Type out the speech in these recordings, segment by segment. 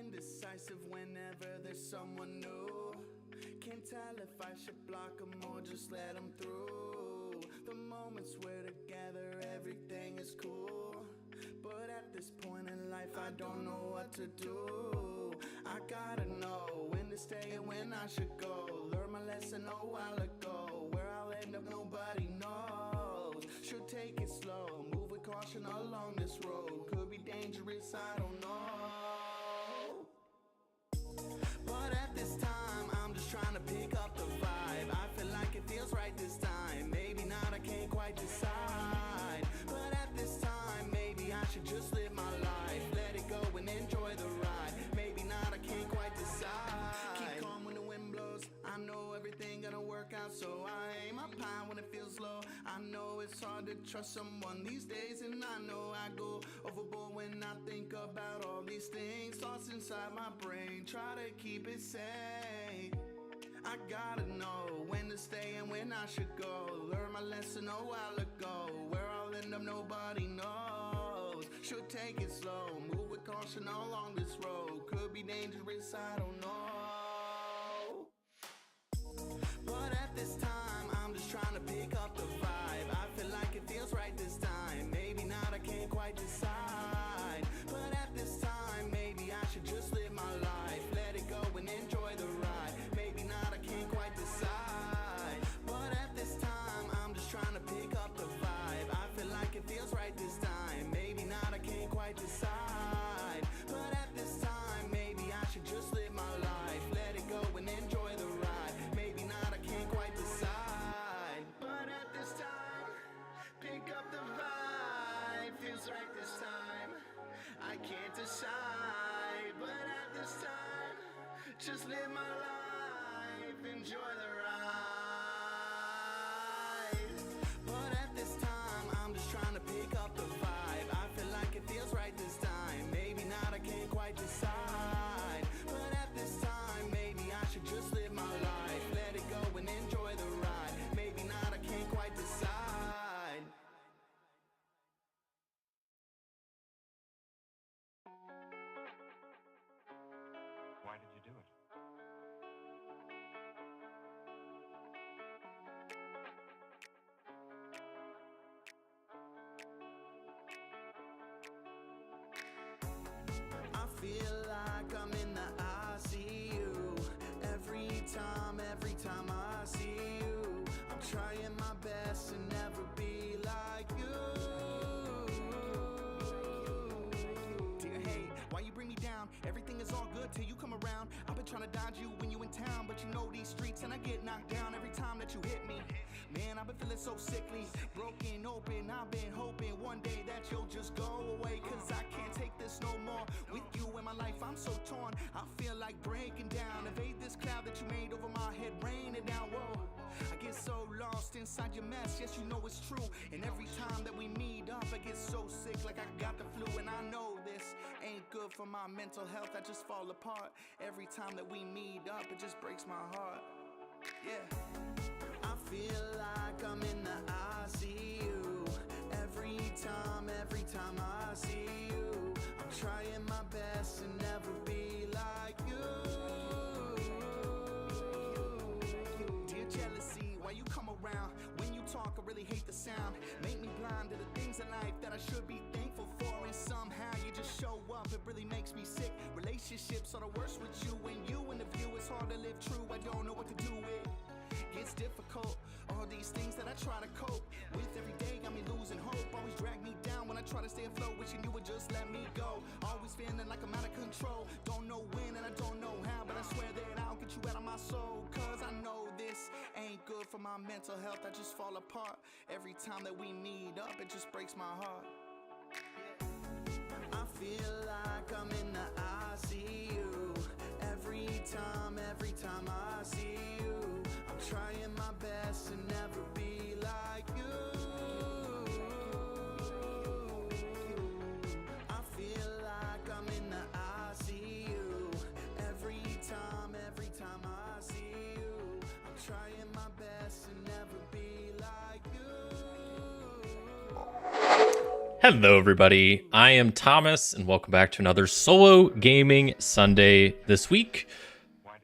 indecisive whenever there's someone new. Can't tell if I should block them or just let them through. The moments we're together, everything is cool. But at this point in life, I don't know what to do. I gotta know when to stay and when I should go. Learned my lesson a while ago. Where I'll end up, nobody knows. Should take it slow, move with caution along this road. Could be dangerous, I don't know. But at this time, I'm just trying to pick up the vibe. I feel like it feels right this time. Maybe not, I can't quite decide. But at this time, maybe I should just live my life. Let it go and enjoy the ride. Maybe not, I can't quite decide. Keep calm when the wind blows. I know everything gonna work out, so I aim up high when it feels low. I know it's hard to trust someone these days, and I know I go overboard when I think about all these things. Thoughts inside my brain, try to keep it sane. I gotta know when to stay and when I should go. Learned my lesson a while ago. Where I'll end up, nobody knows. Should take it slow, move with caution along this road. Could be dangerous, I don't know. But at this time, I'm just trying to pick up the vibe. I feel like it feels right this time. Maybe not, I can't quite decide. But at this time, maybe I should just live my life. Let it go and enjoy the ride. Maybe not, I can't quite decide. But at this time, I'm just trying to pick up the vibe. I feel like it feels right this time. Maybe not, I can't quite decide. But at this time, maybe I should just live my life. Let it go and enjoy the ride. Maybe not, I can't quite decide. But at this time, pick up the vibe. Feels right this time. I can't decide. But at this time, just live my life. Enjoy the ride. But at this time, I'm just trying to pick up the vibe. I feel like it feels right this time. Maybe not, I can't quite decide. But at this time, maybe I should just live my life. Let it go and enjoy the ride. Maybe not, I can't quite decide. Why did you do it? I feel like I'm in the ICU. Every time I see you, I'm trying my best to never be like you. Dear hate, why you bring me down? Everything is all good till you come around. I've been trying to dodge you when you in town, but you know these streets and I get knocked down every time that you hit me. Man, I've been feeling so sickly, broken open. I've been hoping one day that you'll just go away, cause I can't take this no more. With you in my life, I'm so torn. I feel like breaking down. Evade this cloud that you made over my head, raining down. Whoa, I get so lost inside your mess. Yes, you know it's true. And every time that we meet up, I get so sick, like I got the flu. And I know this ain't good for my mental health. I just fall apart every time that we meet up. It just breaks my heart. Yeah, I feel like I'm in the ICU. Every time I see you, I'm trying my best to never be like you. Dear jealousy, why you come around? When you talk, I really hate the sound. Make me blind to the things in life that I should be thankful for, and somehow you just show up. It really makes me sick. Relationships are the worst with you. When you in the view, it's hard to live true. I don't know what to do with. It's difficult, all these things that I try to cope with every day got me losing hope. Always drag me down when I try to stay afloat, wishing you would just let me go. Always feeling like I'm out of control, don't know when and I don't know how, but I swear that I'll get you out of my soul. Cause I know this ain't good for my mental health. I just fall apart every time that we meet up. It just breaks my heart. I feel like I'm in the ICU. Every time I see you, I'm trying my best to never be like you. I feel like I'm in the ICU. Every time I see you, I'm trying my best to never be like you. Hello, everybody. I am Thomas, and welcome back to another solo gaming Sunday this week.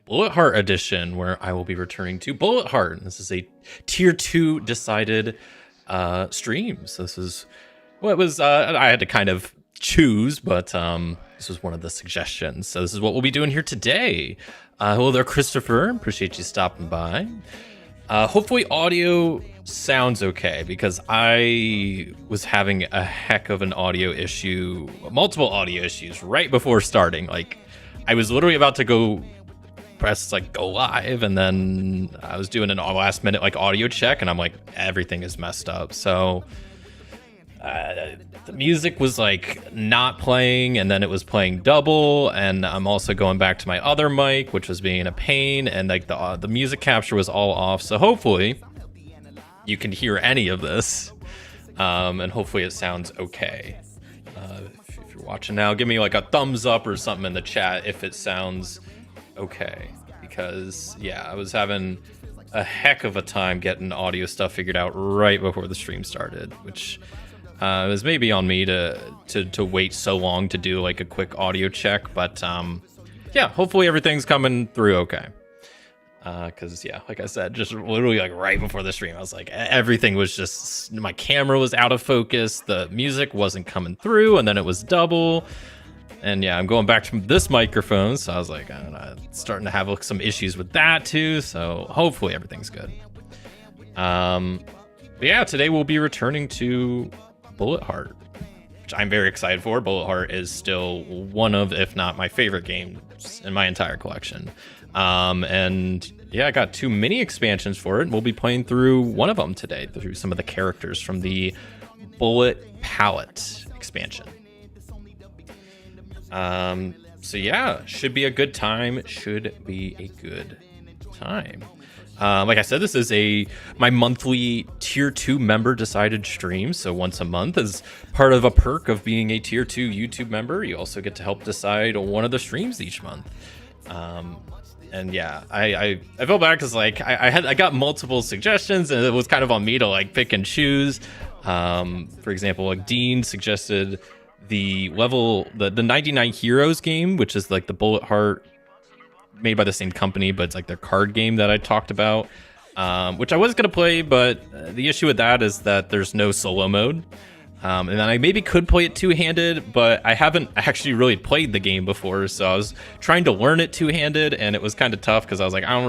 Bullet Heart edition, where I will be returning to Bullet Heart. This is a tier 2 decided stream. So this is what was I had to kind of choose, but this was one of the suggestions. So this is what we'll be doing here today. Hello there, Christopher. Appreciate you stopping by. Hopefully audio sounds okay, because I was having a heck of an audio issue, multiple audio issues right before starting. Like, I was literally about to go press like go live, and then I was doing an last minute like audio check, and I'm like, everything is messed up. So the music was like not playing, and then it was playing double, and I'm also going back to my other mic, which was being a pain, and like the music capture was all off. So hopefully you can hear any of this, and hopefully it sounds okay. If you're watching now, give me like a thumbs up or something in the chat if it sounds okay, because yeah, I was having a heck of a time getting audio stuff figured out right before the stream started, which it was maybe on me to wait so long to do like a quick audio check, but yeah, hopefully everything's coming through okay. Because yeah, like I said, just literally like right before the stream, I was like, everything was just, my camera was out of focus, the music wasn't coming through, and then it was double. And yeah, I'm going back to this microphone, so I was like, I don't know, starting to have like, some issues with that too. So hopefully everything's good. But yeah, today we'll be returning to Bullet Heart, which I'm very excited for. Bullet Heart is still one of, if not my favorite games in my entire collection. And yeah, I got 2 mini expansions for it, and we'll be playing through one of them today, through some of the characters from the Bullet Palette expansion. So yeah, should be a good time. Like I said, this is my monthly tier 2 member decided stream. So once a month, as part of a perk of being a tier 2 YouTube member, you also get to help decide one of the streams each month. And yeah, I felt bad because like I got multiple suggestions, and it was kind of on me to like pick and choose. For example, like Dean suggested the 99 Heroes game, which is like the Bullet Heart made by the same company, but it's like their card game that I talked about, which I was going to play, but the issue with that is that there's no solo mode. And then I maybe could play it two-handed, but I haven't actually really played the game before, so I was trying to learn it two-handed, and it was kind of tough because I was like, I'm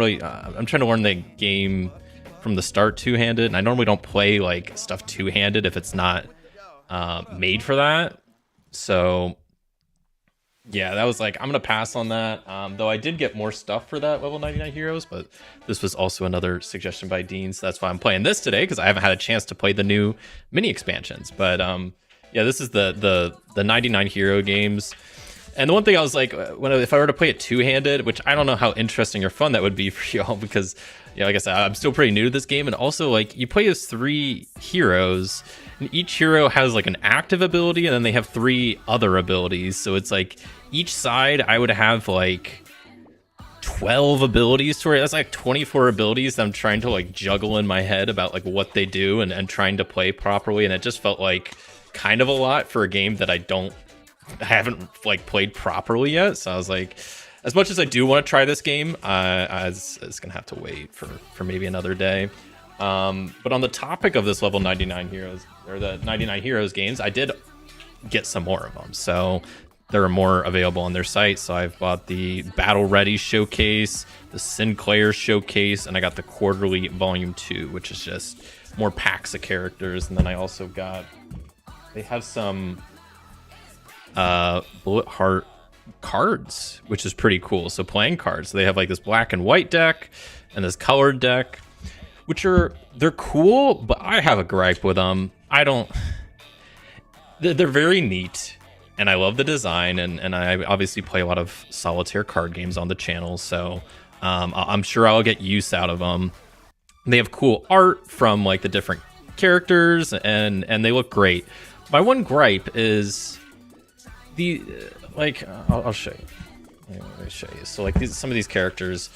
trying to learn the game from the start two-handed, and I normally don't play like stuff two-handed if it's not made for that. So yeah, that was like, I'm gonna pass on that. Though I did get more stuff for that level 99 Heroes, but this was also another suggestion by Dean, so that's why I'm playing this today, because I haven't had a chance to play the new mini expansions. But yeah, this is the 99 Hero games. And the one thing I was like, if I were to play it two-handed, which I don't know how interesting or fun that would be for y'all, because yeah, like I said, I'm still pretty new to this game, and also like you play as 3 heroes, and each hero has like an active ability, and then they have 3 other abilities. So it's like each side I would have like 12 abilities to it. That's like 24 abilities that I'm trying to like juggle in my head about like what they do and trying to play properly. And it just felt like kind of a lot for a game that I haven't like played properly yet. So I was like, as much as I do want to try this game, it's gonna have to wait for maybe another day. But on the topic of this level 99 Heroes, or the 99 Heroes games, I did get some more of them. So there are more available on their site. So I've bought the Battle Ready Showcase, the Sinclair Showcase, and I got the Quarterly Volume 2, which is just more packs of characters. And then I also they have some Bullet Heart cards, which is pretty cool. So playing cards. So they have like this black and white deck and this colored deck, which they're cool, but I have a gripe with them. They're very neat, and I love the design, and I obviously play a lot of solitaire card games on the channel, so I'm sure I'll get use out of them. They have cool art from like the different characters, and they look great. My one gripe is I'll show you. Let me show you. So like some of these characters,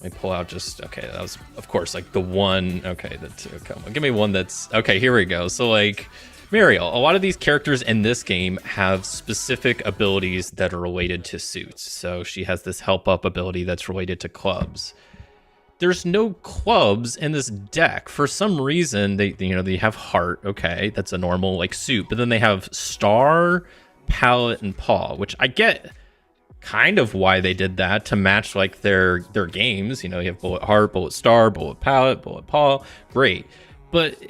let me pull out okay, that was, of course, like the one, okay, the two, come on, give me one that's, okay, here we go. So like, Mariel, a lot of these characters in this game have specific abilities that are related to suits. So she has this help up ability that's related to clubs. There's no clubs in this deck. For some reason, they have heart. Okay, that's a normal like suit, but then they have star, palette, and paw, which I get kind of why they did that to match like their games. You have bullet heart, bullet star, bullet palette, bullet paw. Great, but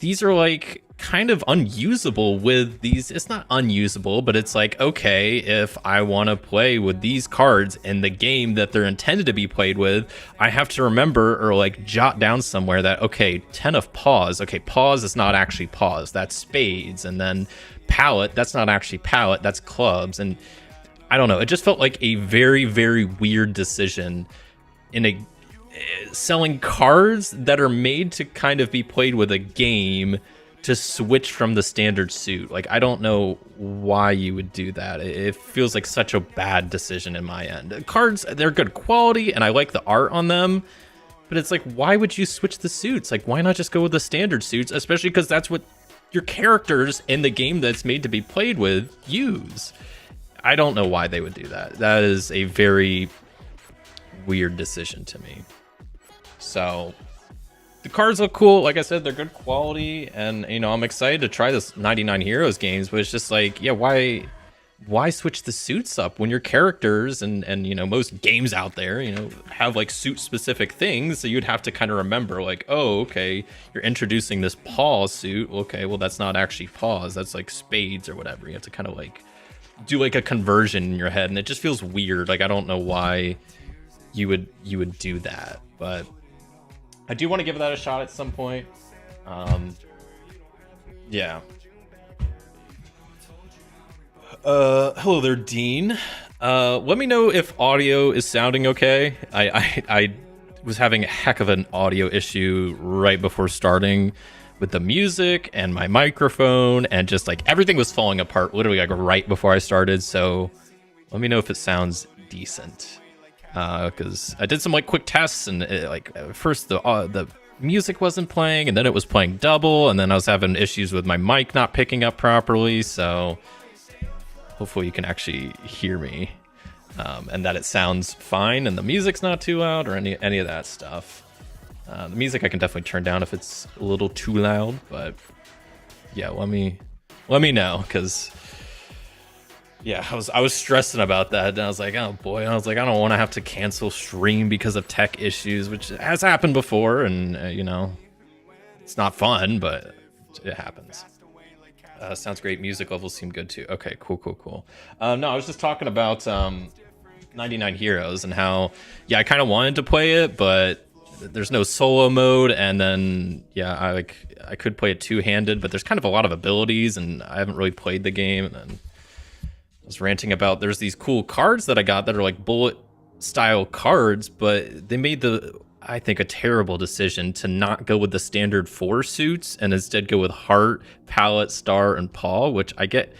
these are like kind of unusable with these. It's not unusable, but it's like, okay, if I want to play with these cards in the game that they're intended to be played with, I have to remember or like jot down somewhere that, okay, 10 of paws. Okay, paws is not actually paws, that's spades. And then palette, that's not actually palette, that's clubs. And I don't know, it just felt like a very, very weird decision in a selling cards that are made to kind of be played with a game to switch from the standard suit. Like, I don't know why you would do that. It feels like such a bad decision in my end. The cards, they're good quality and I like the art on them, but it's like, why would you switch the suits? Like, why not just go with the standard suits, especially because that's what your characters in the game that's made to be played with use. I don't know why they would do that. That is a very weird decision to me. So the cards look cool. Like I said, they're good quality, and I'm excited to try this 99 Heroes games, but it's just like, yeah, why switch the suits up when your characters and most games out there, have like suit specific things, so you'd have to kind of remember like, oh, okay, you're introducing this paw suit. Okay, well, that's not actually paws, that's like spades or whatever. You have to kind of like do like a conversion in your head, and it just feels weird. Like, I don't know why you would do that, but I do want to give that a shot at some point. Yeah. Hello there, Dean. Let me know if audio is sounding okay. I was having a heck of an audio issue right before starting with the music and my microphone, and just like everything was falling apart literally like right before I started. So let me know if it sounds decent. Because I did some like quick tests, and at first the music wasn't playing, and then it was playing double, and then I was having issues with my mic not picking up properly. So hopefully you can actually hear me, and that it sounds fine, and the music's not too loud or any of that stuff. The music I can definitely turn down if it's a little too loud, but yeah, let me know, because yeah, I was stressing about that, and I was like, oh boy, I don't want to have to cancel stream because of tech issues, which has happened before, and it's not fun, but it happens. Sounds great. Music levels seem good too. Okay, cool. No, I was just talking about 99 Heroes and how, yeah, I kind of wanted to play it, but there's no solo mode, and then yeah, I could play it two-handed, but there's kind of a lot of abilities, and I haven't really played the game. And then I was ranting about there's these cool cards that I got that are like bullet style cards, but they made I think a terrible decision to not go with the standard 4 suits and instead go with heart, palette, star, and paw, which I get.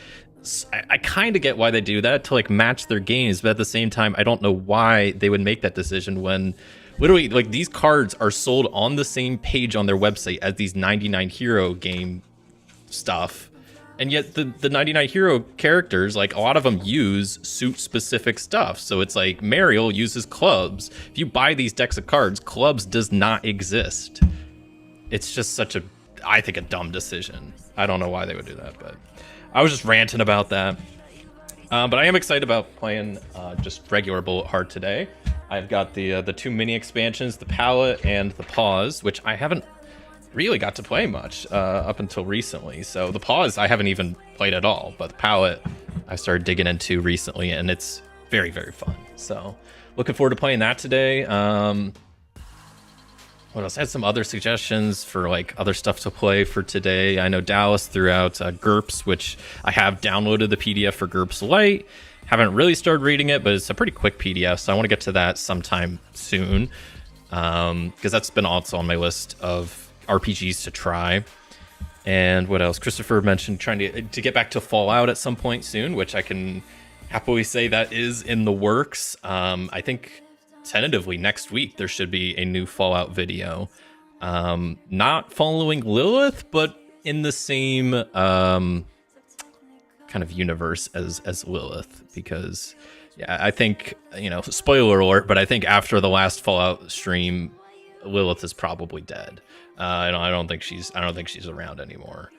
I kind of get why they do that, to like match their games, but at the same time, I don't know why they would make that decision when literally like these cards are sold on the same page on their website as these 99 Hero game stuff. And yet the 99 Hero characters, like a lot of them use suit specific stuff. So it's like Mariel uses clubs. If you buy these decks of cards, clubs does not exist. It's just I think a dumb decision. I don't know why they would do that, but I was just ranting about that. But I am excited about playing just regular Bullet Heart today. I've got the 2 mini expansions, the palette and the pause, which I haven't really got to play much up until recently. So the pause I haven't even played at all, but the palette I started digging into recently, and it's very, very fun. So looking forward to playing that today. What else? I had some other suggestions for like other stuff to play for today. I know Dallas threw out GURPS, which I have downloaded the PDF for GURPS Lite. Haven't really started reading it, but it's a pretty quick PDF, so I want to get to that sometime soon, because that's been also on my list of RPGs to try. And what else? Christopher mentioned trying to get back to Fallout at some point soon, which I can happily say that is in the works. I think tentatively next week there should be a new Fallout video. Not following Lilith, but in the same kind of universe as Lilith, because yeah, I think, spoiler alert, but I think after the last Fallout stream, Lilith is probably dead. I don't think she's around anymore,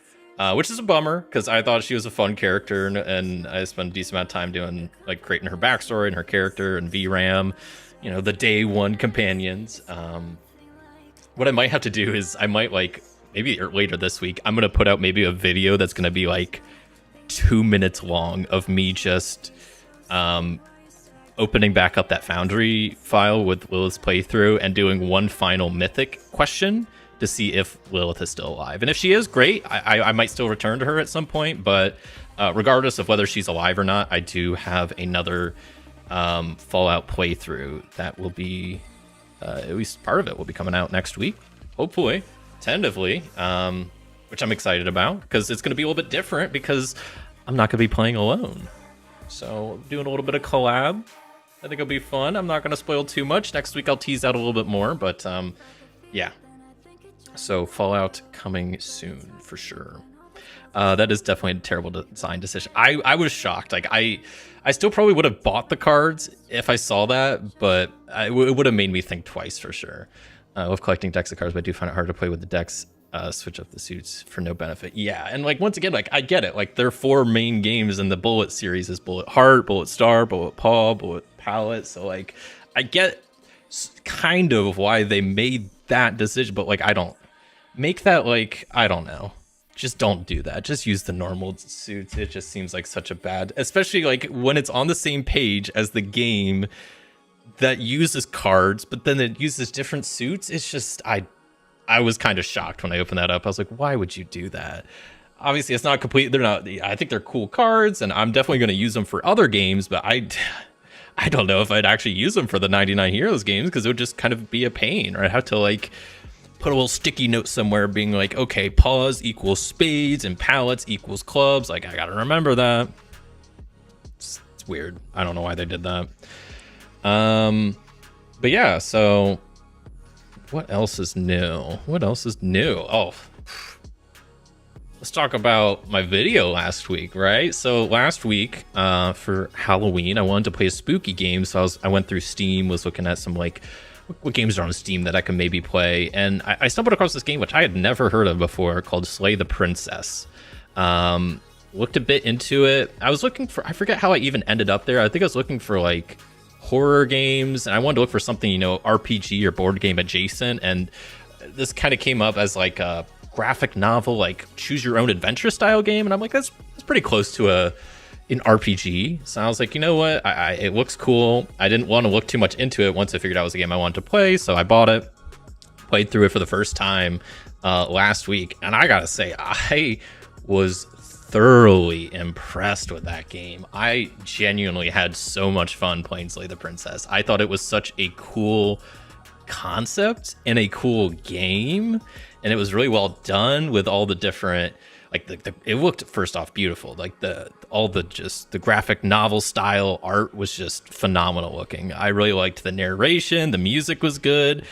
which is a bummer because I thought she was a fun character, and I spent a decent amount of time doing like creating her backstory and her character and VRAM, the day one companions. What I might have to do is I might maybe later this week, I'm gonna put out maybe a video that's gonna be like 2 minutes long of me just opening back up that Foundry file with Lilith's playthrough and doing one final mythic question to see if Lilith is still alive. And if she is, great. I might still return to her at some point, but regardless of whether she's alive or not, I do have another Fallout playthrough that will be, at least part of it will be coming out next week, hopefully, tentatively, which I'm excited about because it's going to be a little bit different because I'm not going to be playing alone. So doing a little bit of collab. I think it'll be fun. I'm not going to spoil too much. Next week I'll tease out a little bit more, but yeah. So Fallout coming soon for sure. That is definitely a terrible design decision. I was shocked. Like I still probably would have bought the cards if I saw that, but it would have made me think twice for sure. I love collecting decks of cards, but I do find it hard to play with the decks. Switch up the suits for no benefit. Yeah, and once again, I get it. There are 4 main games in the Bullet series: is Bullet Heart, Bullet Star, Bullet Paw, Bullet Palette. So I get kind of why they made that decision, but I don't make that I don't know. Just don't do that. Just use the normal suits. It just seems like such a bad, especially when it's on the same page as the game that uses cards, but then it uses different suits. It's just I was kind of shocked when I opened that up. I was like, why would you do that? Obviously, it's not complete. They're not. I think they're cool cards, and I'm definitely going to use them for other games. But I don't know if I'd actually use them for the 99 Heroes games because it would just kind of be a pain. Or I'd have to put a little sticky note somewhere, being okay, paws equals spades and palettes equals clubs. I gotta remember that. It's weird. I don't know why they did that. But yeah, so. What else is new? Oh, let's talk about my video last week, right? So last week, for Halloween, I wanted to play a spooky game. So I went through Steam, was looking at some what games are on Steam that I can maybe play. And I stumbled across this game, which I had never heard of before, called Slay the Princess. Looked a bit into it. I was looking for, I forget how I even ended up there. I think I was looking for horror games, and I wanted to look for something RPG or board game adjacent, and this kind of came up as a graphic novel, choose your own adventure style game, and I'm like, that's pretty close to an RPG. So I was like, you know what, it looks cool. I didn't want to look too much into it once I figured out it was a game I wanted to play, so I bought it, played through it for the first time last week, and I gotta say, I was thoroughly impressed with that game. I genuinely had so much fun playing Slay the Princess. I thought it was such a cool concept and a cool game, and it was really well done with all the different it looked, first off, beautiful. The graphic novel style art was just phenomenal looking. I really liked the narration, the music was good.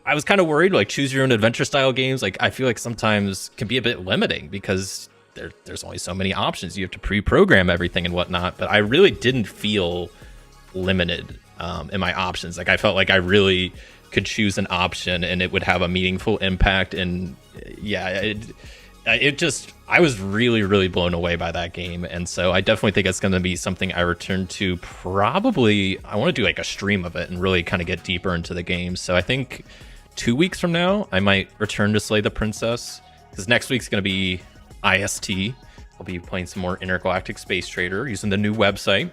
I was kind of worried choose your own adventure style games, I feel like sometimes can be a bit limiting because there's only so many options. You have to pre-program everything and whatnot, but I really didn't feel limited in my options. I felt like I really could choose an option and it would have a meaningful impact. And yeah, I was really, really blown away by that game. And so I definitely think it's going to be something I return to. Probably, I want to do a stream of it and really kind of get deeper into the game. So I think 2 weeks from now, I might return to Slay the Princess, because next week's going to be IST. I'll be playing some more Intergalactic Space Trader using the new website,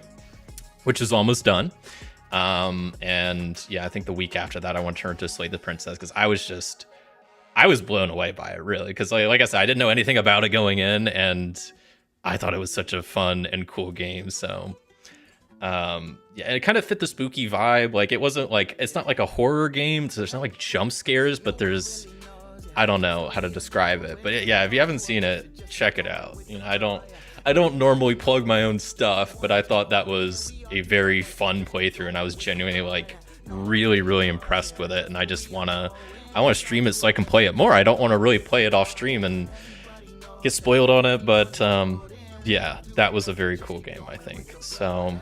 which is almost done. And yeah, I think the week after that, I want to turn to Slay the Princess, because I was blown away by it, really. Because like I said, I didn't know anything about it going in, and I thought it was such a fun and cool game. So yeah, it kind of fit the spooky vibe. It wasn't it's not a horror game, so there's not jump scares, but there's, I don't know how to describe it, but yeah, if you haven't seen it, check it out. I don't normally plug my own stuff, but I thought that was a very fun playthrough, and I was genuinely really, really impressed with it. And I want to stream it so I can play it more. I don't want to really play it off stream and get spoiled on it, but yeah, that was a very cool game, I think. So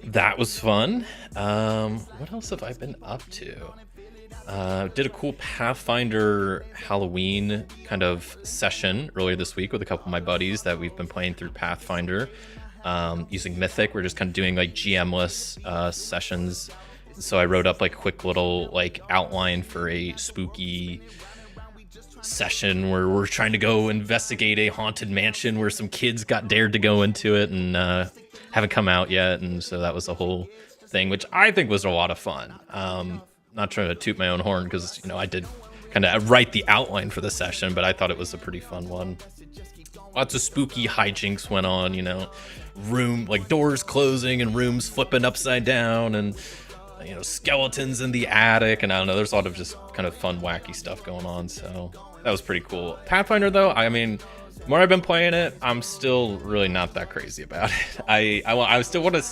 that was fun. What else have I been up to? Did a cool Pathfinder Halloween kind of session earlier this week with a couple of my buddies that we've been playing through Pathfinder using Mythic. We're just kind of doing like GM-less sessions. So I wrote up like a quick little like outline for a spooky session where we're trying to go investigate a haunted mansion where some kids got dared to go into it and haven't come out yet. And so that was the whole thing, which I think was a lot of fun. Not trying to toot my own horn because, you know, I did kind of write the outline for the session, but I thought it was a pretty fun one. Lots of spooky hijinks went on, you know, doors closing and rooms flipping upside down and, you know, skeletons in the attic. And I don't know, there's a lot of just kind of fun, wacky stuff going on. So that was pretty cool. Pathfinder, though, I mean, the more I've been playing it, I'm still really not that crazy about it. I still want to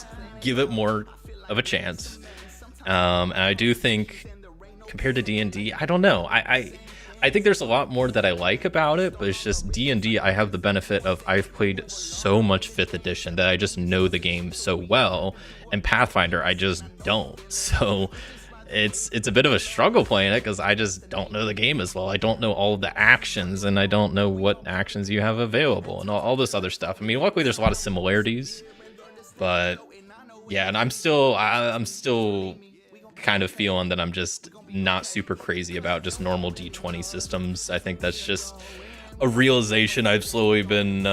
give it more of a chance. And I do think compared to D&D, I don't know. I think there's a lot more that I like about it, but it's just D&D, I have the benefit of I've played so much 5th edition that I just know the game so well, and Pathfinder, I just don't. So it's a bit of a struggle playing it because I just don't know the game as well. I don't know all of the actions, and I don't know what actions you have available and all this other stuff. I mean, luckily there's a lot of similarities, but yeah, and I'm still kind of feeling that I'm just not super crazy about just normal D20 systems. I think that's just a realization I've slowly been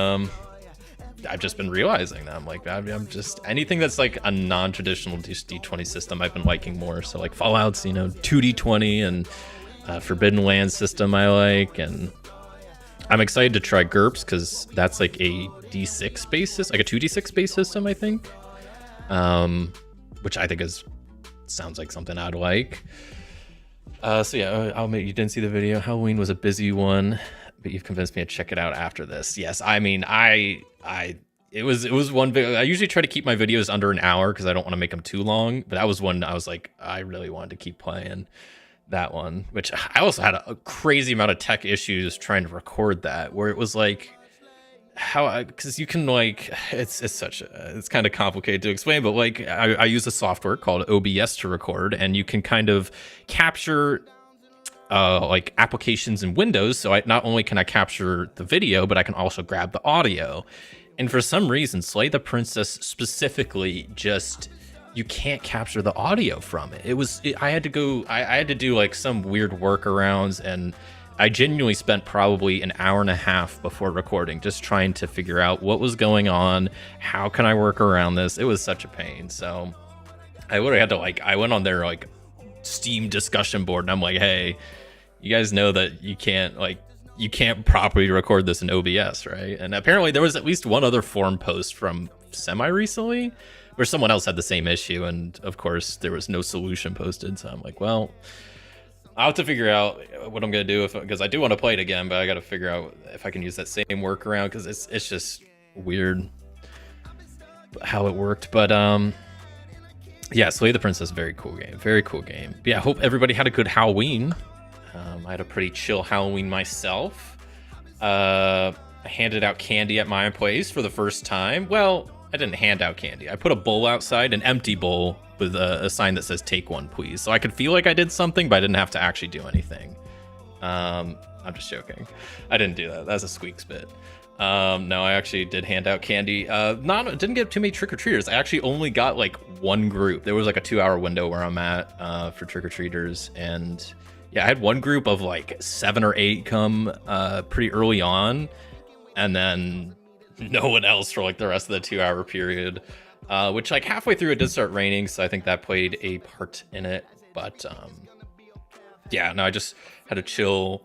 I've just been realizing that I'm like, I'm just anything that's like a non-traditional D20 system I've been liking more. So like Fallout's, you know, 2D20 and Forbidden Land system I like, and I'm excited to try GURPS because that's like a D6 basis, like a 2D6 base system, I think, which I think sounds like something I'd like. So yeah, I'll admit you didn't see the video. Halloween was a busy one, but you've convinced me to check it out after this. Yes, I mean, it was one video. I usually try to keep my videos under an hour because I don't want to make them too long, but that was one I was like, I really wanted to keep playing that one, which I also had a crazy amount of tech issues trying to record that, where it was like, because you can like it's kind of complicated to explain, but like I use a software called OBS to record, and you can kind of capture like applications in Windows. So not only can I capture the video, but I can also grab the audio. And for some reason, Slay the Princess specifically, just you can't capture the audio from it. I had to do like some weird workarounds, and I genuinely spent probably an hour and a half before recording just trying to figure out what was going on. How can I work around this? It was such a pain. So I literally had to I went on their like Steam discussion board, and I'm like, hey, you guys know that you can't properly record this in OBS, right? And apparently there was at least one other forum post from semi-recently where someone else had the same issue, and of course there was no solution posted. So I'm like, well, I'll have to figure out what I'm going to do because I do want to play it again, but I got to figure out if I can use that same workaround because it's just weird how it worked. But yeah, Slay the Princess, very cool game. Very cool game. But yeah, I hope everybody had a good Halloween. I had a pretty chill Halloween myself. I handed out candy at my place for the first time. Well, I didn't hand out candy. I put a bowl outside, an empty bowl with a sign that says "Take one, please." So I could feel like I did something, but I didn't have to actually do anything. I'm just joking. I didn't do that. That's a squeak spit. No, I actually did hand out candy. Didn't get too many trick-or-treaters. I actually only got like one group. There was like a 2-hour window where I'm at for trick-or-treaters, and yeah, I had one group of like 7 or 8 come pretty early on, and then no one else for like the rest of the 2-hour period. Which like halfway through it did start raining, so I think that played a part in it. But yeah, no, I just had a chill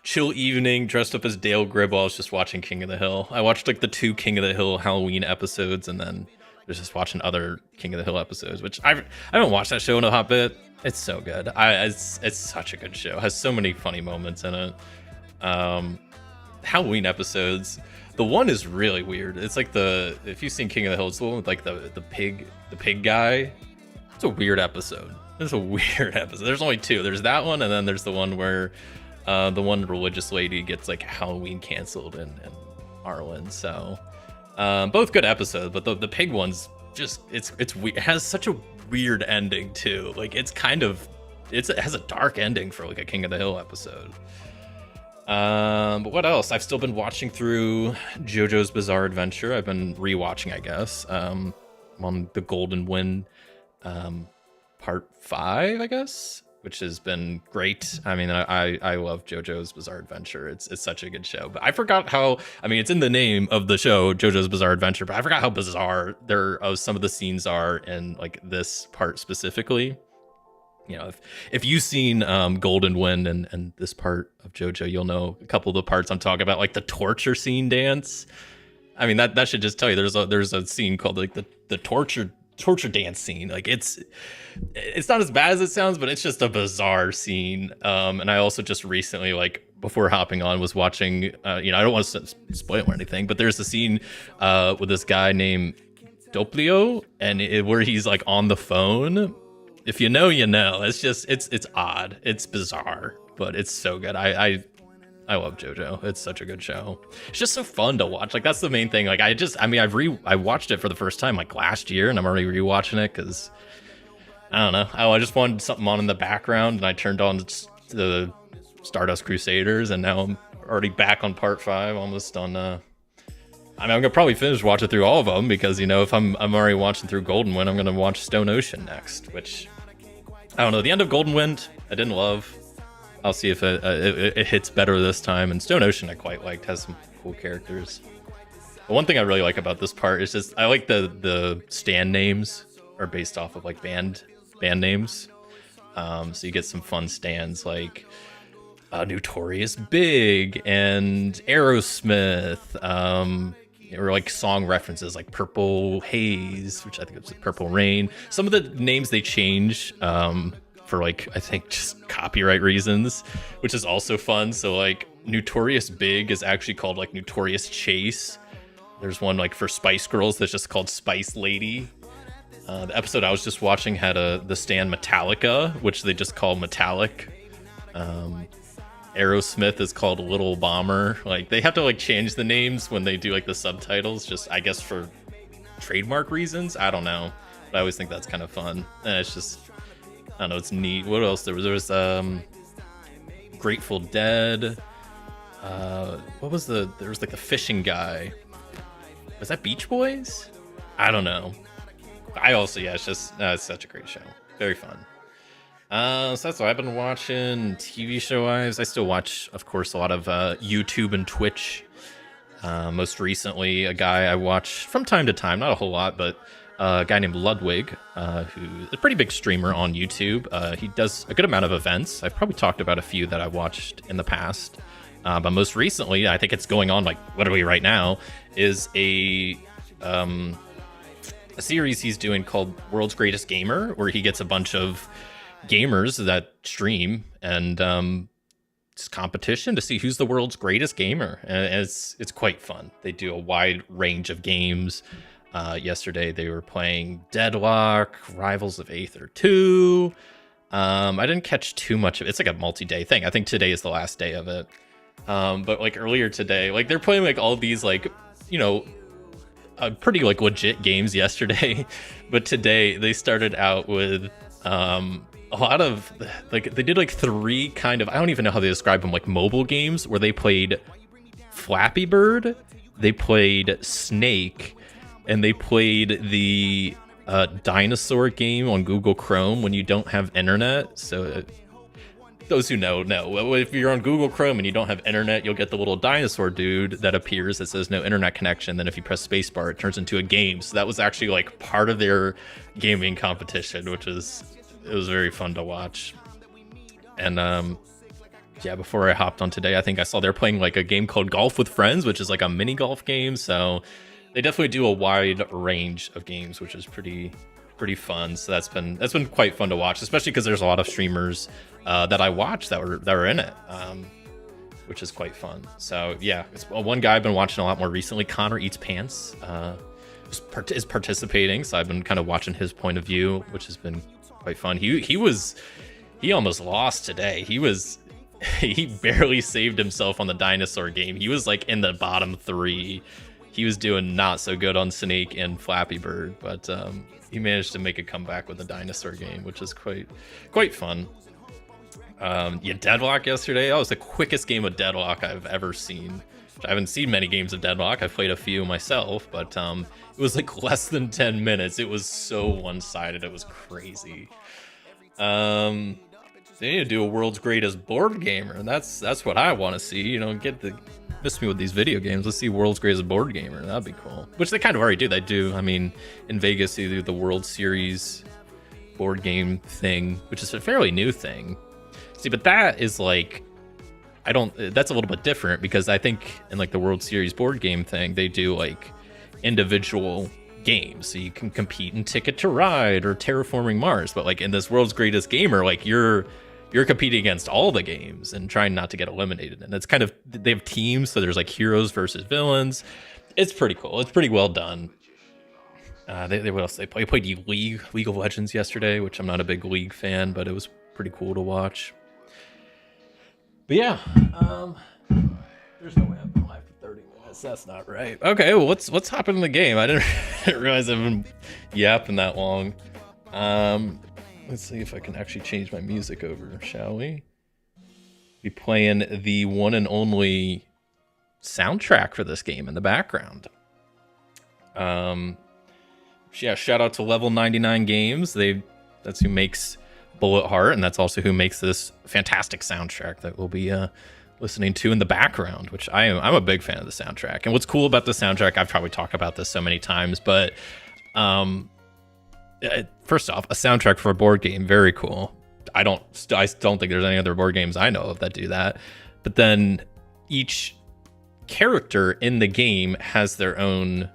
evening, dressed up as Dale Gribble. I was just watching King of the Hill. I watched like the 2 King of the Hill Halloween episodes, and then was just watching other King of the Hill episodes, which I haven't watched that show in a hot bit. It's so good. It's such a good show. It has so many funny moments in it. Halloween episodes. The one is really weird. It's like if you've seen King of the Hill, it's the one with like the pig guy. It's a weird episode. There's only 2. There's that one, and then there's the one where the one religious lady gets like Halloween canceled, and Marlin. So both good episodes, but the pig one's just it's weird. It has such a weird ending too. Like it has a dark ending for like a King of the Hill episode. But what else? I've still been watching through JoJo's Bizarre Adventure. I've been rewatching, I guess. I'm on the Golden Wind part 5, I guess, which has been great. I mean, I love JoJo's Bizarre Adventure. It's such a good show. But I forgot how, I mean, it's in the name of the show, JoJo's Bizarre Adventure, but I forgot how bizarre some of the scenes are in like this part specifically. You know, if you've seen Golden Wind and this part of JoJo, you'll know a couple of the parts I'm talking about, like the torture scene dance. I mean, that should just tell you there's a scene called like the torture dance scene. Like it's not as bad as it sounds, but it's just a bizarre scene. And I also just recently, like before hopping on, was watching. I don't want to spoil or anything, but there's a scene with this guy named Doplio, and where he's like on the phone. If you know, you know. It's just it's odd. It's bizarre, but it's so good. I love JoJo. It's such a good show. It's just so fun to watch. Like that's the main thing. Like I watched it for the first time like last year, and I'm already rewatching it because I don't know. I just wanted something on in the background, and I turned on the Stardust Crusaders, and now I'm already back on part 5, almost on. I'm gonna probably finish watching through all of them because if I'm already watching through Golden Wind, I'm gonna watch Stone Ocean next, which I don't know. The end of Golden Wind I didn't love. I'll see if it hits better this time. And Stone Ocean I quite liked, has some cool characters. But one thing I really like about this part is just I like the stand names are based off of like band names. So you get some fun stands like Notorious Big and Aerosmith. Or like song references like Purple Haze, which I think was Purple Rain. Some of the names they change for like I think just copyright reasons, which is also fun. So like Notorious Big is actually called like Notorious Chase. There's one like for Spice Girls that's just called Spice Lady. The episode I was just watching had the stand Metallica, which they just call Metallic. Aerosmith is called Little Bomber. Like they have to like change the names when they do like the subtitles, just I guess for trademark reasons. I don't know, but I always think that's kind of fun. And it's just I don't know, it's neat. What else there was Grateful Dead. There was like the fishing guy. Was that Beach Boys? I don't know. It's just it's such a great show. Very fun. So that's what I've been watching TV show wise. I still watch, of course, a lot of YouTube and Twitch. Most recently, a guy I watch from time to time, not a whole lot, but a guy named Ludwig, who's a pretty big streamer on YouTube. He does a good amount of events. I've probably talked about a few that I watched in the past. But most recently, I think it's going on like literally right now, is a series he's doing called World's Greatest Gamer, where he gets a bunch of gamers that stream and it's competition to see who's the world's greatest gamer, and it's quite fun. They do a wide range of games. Yesterday they were playing Deadlock, Rivals of Aether 2. I didn't catch too much of it. It's like a multi-day thing. I think today is the last day of it. But like earlier today, like they're playing like all these like pretty like legit games yesterday, but today they started out with a lot of like they did like 3 kind of, I don't even know how they describe them, like mobile games where they played Flappy Bird, they played Snake, and they played the dinosaur game on Google Chrome when you don't have internet. So those who know, if you're on Google Chrome and you don't have internet, you'll get the little dinosaur dude that appears that says no internet connection. Then if you press spacebar, it turns into a game. So that was actually like part of their gaming competition, which was very fun to watch. And before I hopped on today, I think I saw they're playing like a game called Golf with Friends, which is like a mini golf game. So they definitely do a wide range of games, which is pretty fun. So that's been quite fun to watch, especially because there's a lot of streamers that I watch that were in it, which is quite fun. So yeah, it's one guy I've been watching a lot more recently. Connor Eats Pants is participating, so I've been kind of watching his point of view, which has been quite fun. He almost lost today. He was he barely saved himself on the dinosaur game. He was like in the bottom 3. He was doing not so good on Snake and Flappy Bird, but he managed to make a comeback with the dinosaur game, which is quite fun. Yeah, Deadlock yesterday. That was the quickest game of Deadlock I've ever seen. I haven't seen many games of Deadlock. I've played a few myself, but it was like less than 10 minutes. It was so one-sided. It was crazy. They need to do a world's greatest board gamer, and that's what I want to see. You know, miss me with these video games. Let's see world's greatest board gamer. That'd be cool. Which they kind of already do. They do. I mean, in Vegas, they do the World Series board game thing, which is a fairly new thing. See, but that is like, that's a little bit different, because I think in like the World Series board game thing, they do like individual games, so you can compete in Ticket to Ride or Terraforming Mars. But like in this World's Greatest Gamer, like you're competing against all the games and trying not to get eliminated. And it's kind of, they have teams, so there's like heroes versus villains. It's pretty cool. It's pretty well done. What else they play? I played League of Legends yesterday, which I'm not a big League fan, but it was pretty cool to watch. But yeah, there's no way I've been live for 30 minutes. That's not right. Okay, well, let's hop into the game. I didn't realize I've been yapping that long. Let's see if I can actually change my music over, shall we? Be playing the one and only soundtrack for this game in the background. Yeah, shout out to Level 99 Games. That's who makes Bullet Heart, and that's also who makes this fantastic soundtrack that we'll be listening to in the background, which I'm a big fan of the soundtrack. And what's cool about the soundtrack, I've probably talked about this so many times, but first off, a soundtrack for a board game, very cool. I don't think there's any other board games I know of that do that. But then each character in the game has their own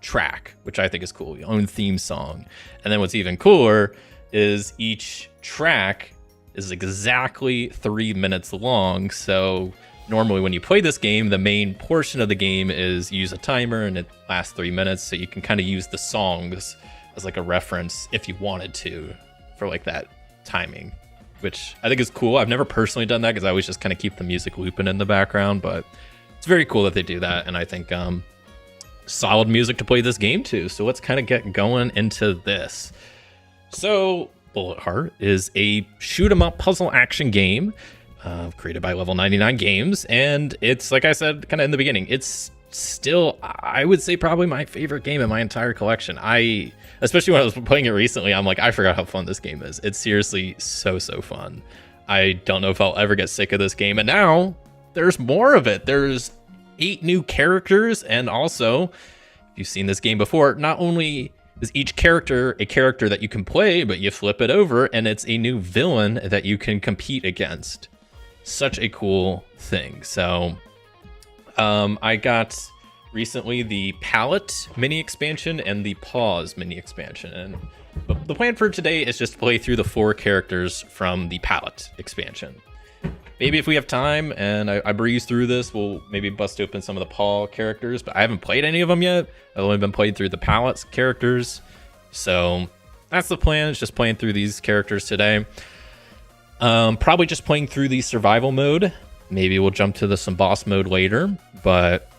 track, which I think is cool, your own theme song. And then what's even cooler is each track is exactly 3 minutes long. So normally when you play this game, the main portion of the game is use a timer and it lasts 3 minutes. So you can kind of use the songs as like a reference if you wanted to for like that timing, which I think is cool. I've never personally done that because I always just kind of keep the music looping in the background, but it's very cool that they do that. And I think solid music to play this game too. So let's kind of get going into this. So Bullet Heart is a shoot 'em up puzzle action game created by Level 99 Games, and it's, like I said kind of in the beginning, it's still, I would say, probably my favorite game in my entire collection. Especially when I was playing it recently, I'm like, I forgot how fun this game is. It's seriously so fun. I don't know if I'll ever get sick of this game, and now there's more of it. There's 8 new characters, and also, if you've seen this game before, not only is each character a character that you can play, but you flip it over and it's a new villain that you can compete against. Such a cool thing. So I got recently the Palette mini expansion and the Pause mini expansion, and the plan for today is just to play through the 4 characters from the Palette expansion. Maybe if we have time and I breeze through this, we'll maybe bust open some of the Paul characters, but I haven't played any of them yet. I've only been playing through the Palette's characters. So that's the plan, is just playing through these characters today. Probably just playing through the survival mode. Maybe we'll jump to some boss mode later, but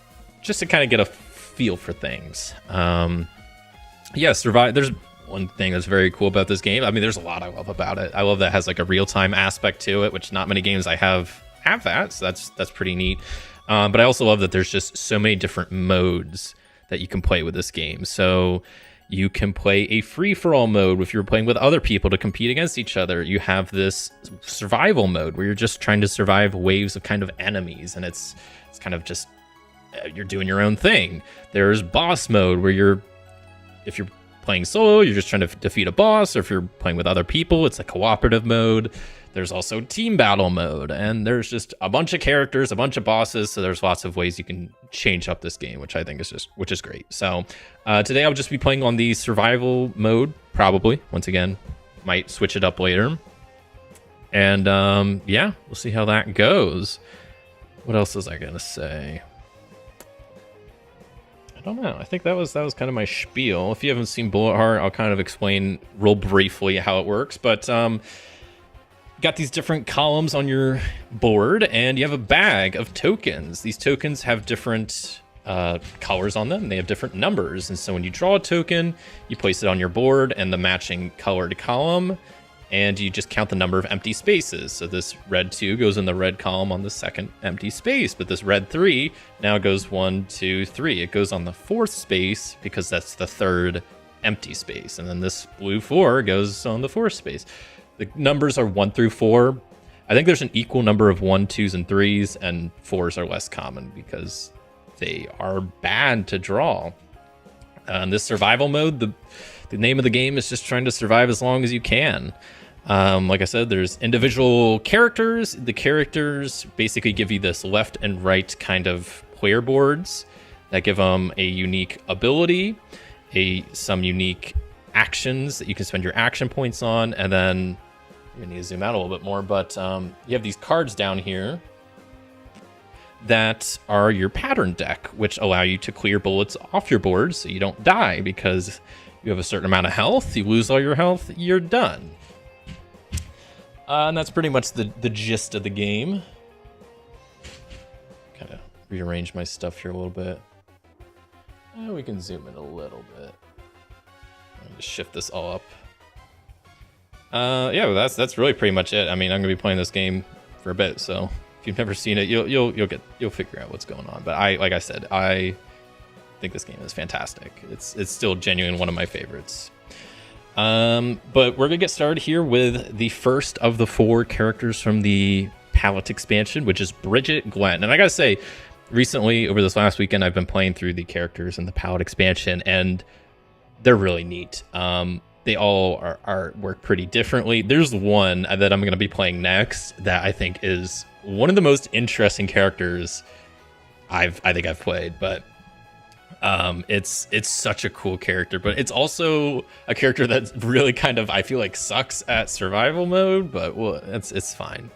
just to kind of get a feel for things. Yeah, there's one thing that's very cool about this game. I mean, there's a lot I love about it. I love that it has like a real-time aspect to it, which not many games I have that, so that's pretty neat. But I also love that there's just so many different modes that you can play with this game. So you can play a free-for-all mode if you're playing with other people to compete against each other. You have this survival mode where you're just trying to survive waves of kind of enemies, and it's kind of just you're doing your own thing. There's boss mode where if you're playing solo, you're just trying to defeat a boss, or if you're playing with other people, it's a cooperative mode. There's also team battle mode, and there's just a bunch of characters, a bunch of bosses, so there's lots of ways you can change up this game, which I think is great. So today I'll just be playing on the survival mode, probably. Once again, might switch it up later. And yeah, we'll see how that goes. What else was I gonna say? I don't know. I think that was kind of my spiel. If you haven't seen Bullet Heart, I'll kind of explain real briefly how it works. But got these different columns on your board, and you have a bag of tokens. These tokens have different colors on them. They have different numbers, and so when you draw a token, you place it on your board and the matching colored column, and you just count the number of empty spaces. So this red 2 goes in the red column on the second empty space, but this red 3 now goes 1, 2, 3. It goes on the fourth space because that's the third empty space, and then this blue 4 goes on the fourth space. The numbers are 1 through 4. I think there's an equal number of 1, 2s, and 3s, and 4s are less common because they are bad to draw. In this survival mode, the name of the game is just trying to survive as long as you can. Like I said, there's individual characters. The characters basically give you this left and right kind of player boards that give them a unique ability, some unique actions that you can spend your action points on, and then you need to zoom out a little bit more, but you have these cards down here that are your pattern deck, which allow you to clear bullets off your board so you don't die, because you have a certain amount of health. You lose all your health, you're done. And that's pretty much the gist of the game. Kind of rearrange my stuff here a little bit. We can zoom in a little bit. Just shift this all up. Yeah, well, that's really pretty much it. I mean, I'm gonna be playing this game for a bit, so if you've never seen it, you'll figure out what's going on. But like I said, I think this game is fantastic. It's still genuinely one of my favorites. But we're gonna get started here with the first of the 4 characters from the palette expansion, which is Bridget Glenn. And I gotta say, recently over this last weekend, I've been playing through the characters in the palette expansion, and they're really neat. They all work pretty differently. There's one that I'm going to be playing next that I think is one of the most interesting characters I think I've played. But it's such a cool character, but it's also a character that's really kind of, I feel like, sucks at survival mode. But well, it's fine.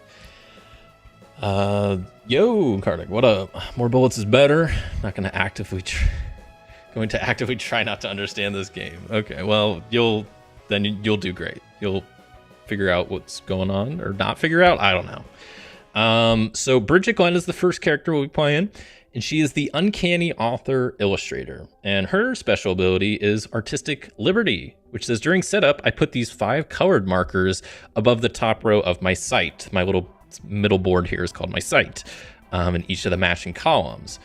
Yo, Kartik, what up? More bullets is better. Not going to actively try not to understand this game. Okay, well, you'll do great. You'll figure out what's going on, or not figure out. I don't know. So Bridget Glenn is the first character we'll be playing, and she is the Uncanny Author Illustrator. And her special ability is Artistic Liberty, which says during setup, I put these 5 colored markers above the top row of my site. My little middle board here is called my site, in each of the matching columns.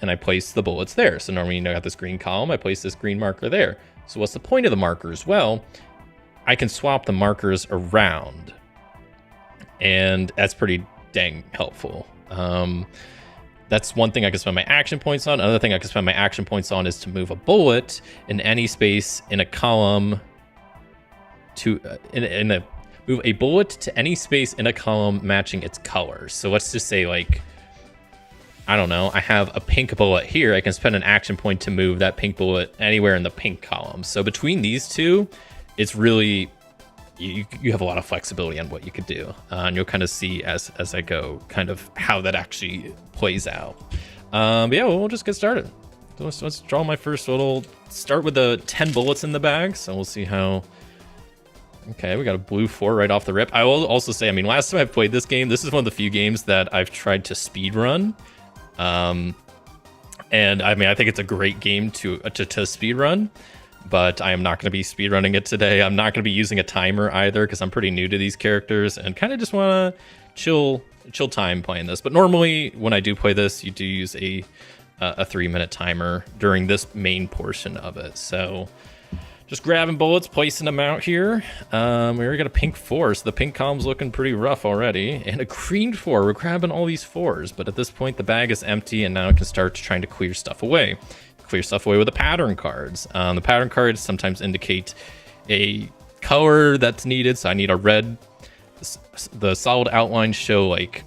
And I place the bullets there. So normally, I got this green column, I place this green marker there. So what's the point of the markers? Well, I can swap the markers around, and that's pretty dang helpful. That's one thing I can spend my action points on. Another thing I can spend my action points on is to move a bullet in any space in a column to move a bullet to any space in a column matching its color. So let's just say, like, I don't know, I have a pink bullet here. I can spend an action point to move that pink bullet anywhere in the pink column. So between these two, it's really, you have a lot of flexibility on what you could do. And you'll kind of see as I go kind of how that actually plays out. But yeah, we'll just get started. So let's draw my first little, start with the 10 bullets in the bag. So we'll see how. Okay, we got a blue 4 right off the rip. I will also say, I mean, last time I played this game, this is one of the few games that I've tried to speed run. And I mean, I think it's a great game to speed run, but I am not going to be speed running it today. I'm not going to be using a timer either, because I'm pretty new to these characters and kind of just want to chill time playing this. But normally when I do play this, you do use a 3-minute timer during this main portion of it. So just grabbing bullets, placing them out here. We already got a pink 4, so the pink column's looking pretty rough already. And a green 4, we're grabbing all these 4s, but at this point the bag is empty, and now I can start trying to clear stuff away. Clear stuff away with the pattern cards. The pattern cards sometimes indicate a color that's needed, so I need a red. The solid outlines show, like,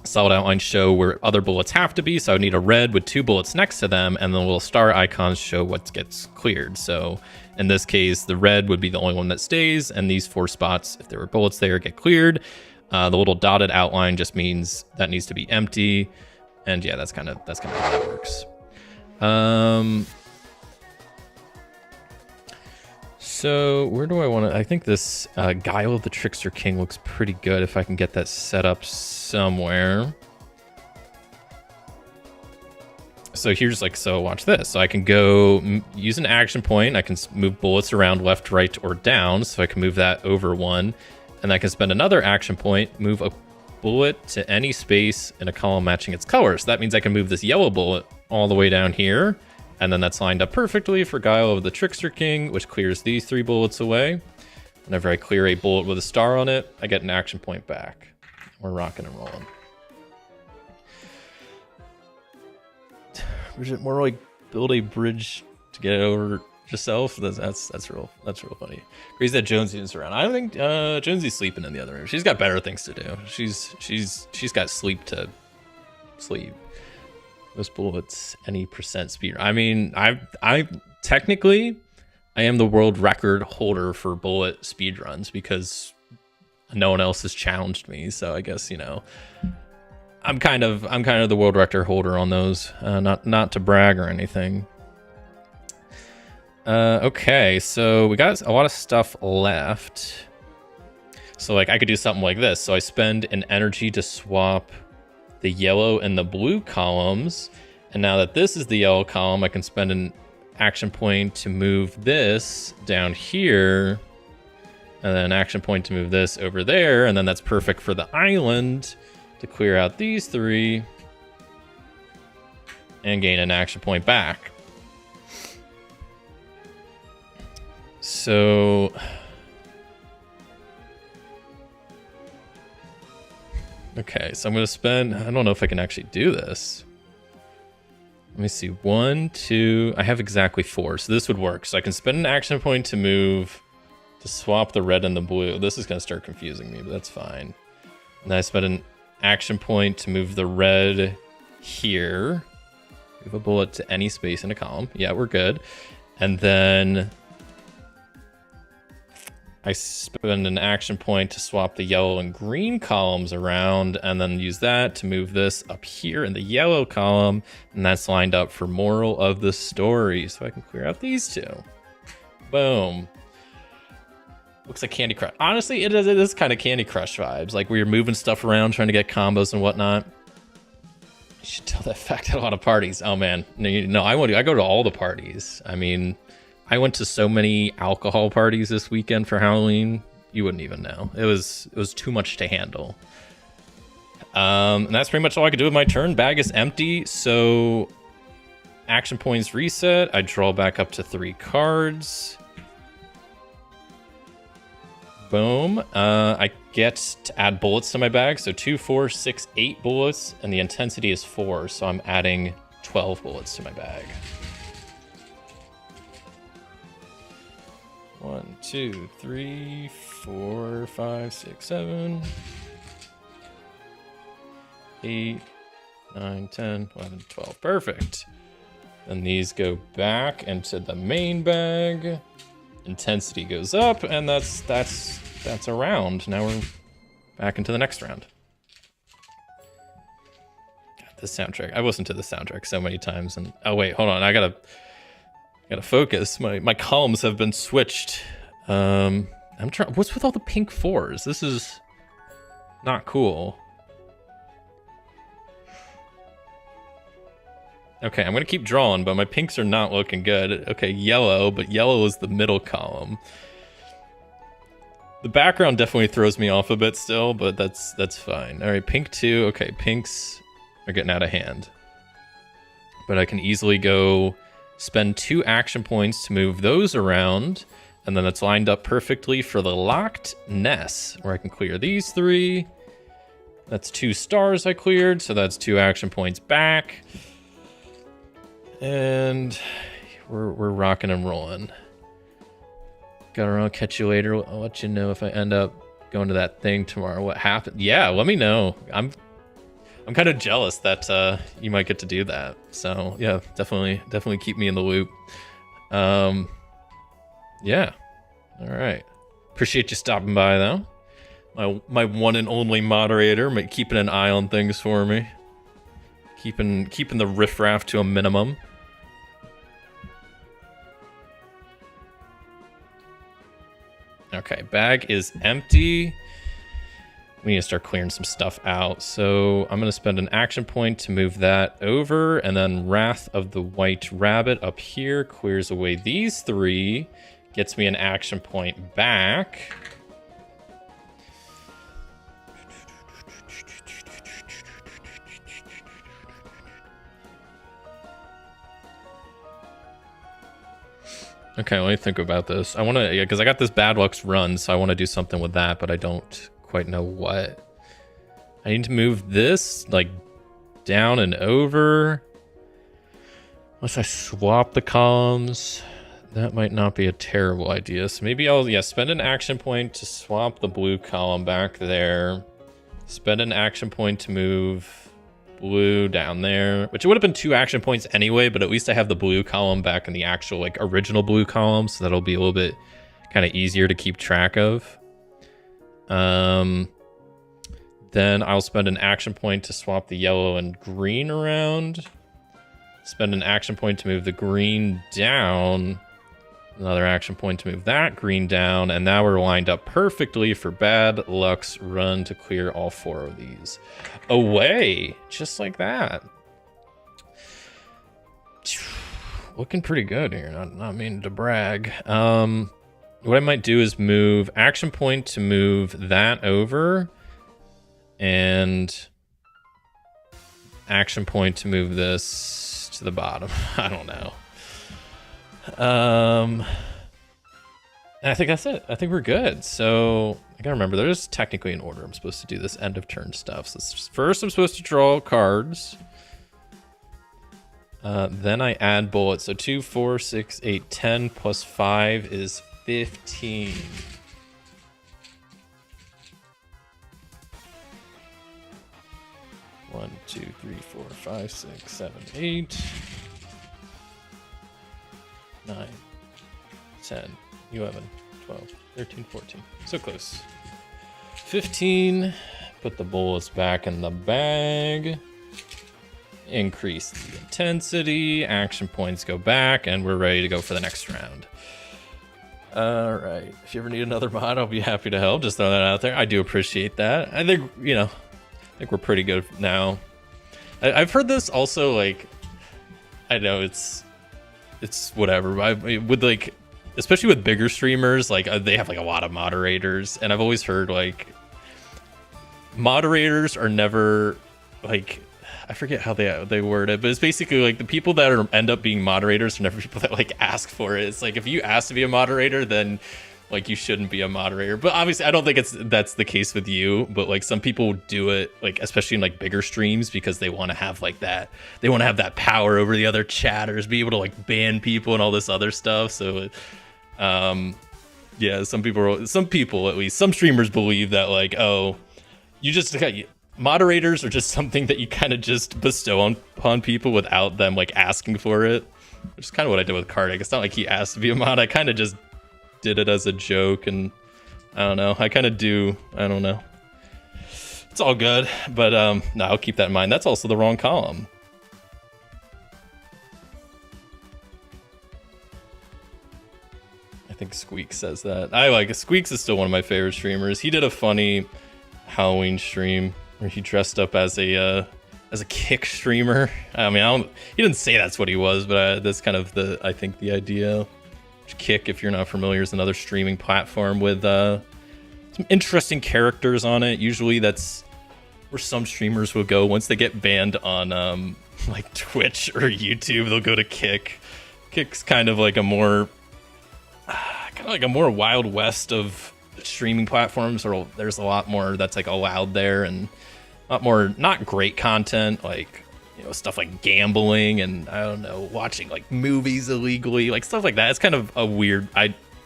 solid outlines show where other bullets have to be, so I would need a red with 2 bullets next to them, and the little star icons show what gets cleared. So in this case, the red would be the only one that stays, and these 4 spots, if there were bullets there, get cleared. The little dotted outline just means that needs to be empty, and yeah, that's kind of how that works. So where do I want to? I think this Guile of the Trickster King looks pretty good if I can get that set up somewhere. So here's like, so watch this. So I can go use an action point. I can move bullets around left, right, or down. So I can move that over one. And I can spend another action point, move a bullet to any space in a column matching its color. So that means I can move this yellow bullet all the way down here. And then that's lined up perfectly for Guile of the Trickster King, which clears these 3 bullets away. Whenever I clear a bullet with a star on it, I get an action point back. We're rocking and rolling. More like build a bridge to get over yourself. That's real funny. Crazy that Jonesy's around. I don't think Jonesy's sleeping in the other room. She's got better things to do. She's got sleep to sleep. Those bullets, any percent speed. I mean, I technically I am the world record holder for bullet speed runs because no one else has challenged me. So I guess, you know, I'm kind of the world record holder on those. Not to brag or anything. Okay, so we got a lot of stuff left. So like I could do something like this. So I spend an energy to swap the yellow and the blue columns. And now that this is the yellow column, I can spend an action point to move this down here. And then an action point to move this over there. And then that's perfect for the island to clear out these 3 and gain an action point back. So okay, so I'm going to spend, I don't know if I can actually do this. Let me see, 1, 2, I have exactly 4, so this would work. So I can spend an action point to move, to swap the red and the blue. This is going to start confusing me, but that's fine. And then I spend an action point to move the red here. Move a bullet to any space in a column. Yeah, we're good. And then I spend an action point to swap the yellow and green columns around and then use that to move this up here in the yellow column. And that's lined up for moral of the story. So I can clear out these 2. Boom. Looks like Candy Crush. Honestly, it is kind of Candy Crush vibes. Like where you're moving stuff around, trying to get combos and whatnot. You should tell that fact at a lot of parties. Oh man, no, I go to all the parties. I mean, I went to so many alcohol parties this weekend for Halloween. You wouldn't even know. It was too much to handle. And that's pretty much all I could do with my turn. Bag is empty, so action points reset. I draw back up to 3 cards. Boom. I get to add bullets to my bag. So 2, 4, 6, 8 bullets, and the intensity is 4. So I'm adding 12 bullets to my bag. 1, 2, 3, 4, 5, 6, 7, 8, 9, 10, 11, 12. Perfect. And these go back into the main bag. Intensity goes up, and that's a round. Now we're back into the next round. God, the soundtrack. I listened to the soundtrack so many times, and oh wait, hold on. I gotta focus. My columns have been switched. I'm trying. What's with all the pink 4s? This is not cool. Okay, I'm gonna keep drawing, but my pinks are not looking good. Okay, yellow, but yellow is the middle column. The background definitely throws me off a bit still, but that's fine. All right, pink 2. Okay, pinks are getting out of hand. But I can easily go spend 2 action points to move those around, and then it's lined up perfectly for the locked nest, where I can clear these 3. That's 2 stars I cleared, so that's 2 action points back. And we're rocking and rolling. Got around, catch you later. I'll let you know if I end up going to that thing tomorrow. What happened? Yeah, let me know. I'm kind of jealous that you might get to do that. So yeah, definitely keep me in the loop. Yeah. All right. Appreciate you stopping by though. My one and only moderator, keeping an eye on things for me. Keeping the riffraff to a minimum. Okay, bag is empty. We need to start clearing some stuff out. So I'm going to spend an action point to move that over. And then Wrath of the White Rabbit up here clears away these 3. Gets me an action point back. Okay, let me think about this. I want to, because I got this Bad Luck's run, so I want to do something with that, but I don't quite know what. I need to move this, like, down and over. Unless I swap the columns, that might not be a terrible idea. So maybe I'll, spend an action point to swap the blue column back there. Spend an action point to move blue down there, which it would have been 2 action points anyway, but at least I have the blue column back in the actual like original blue column, so that'll be a little bit kind of easier to keep track of. Then I'll spend an action point to swap the yellow and green around. Spend an action point to move the green down. Another action point to move that green down, and now we're lined up perfectly for Bad Luck's run to clear all 4 of these away, just like that. Looking pretty good here, not meaning to brag. What I might do is move action point to move that over, and action point to move this to the bottom. I don't know. I think that's it. I think we're good. So I gotta remember there's technically an order I'm supposed to do this end of turn stuff. So first I'm supposed to draw cards. Then I add bullets. So 2, 4, 6, 8, 10 plus 5 is 15. One, 2, 3, 4, 5, 6, 7, 8. 9, 10, 11, 12, 13, 14. So close. 15. Put the bullets back in the bag. Increase the intensity. Action points go back, and we're ready to go for the next round. All right. If you ever need another mod, I'll be happy to help. Just throw that out there. I do appreciate that. I think, I think we're pretty good now. I've heard this also, like, I know it's whatever. With like, especially with bigger streamers, like they have like a lot of moderators, and I've always heard like moderators are never like, I forget how they word it, but it's basically like the people that end up being moderators are never people that like ask for it. It's like if you ask to be a moderator, then like you shouldn't be a moderator. But obviously I don't think that's the case with you, but like some people do it, like especially in like bigger streams, because they want to have like that, they want to have that power over the other chatters, be able to like ban people and all this other stuff. So yeah, some people at least, some streamers believe that like, oh, moderators are just something that you kind of just bestow upon people without them like asking for it, which is kind of what I did with Kartik. It's not like he asked to be a mod. I kind of just did it as a joke, and I don't know. I kind of do. I don't know. It's all good, but no, I'll keep that in mind. That's also the wrong column. I think Squeaks says that. I like Squeaks is still one of my favorite streamers. He did a funny Halloween stream where he dressed up as a kick streamer. I mean, he didn't say that's what he was, but that's kind of I think the idea. Kick, if you're not familiar, is another streaming platform with some interesting characters on it. Usually that's where some streamers will go once they get banned on like Twitch or YouTube. They'll go to Kick. Kick's kind of like a more Wild West of streaming platforms, or there's a lot more that's like allowed there, and a lot more not great content, like stuff like gambling and I don't know, watching like movies illegally, like stuff like that. It's kind of a weird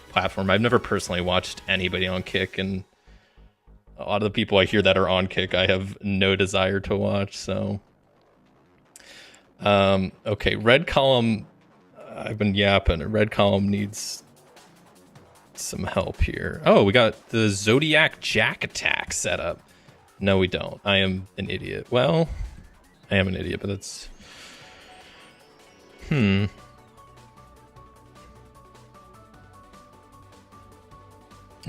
platform. I've never personally watched anybody on Kick, and a lot of the people I hear that are on Kick I have no desire to watch. So okay, red column, I've been yapping. Red column needs some help here. Oh, we got the Zodiac Jack attack set up. No, we don't. I am an idiot. Well, I am an idiot, but that's...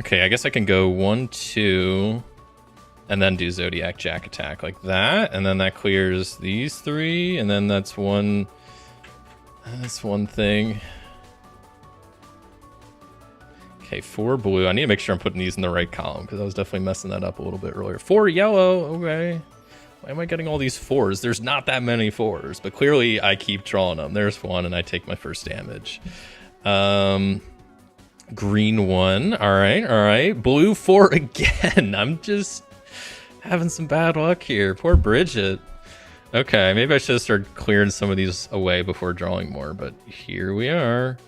Okay, I guess I can go 1, 2, and then do Zodiac Jack attack like that, and then that clears these 3, and then that's one thing. Okay, 4 blue. I need to make sure I'm putting these in the right column because I was definitely messing that up a little bit earlier. 4 yellow. Okay. Why am I getting all these 4s? There's not that many 4s, but clearly I keep drawing them. There's 1, and I take my first damage. Green 1. All right. Blue 4 again. I'm just having some bad luck here. Poor Bridget. Okay, maybe I should have started clearing some of these away before drawing more, but here we are.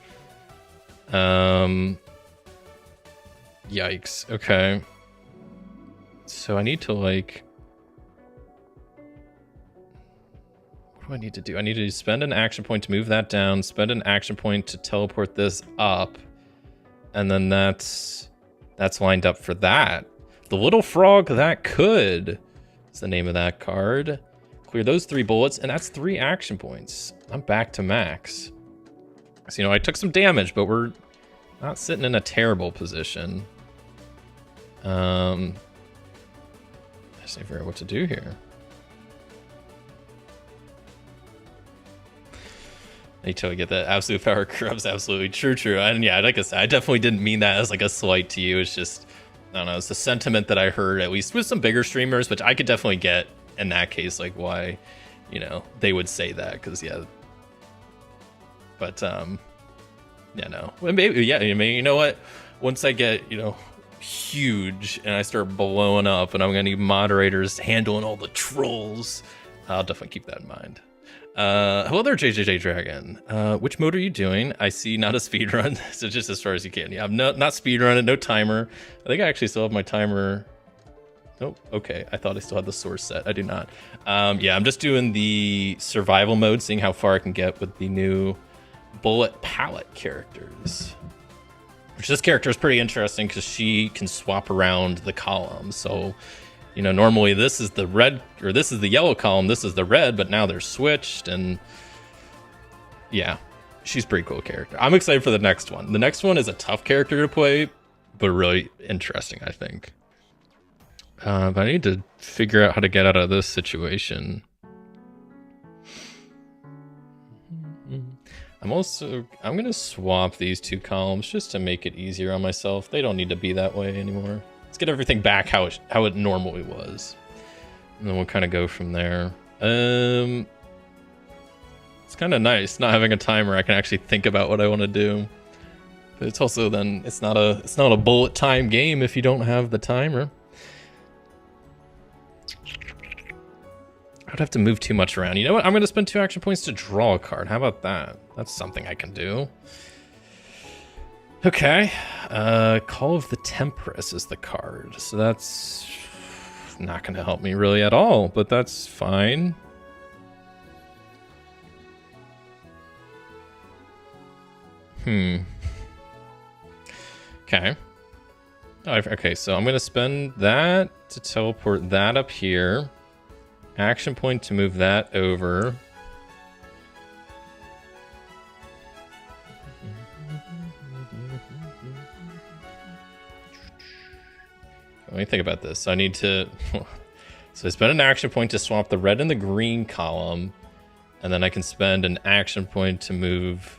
Yikes. Okay. So I need to, like... What do I need to do? I need to spend an action point to move that down, spend an action point to teleport this up, and then that's lined up for that. The little frog that could is the name of that card. Clear those 3 bullets, and that's 3 action points. I'm back to max. So, you know, I took some damage, but we're not sitting in a terrible position. I just need to figure out what to do here. I totally get that. Absolute power corrupts. Absolutely true. And yeah, like I said, I definitely didn't mean that as like a slight to you. It's just, I don't know, it's the sentiment that I heard, at least with some bigger streamers, which I could definitely get in that case, like why, you know, they would say that, because yeah. But yeah, no. Well, maybe, yeah, I mean, you know what? Once I get, you know, huge and I start blowing up and I'm gonna need moderators handling all the trolls, I'll definitely keep that in mind. Hello there, JJJ Dragon. Which mode are you doing? I see not a speed run, so just as far as you can. Yeah, I'm not speed running, no timer. I think I actually still have my timer. Nope. Okay, I thought I still had the source set. I do not. Yeah, I'm just doing the survival mode, seeing how far I can get with the new bullet palette characters. Which this character is pretty interesting because she can swap around the columns. So, you know, normally this is the red, or this is the yellow column, this is the red, but now they're switched, and yeah, she's a pretty cool character. I'm excited for the next one. The next one is a tough character to play, but really interesting, I think. But I need to figure out how to get out of this situation. I'm gonna swap these 2 columns just to make it easier on myself. They don't need to be that way anymore. Let's get everything back how it normally was, and then we'll kind of go from there. It's kind of nice not having a timer. I can actually think about what I want to do, but it's also then it's not a bullet time game if you don't have the timer. I'd have to move too much around. You know what? I'm going to spend 2 action points to draw a card. How about that? That's something I can do. Okay. Call of the Tempress is the card. So that's not going to help me really at all, but that's fine. Okay. Okay, so I'm going to spend that to teleport that up here. Action point to move that over. Let me think about this. I need to... So I spend an action point to swap the red and the green column. And then I can spend an action point to move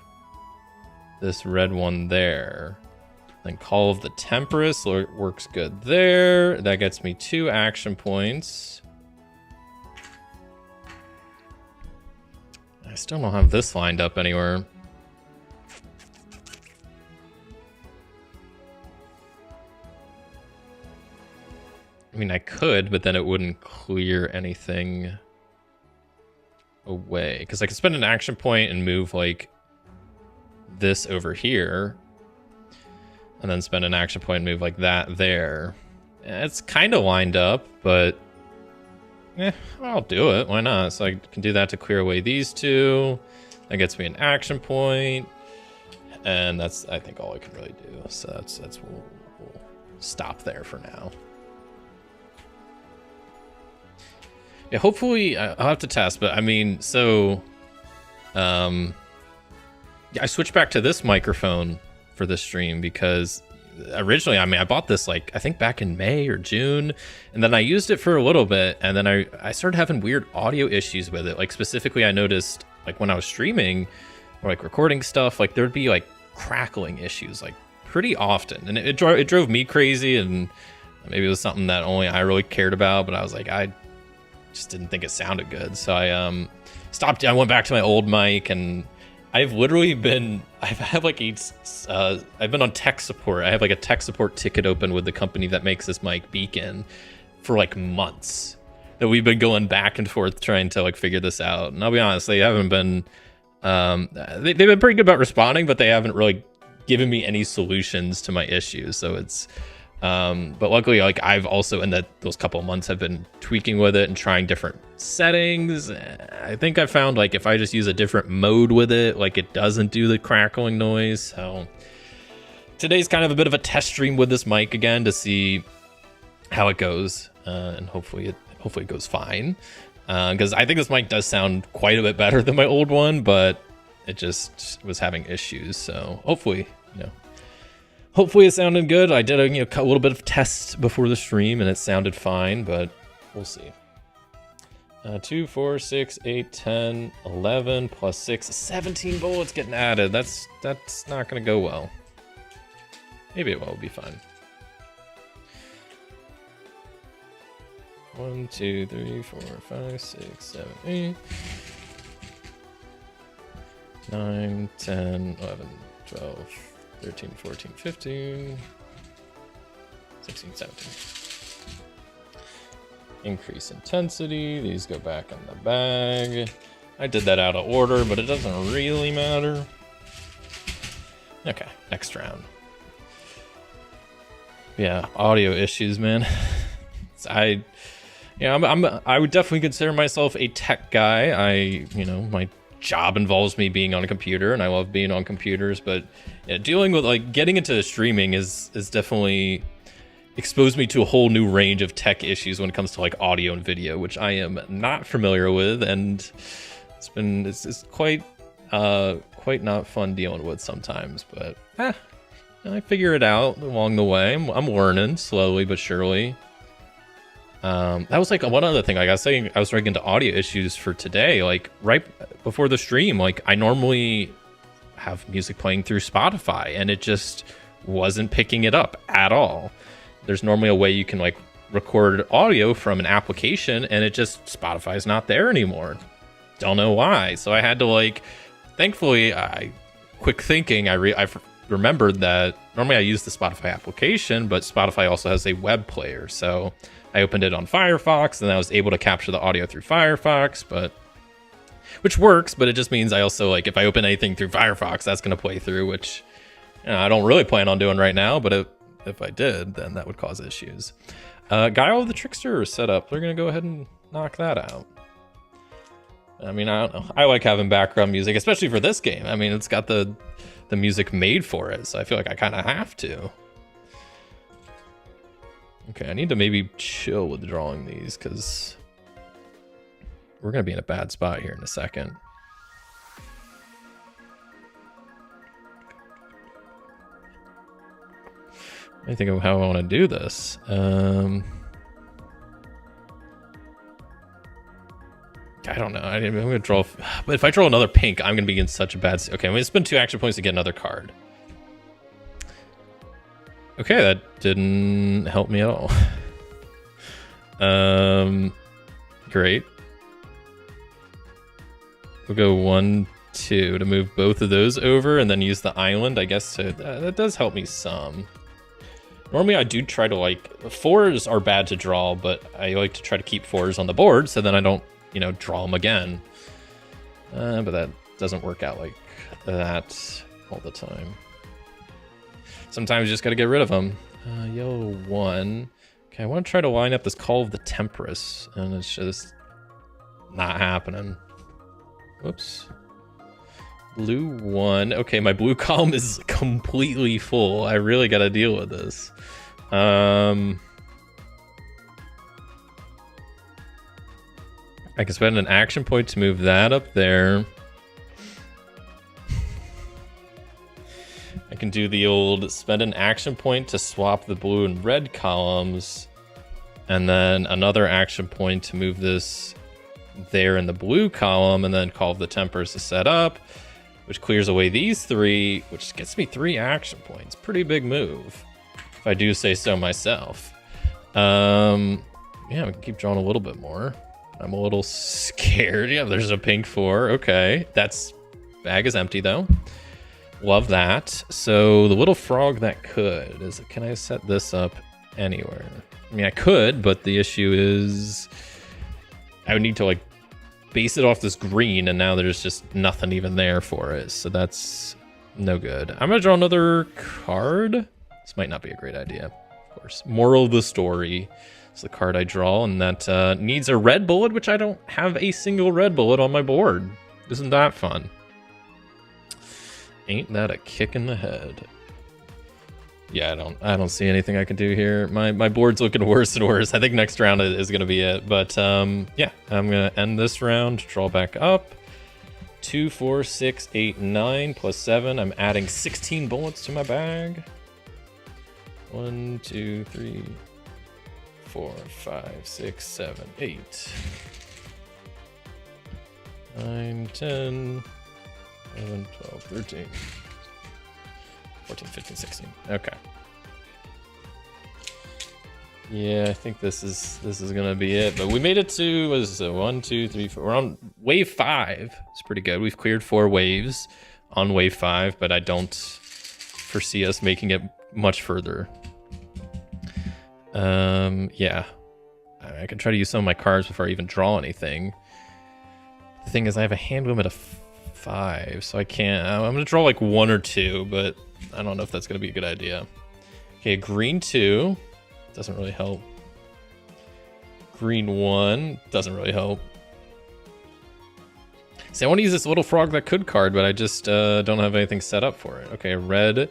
this red one there. Then Call of the Tempress works good there. That gets me 2 action points. I still don't have this lined up anywhere. I mean, I could, but then it wouldn't clear anything away. Because I could spend an action point and move, like, this over here. And then spend an action point and move, like, that there. It's kind of lined up, but... I'll do it. Why not? So I can do that to clear away these 2. That gets me an action point. And that's, I think, all I can really do. So we'll stop there for now. Yeah, hopefully, I'll have to test, but I mean, so... yeah, I switched back to this microphone for this stream because originally, I mean, I bought this like I think back in May or June, and then I used it for a little bit, and then I started having weird audio issues with it. Like specifically, I noticed like when I was streaming or like recording stuff, like there'd be like crackling issues like pretty often, and it drove me crazy. And maybe it was something that only I really cared about, but I was like, I just didn't think it sounded good, so I stopped. I went back to my old mic, and I've been on tech support. I have like a tech support ticket open with the company that makes this mic Beacon for like months, that we've been going back and forth trying to like figure this out. And I'll be honest, they haven't been they've been pretty good about responding, but they haven't really given me any solutions to my issues. So it's but luckily, like I've also in those couple of months have been tweaking with it and trying different settings. I think I found like if I just use a different mode with it, like it doesn't do the crackling noise. So today's kind of a bit of a test stream with this mic again to see how it goes, and hopefully it goes fine. Because I think this mic does sound quite a bit better than my old one, but it just was having issues. So hopefully it sounded good. I did a little bit of test before the stream, and it sounded fine, but we'll see. 2, 4, 6, 8, 10, 11 plus 6, 17 bullets getting added. That's not going to go well. Maybe it will be fine. 1, 2, 3, 4, 5, 6, 7, 8, 9, 10, 11, 12, 13, 14, 15, 16, 17. Increase intensity. These go back in the bag. I did that out of order, but it doesn't really matter. Okay, next round. Yeah, audio issues, man. I would definitely consider myself a tech guy. My job involves me being on a computer, and I love being on computers, but dealing with like getting into streaming is definitely exposed me to a whole new range of tech issues when it comes to like audio and video, which I am not familiar with, and it's quite not fun dealing with sometimes, but I figure it out along the way. I'm learning slowly but surely. That was like one other thing. Like I was saying, I was running into audio issues for today. Like right before the stream, like I normally have music playing through Spotify, and it just wasn't picking it up at all. There's normally a way you can like record audio from an application, and it just Spotify's not there anymore. Don't know why. So I had to thankfully, quick thinking, I remembered that normally I use the Spotify application, but Spotify also has a web player. So I opened it on Firefox, and I was able to capture the audio through Firefox, which works, but it just means I also if I open anything through Firefox, that's going to play through, which I don't really plan on doing right now, but if I did, then that would cause issues. Guile the Trickster is set up. We're going to go ahead and knock that out. I mean, I don't know. I like having background music, especially for this game. I mean, it's got the music made for it, so I feel like I kind of have to. Okay, I need to maybe chill with drawing these, because we're going to be in a bad spot here in a second. I think of how I want to do this. I don't know. I'm going to draw, but if I draw another pink, I'm going to be in such a bad. Okay, I'm going to spend 2 action points to get another card. Okay, that didn't help me at all. Great. We'll go 1, 2 to move both of those over, and then use the island, I guess. That does help me some. Normally I do try to 4s are bad to draw, but I like to try to keep 4s on the board so then I don't, draw them again. But that doesn't work out like that all the time. Sometimes you just got to get rid of them. Yellow 1. Okay, I want to try to line up this Call of the Temperance, and it's just not happening. Whoops. Blue 1. Okay, my blue column is completely full. I really got to deal with this. I can spend an action point to move that up there. I can do the old spend an action point to swap the blue and red columns, and then another action point to move this there in the blue column, and then Call of the Tempers to set up, which clears away these 3, which gets me 3 action points. Pretty big move, if I do say so myself. Yeah, we can keep drawing a little bit more. I'm a little scared. Yeah, there's a pink 4. Okay, that's bag is empty though. Love that. So the little frog that could is, can I set this up anywhere? I mean, I could, but the issue is I would need to like base it off this green, and now there's just nothing even there for it. So that's no good. I'm gonna draw another card. This might not be a great idea, of course. Moral of the story. It's the card I draw, and that needs a red bullet, which I don't have a single red bullet on my board. Isn't that fun? Ain't that a kick in the head? Yeah, I don't see anything I can do here. My board's looking worse and worse. I think next round is gonna be it. But yeah, I'm gonna end this round, draw back up. 2, 4, 6, 8, 9 plus 7. I'm adding 16 bullets to my bag. 1, 2, 3, 4, 5, 6, 7, 8, 9, 10, 11, 12, 13, 14, 15, 16. Okay. Yeah, I think this is gonna be it. But we made it to, what is it, 1, 2, 3, 4. We're on wave 5. It's pretty good. We've cleared 4 waves on wave 5, but I don't foresee us making it much further. Yeah, I can try to use some of my cards before I even draw anything. The thing is, I have a hand limit of 5, so I can't. I'm gonna draw like 1 or 2, but I don't know if that's gonna be a good idea. Okay, green 2 doesn't really help. Green 1 doesn't really help. See, I want to use this little frog that could card, but I just don't have anything set up for it. Okay, a red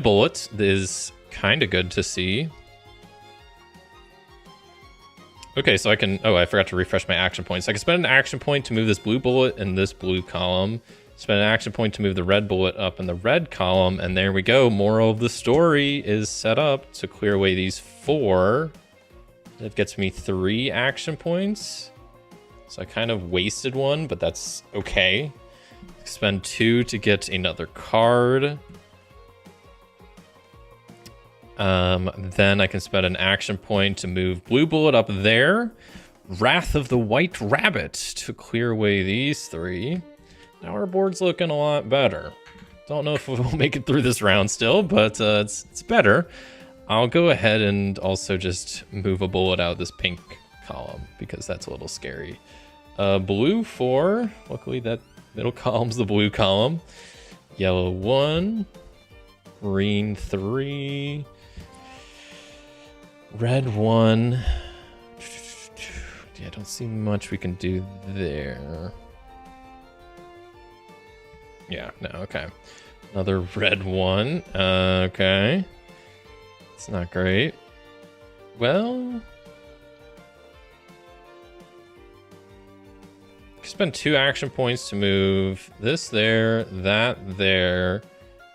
bullet is kind of good to see. Okay, so I can, oh, I forgot to refresh my action points. I can spend an action point to move this blue bullet in this blue column, spend an action point to move the red bullet up in the red column, and there we go. Moral of the story is set up to clear away these 4. That gets me 3 action points. So I kind of wasted 1, but that's okay. Spend 2 to get another card. Then I can spend an action point to move blue bullet up there. Wrath of the White Rabbit to clear away these 3. Now our board's looking a lot better. Don't know if we'll make it through this round still, but it's better. I'll go ahead and also just move a bullet out of this pink column because that's a little scary. Blue 4. Luckily that middle column's the blue column. Yellow 1. Green 3. Red 1. Yeah, I don't see much we can do there. Yeah, no, okay. Another red 1. Okay. It's not great. Well, spend 2 action points to move this there, that there,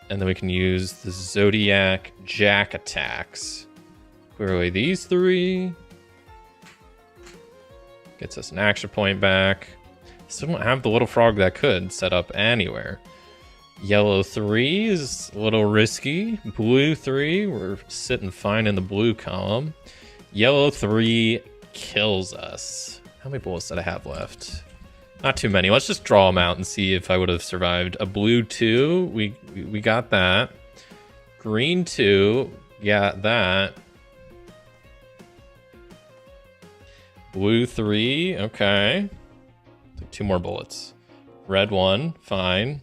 and then we can use the Zodiac Jack attacks. Clear away these 3. Gets us an action point back. Still don't have the little frog that could set up anywhere. Yellow 3 is a little risky. Blue 3, we're sitting fine in the blue column. Yellow 3 kills us. How many bullets did I have left? Not too many. Let's just draw them out and see if I would have survived. A blue 2, we got that. Green 2, got that. Blue 3, okay. Took 2 more bullets. Red 1, fine.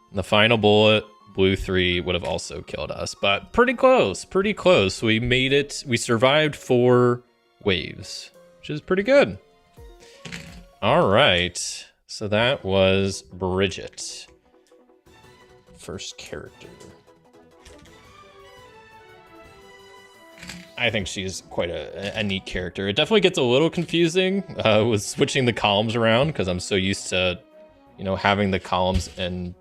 And the final bullet, blue 3, would have also killed us. But pretty close, pretty close. We made it. We survived 4 waves, which is pretty good. All right. So that was Bridget. First character. I think she's quite a neat character. It definitely gets a little confusing with switching the columns around because I'm so used to, you know, having the columns in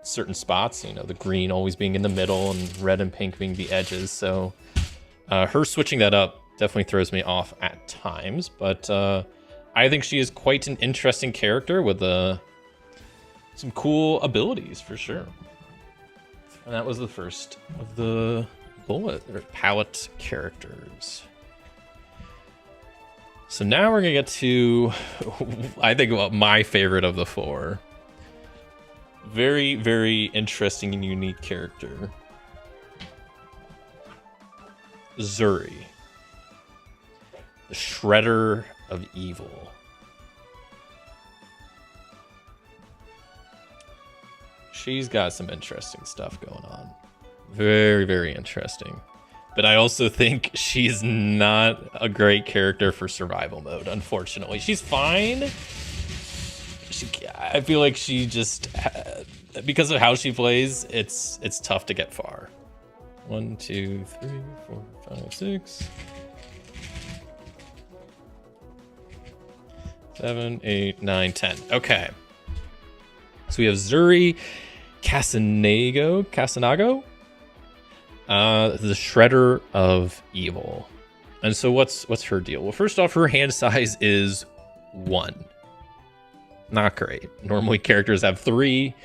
certain spots, you know, the green always being in the middle and red and pink being the edges. So her switching that up definitely throws me off at times, but I think she is quite an interesting character with some cool abilities for sure. And that was the first of the bullet or palette characters. So now we're gonna get to, I think, about my favorite of the four. Very, very interesting and unique character. Zuri. The Shredder of Evil. She's got some interesting stuff going on. Very, very interesting. But I also think she's not a great character for survival mode, unfortunately. She's fine. I feel like she just, because of how she plays, it's tough to get far. 1, 2, 3, 4, 5, 6, 7, 8, 9, 10. Okay. So we have Zuri Casanago, the Shredder of Evil. And so what's her deal? Well, first off, her hand size is 1. Not great. Normally characters have 3,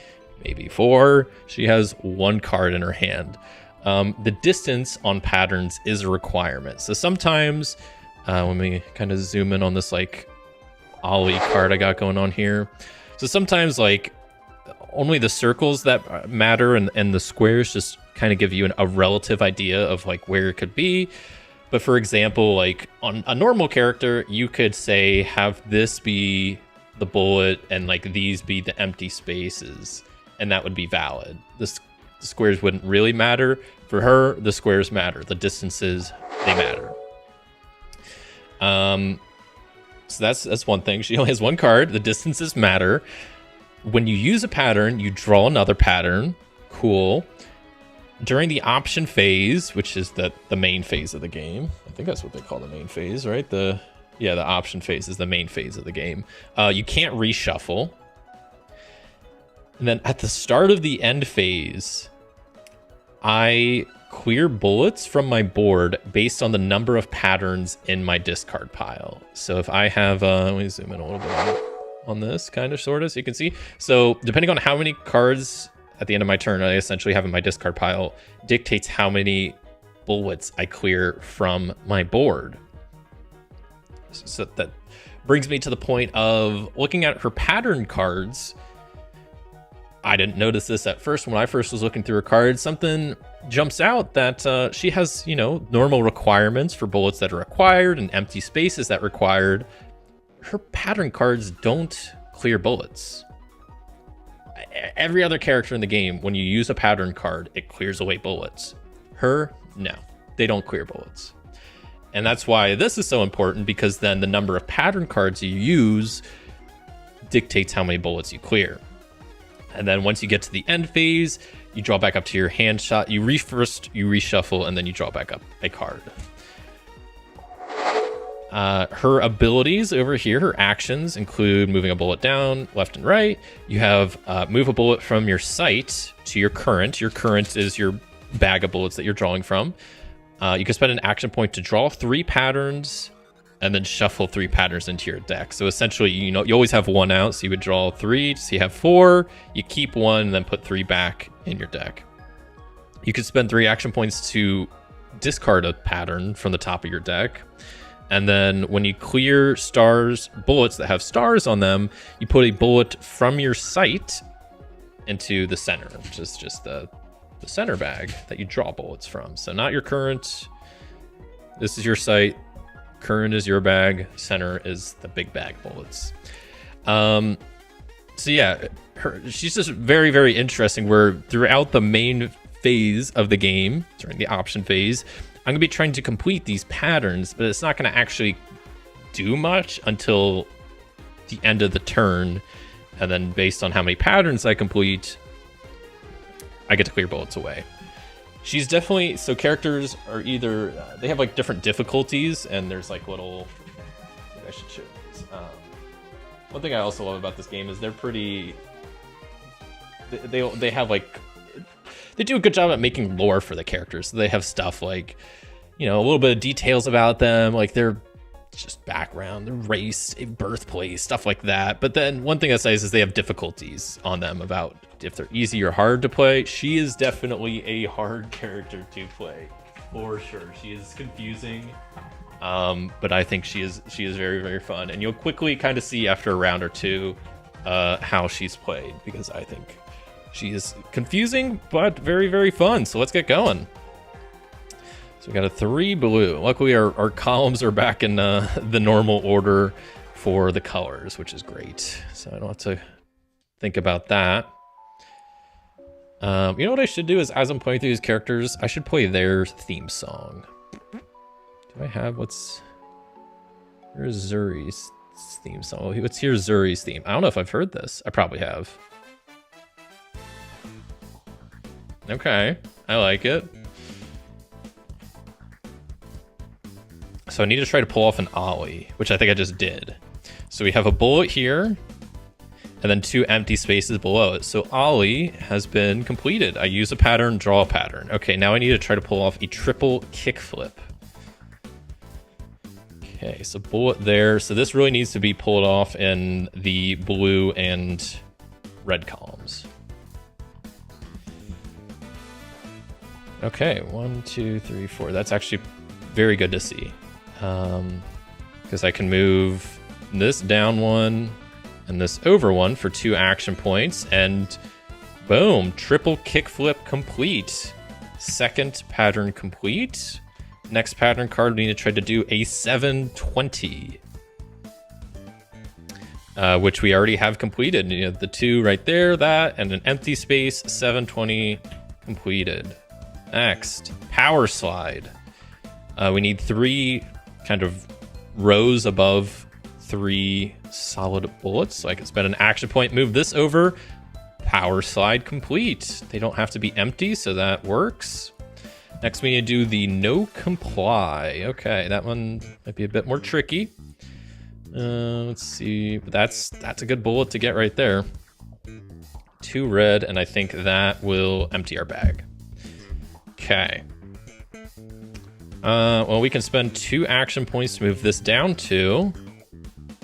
maybe 4. She has 1 card in her hand. The distance on patterns is a requirement. So sometimes, let me kind of zoom in on this like Ollie card I got going on here. So sometimes like only the circles that matter and the squares just kind of give you a relative idea of like where it could be. But for example, like on a normal character, you could say have this be the bullet and like these be the empty spaces, and that would be valid. The squares wouldn't really matter. For her, the squares matter. The distances, they matter. So that's one thing. She only has 1 card. The distances matter. When you use a pattern, you draw another pattern. Cool. During the option phase, which is the main phase of the game. I think that's what they call the main phase, right? The option phase is the main phase of the game. You can't reshuffle. And then at the start of the end phase, I clear bullets from my board based on the number of patterns in my discard pile. So if I have, let me zoom in a little bit on this, kind of, sort of, so you can see. So depending on how many cards at the end of my turn I essentially have in my discard pile dictates how many bullets I clear from my board. So that brings me to the point of looking at her pattern cards. I didn't notice this at first. When I first was looking through her cards, something jumps out that she has, normal requirements for bullets that are required and empty spaces that required. Her pattern cards don't clear bullets. Every other character in the game, when you use a pattern card, it clears away bullets. Her, no, they don't clear bullets. And that's why this is so important, because then the number of pattern cards you use dictates how many bullets you clear. And then once you get to the end phase, you draw back up to your hand shot. You reshuffle, and then you draw back up a card. Her abilities over here, her actions include moving a bullet down, left and right. You have move a bullet from your sight to your current. Your current is your bag of bullets that you're drawing from. You can spend an action point to draw 3 patterns and then shuffle 3 patterns into your deck. So essentially, you always have 1 out, so you would draw 3, so you have 4, you keep 1, and then put 3 back in your deck. You could spend 3 action points to discard a pattern from the top of your deck. And then when you clear bullets that have stars on them, you put a bullet from your sight into the center, which is just the center bag that you draw bullets from. So not your current. This is your sight. Current is your bag. Center is the big bag bullets. So yeah, she's just very, very interesting, where throughout the main phase of the game, during the option phase, I'm going to be trying to complete these patterns, but it's not going to actually do much until the end of the turn. And then based on how many patterns I complete, I get to clear bullets away. She's definitely, so characters are either, they have like different difficulties, and there's like little, maybe I should show this. One thing I also love about this game is they're pretty they have like, they do a good job at making lore for the characters. They have stuff like, you know, a little bit of details about them, like their just background, their race, birthplace, stuff like that. But then one thing that's nice is they have difficulties on them about if they're easy or hard to play. She is definitely a hard character to play, for sure. She is confusing, but I think she is very, very fun. And you'll quickly kind of see after a round or two how she's played, because I think she is confusing, but very, very fun. So let's get going. So we got a 3 blue. Luckily, our columns are back in the normal order for the colors, which is great. So I don't have to think about that. You know what I should do is, as I'm playing through these characters, I should play their theme song. Do I have where's Zuri's theme song? Let's hear Zuri's theme. I don't know if I've heard this. I probably have. Okay, I like it. So I need to try to pull off an ollie, which I think I just did. So we have a bullet here, and then 2 empty spaces below it. So ollie has been completed. I use a pattern, draw a pattern. Okay, now I need to try to pull off a triple kickflip. Okay, so bullet there. So this really needs to be pulled off in the blue and red columns. Okay, 1, 2, 3, 4. That's actually very good to see. Because I can move this down 1 and this over 1 for 2 action points, and boom, triple kickflip complete. Second pattern complete. Next pattern card, we need to try to do a 720, which we already have completed. You know, the 2 right there, that, and an empty space. 720 completed. Next, power slide. We need 3 kind of rows above 3 solid bullets. So I can spend an action point, move this over, power slide complete. They don't have to be empty, so that works. Next, we need to do the no comply. Okay, that one might be a bit more tricky. Let's see, but that's a good bullet to get right there. 2 red, and I think that will empty our bag. Okay. Well, we can spend 2 action points to move this down 2.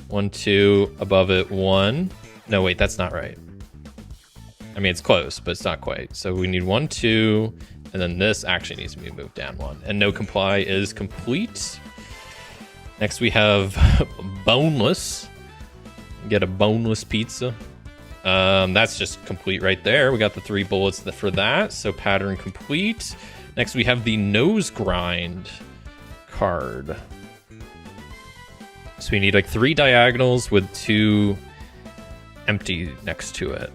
1, 2, above it 1. No, wait, that's not right. I mean, it's close, but it's not quite. So we need 1, 2, and then this actually needs to be moved down 1. And no comply is complete. Next, we have boneless. Get a boneless pizza. That's just complete right there. We got the 3 bullets for that, so pattern complete. Next, we have the nose grind card. So we need like 3 diagonals with 2 empty next to it,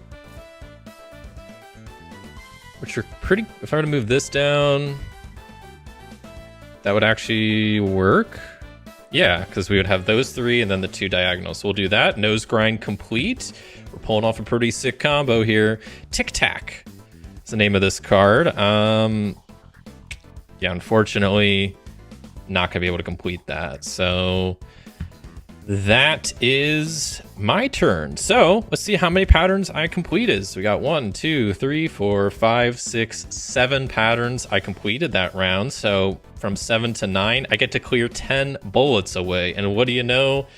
which are pretty. If I were to move this down, that would actually work. Yeah, because we would have those 3 and then the 2 diagonals. So we'll do that. Nose grind complete. We're pulling off a pretty sick combo here. Tic Tac is the name of this card. Yeah, unfortunately, not gonna be able to complete that. So that is my turn. So let's see how many patterns I completed. So we got 1, 2, 3, 4, 5, 6, 7 patterns I completed that round. So from 7 to 9, I get to clear 10 bullets away. And what do you know?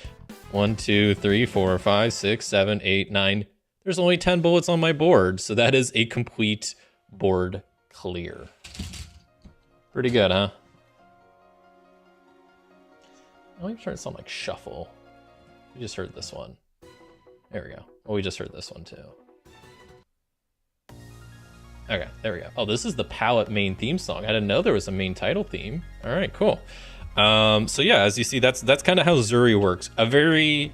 1, 2, 3, 4, 5, 6, 7, 8, 9. There's only 10 bullets on my board. So that is a complete board clear. Pretty good, huh? I'm trying to sound like shuffle. We just heard this one. There we go. Oh, we just heard this one too. Okay, there we go. Oh, this is the palette main theme song. I didn't know there was a main title theme. All right, cool. So yeah, as you see, that's kind of how Zuri works. A very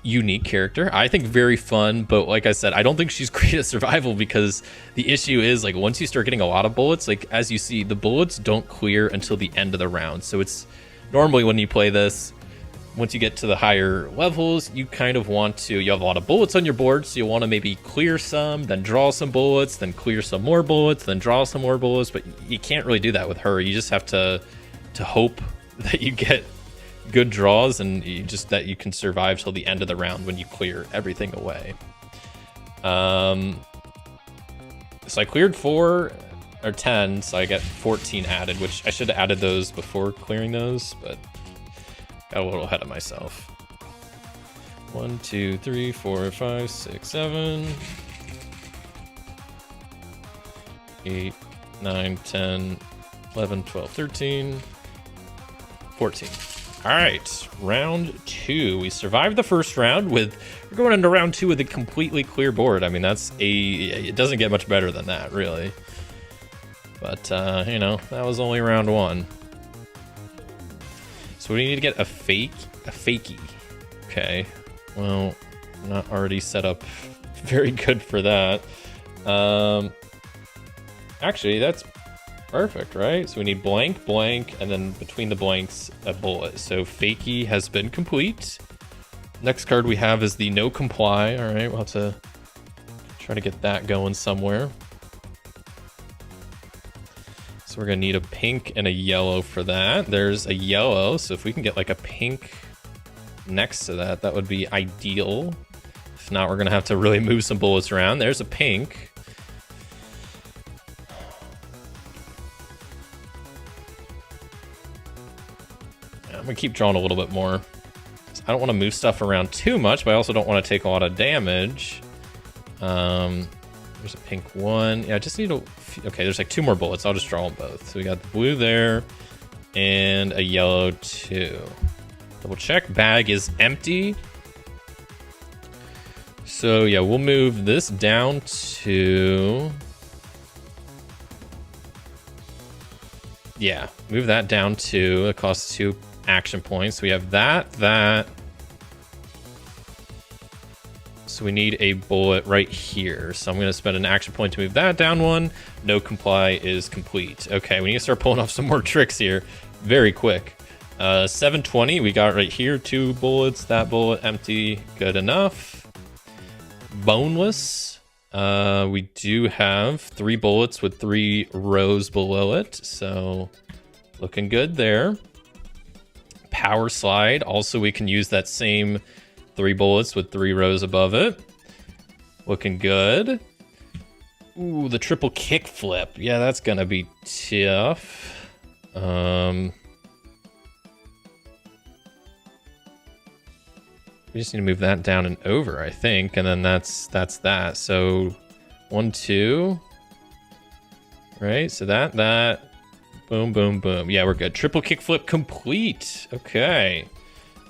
unique character. I think very fun, but like I said, I don't think she's great at survival, because the issue is, like, once you start getting a lot of bullets, like as you see, the bullets don't clear until the end of the round. So it's normally when you play this, once you get to the higher levels, you kind of want to, you have a lot of bullets on your board, so you want to maybe clear some, then draw some bullets, then clear some more bullets, then draw some more bullets. But you can't really do that with her. You just have to hope that you get good draws, and that you can survive till the end of the round when you clear everything away. So I cleared 4 or 10, so I get 14 added, which I should have added those before clearing those, but got a little ahead of myself. 1, 2, 3, 4, 5, 6, 7, 8, 9, 10, 11, 12, 13, 14. All right, round 2. We survived the first round we're going into round 2 with a completely clear board. I mean, it doesn't get much better than that, really. But, you know, that was only round 1. So we need to get a fakie. Okay, well, I'm not already set up very good for that. Actually, that's perfect, right? So we need blank, blank, and then between the blanks, a bullet. So fakie has been complete. Next card we have is the no comply. All right, we'll have to try to get that going somewhere. So we're gonna need a pink and a yellow for that. There's a yellow, so if we can get like a pink next to that, that would be ideal. If not, we're gonna have to really move some bullets around. There's a pink. I'm gonna keep drawing a little bit more. I don't want to move stuff around too much, but I also don't want to take a lot of damage. There's a pink one. Yeah, I just need okay, there's like 2 more bullets. I'll just draw them both. So we got the blue there and a yellow too. Double check. Bag is empty. So yeah, we'll move this down to... Yeah, move that down to... It costs 2 action points. We have that. So we need a bullet right here. So I'm going to spend an action point to move that down 1. No comply is complete. Okay, we need to start pulling off some more tricks here very quick. 720 we got right here. 2 bullets. That bullet empty. Good enough. Boneless. We do have 3 bullets with 3 rows below it. So looking good there. Power slide. Also, we can use that same 3 bullets with 3 rows above it. Looking good. Ooh, the triple kick flip. Yeah, that's gonna be tough. We just need to move that down and over, I think, and then that's that. So 1, 2. Right, so that. Boom, boom, boom. Yeah, we're good. Triple kickflip complete. Okay.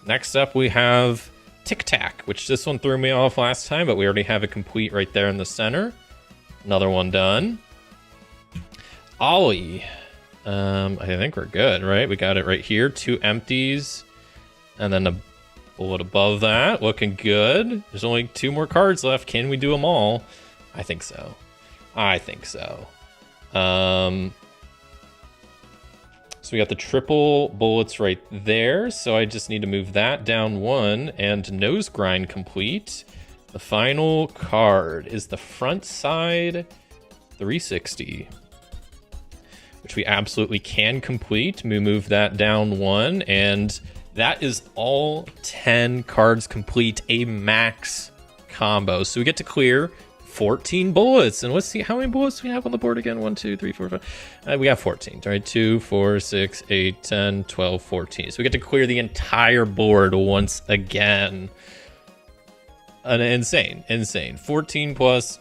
Next up, we have Tic Tac, which this one threw me off last time, but we already have it complete right there in the center. Another one done. Ollie. I think we're good, right? We got it right here. 2 empties. And then a bullet above that. Looking good. There's only 2 more cards left. Can we do them all? I think so. So we got the triple bullets right there. So I just need to move that down 1 and nose grind complete. The final card is the front side 360, which we absolutely can complete. We move that down 1, and that is all 10 cards complete, a max combo. So we get to clear 14 bullets. And let's see how many bullets we have on the board again. 1, 2, 3, 4, 5. We have 14, right? 2, 4, 6, 8, 10, 12, 14. So we get to clear the entire board once again. Insane. 14 plus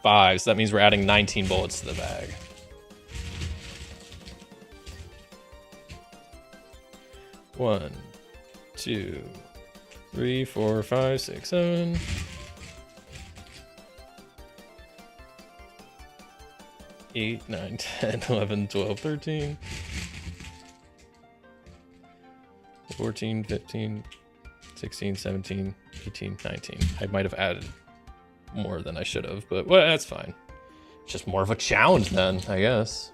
5. So that means we're adding 19 bullets to the bag. One, 2, 3, 4, 5, 6, 7. 8, 9, 10, 11, 12, 13, 14, 15, 16, 17, 18, 19. I might have added more than I should have, but well, that's fine. Just more of a challenge then, I guess.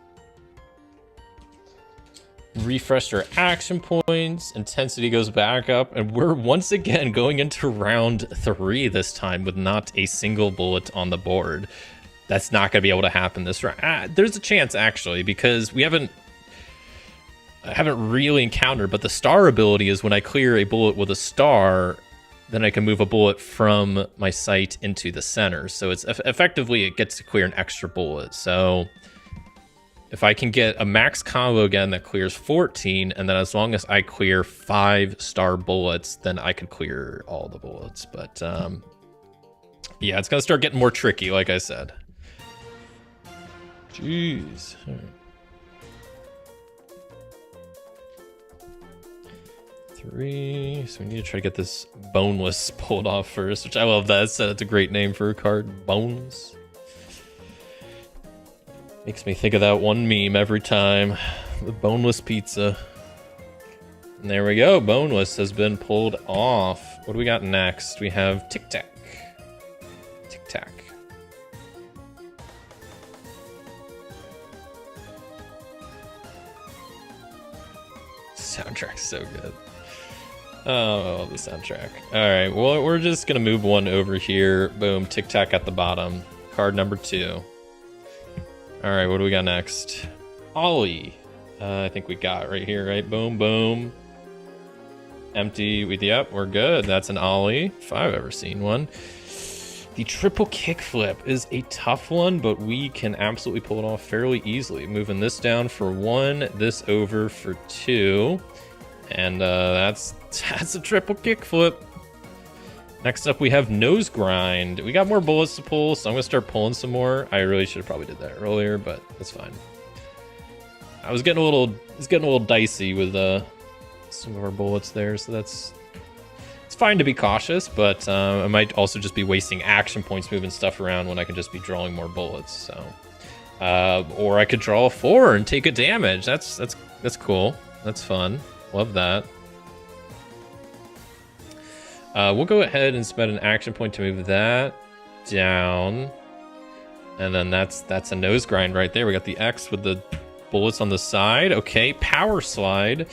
Refreshed our action points. Intensity goes back up, and we're once again going into round 3 this time with not a single bullet on the board. That's not going to be able to happen this round. There's a chance, actually, because I haven't really encountered, but the star ability is when I clear a bullet with a star, then I can move a bullet from my sight into the center. So it's effectively, it gets to clear an extra bullet. So if I can get a max combo again that clears 14, and then as long as I clear 5-star bullets, then I could clear all the bullets. But yeah, it's gonna start getting more tricky, like I said. Jeez. All right. 3. So we need to try to get this boneless pulled off first, which I love that. That's a great name for a card. Boneless. Makes me think of that one meme every time. The boneless pizza. And there we go. Boneless has been pulled off. What do we got next? We have Tic Tac. Tic Tac. Soundtrack's so good. Oh, the soundtrack. All right, well, we're just gonna move one over here. Boom, Tic Tac at the bottom. Card number 2. All right, what do we got next? Ollie. I think we got right here, right? Boom, boom. Empty. Yep, we're good. That's an Ollie, if I've ever seen one. The triple kickflip is a tough one, but we can absolutely pull it off fairly easily. Moving this down for 1, this over for 2, and that's a triple kickflip. Next up, we have Nose Grind. We got more bullets to pull, so I'm gonna start pulling some more. I really should have probably did that earlier, but that's fine. I was getting a little dicey with some of our bullets there, so it's fine to be cautious, but I might also just be wasting action points moving stuff around when I could just be drawing more bullets. So, or I could draw a 4 and take a damage. That's cool. That's fun. Love that. We'll go ahead and spend an action point to move that down, and then that's a nose grind right there. We got the X with the bullets on the side. Okay, power slide.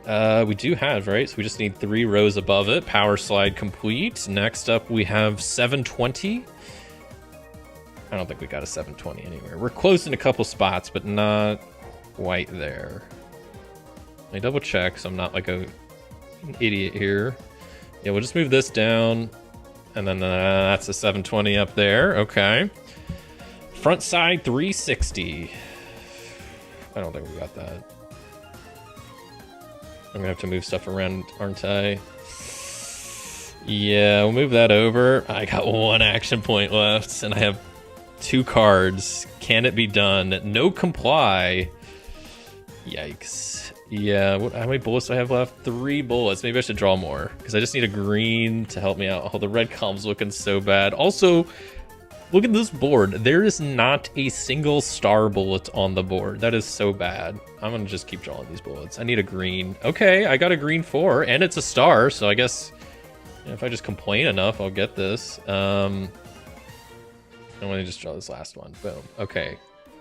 We do have, right? So we just need 3 rows above it. Power slide complete. Next up, we have 720. I don't think we got a 720 anywhere. We're close in a couple spots, but not quite there. Let me double check so I'm not like an idiot here. Yeah, we'll just move this down, and then that's a 720 up there. Okay. Front side 360. I don't think we got that. I'm gonna have to move stuff around, aren't I? Yeah, we'll move that over. I got 1 action point left, and I have 2 cards. Can it be done? No comply. Yikes. Yeah, how many bullets do I have left? 3 bullets. Maybe I should draw more, because I just need a green to help me out. Oh, the red column's looking so bad. Also, look at this board. There is not a single star bullet on the board. That is so bad. I'm going to just keep drawing these bullets. I need a green. Okay, I got a green 4, and it's a star, so I guess if I just complain enough, I'll get this. I want to just draw this last one. Boom. Okay.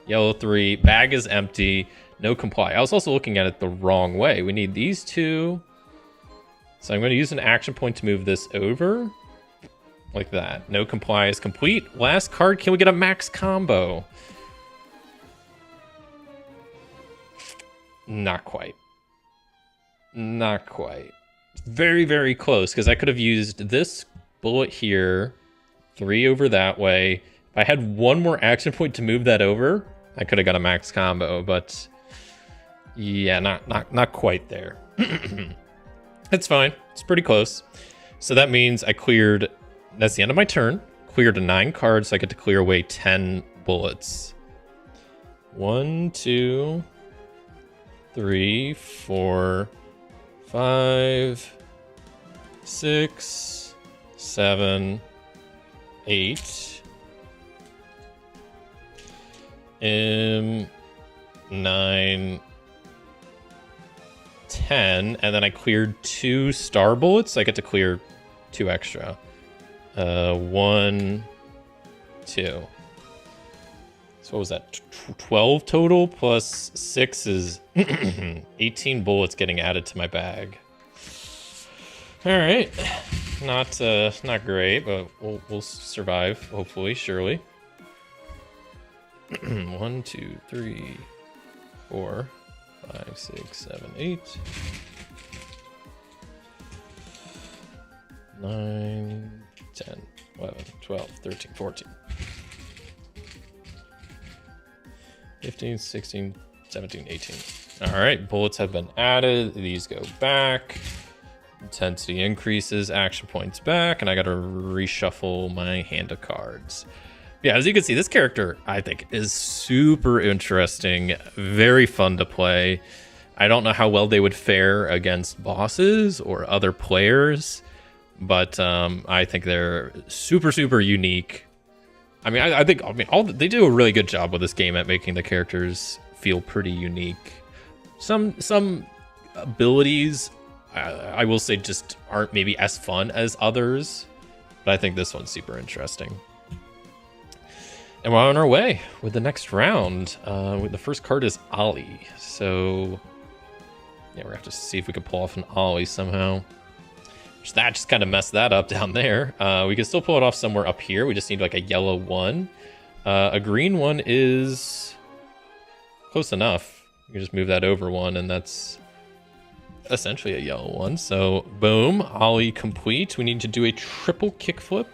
Yellow 3. Bag is empty. No comply. I was also looking at it the wrong way. We need these 2. So I'm going to use an action point to move this over. Like that. No comply is complete. Last card. Can we get a max combo? Not quite. Not quite. Very, very close, because I could have used this bullet here, 3 over that way. If I had 1 more action point to move that over, I could have got a max combo, but yeah, not quite there. It's fine. It's pretty close. So that means I cleared. That's the end of my turn. Cleared 9 cards, so I get to clear away 10 bullets. 1, 2, 3, 4, 5, 6, 7, 8, 9, 10, and then I cleared 2 star bullets. So I get to clear 2 extra. 1, 2. So what was that? 12 total plus 6 is 18 bullets getting added to my bag. All right, not great, but we'll survive. Hopefully, surely. 1, 2, 3, 4, 5, 6, 7, 8, 9, 10, 11, 12, 13, 14. 15, 16, 17, 18. All right, bullets have been added. These go back. Intensity increases, action points back, and I got to reshuffle my hand of cards. Yeah, as you can see, this character, I think, is super interesting, very fun to play. I don't know how well they would fare against bosses or other players, but I think they're super, super unique. I mean, I think they do a really good job with this game at making the characters feel pretty unique. Some abilities, I will say, just aren't maybe as fun as others, but I think this one's super interesting. And we're on our way with the next round. The first card is Ollie, so yeah, we're gonna have to see if we can pull off an Ollie somehow. That just kind of messed that up down there. We can still pull it off somewhere up here. We just need like a yellow one. A green one is close enough. You can just move that over one, and that's essentially a yellow one. So boom, Ollie complete. We need to do a triple kickflip.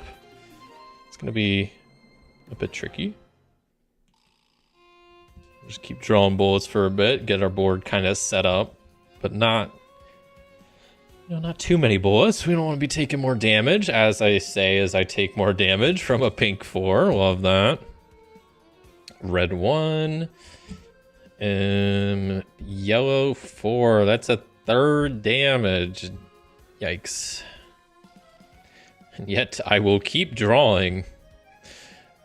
It's gonna be a bit tricky. Just keep drawing bullets for a bit, get our board kind of set up, but not too many bullets. We don't want to be taking more damage. As I say, as I take more damage from a pink 4. Love that. Red 1. Yellow 4. That's a 3rd damage. Yikes. And yet I will keep drawing.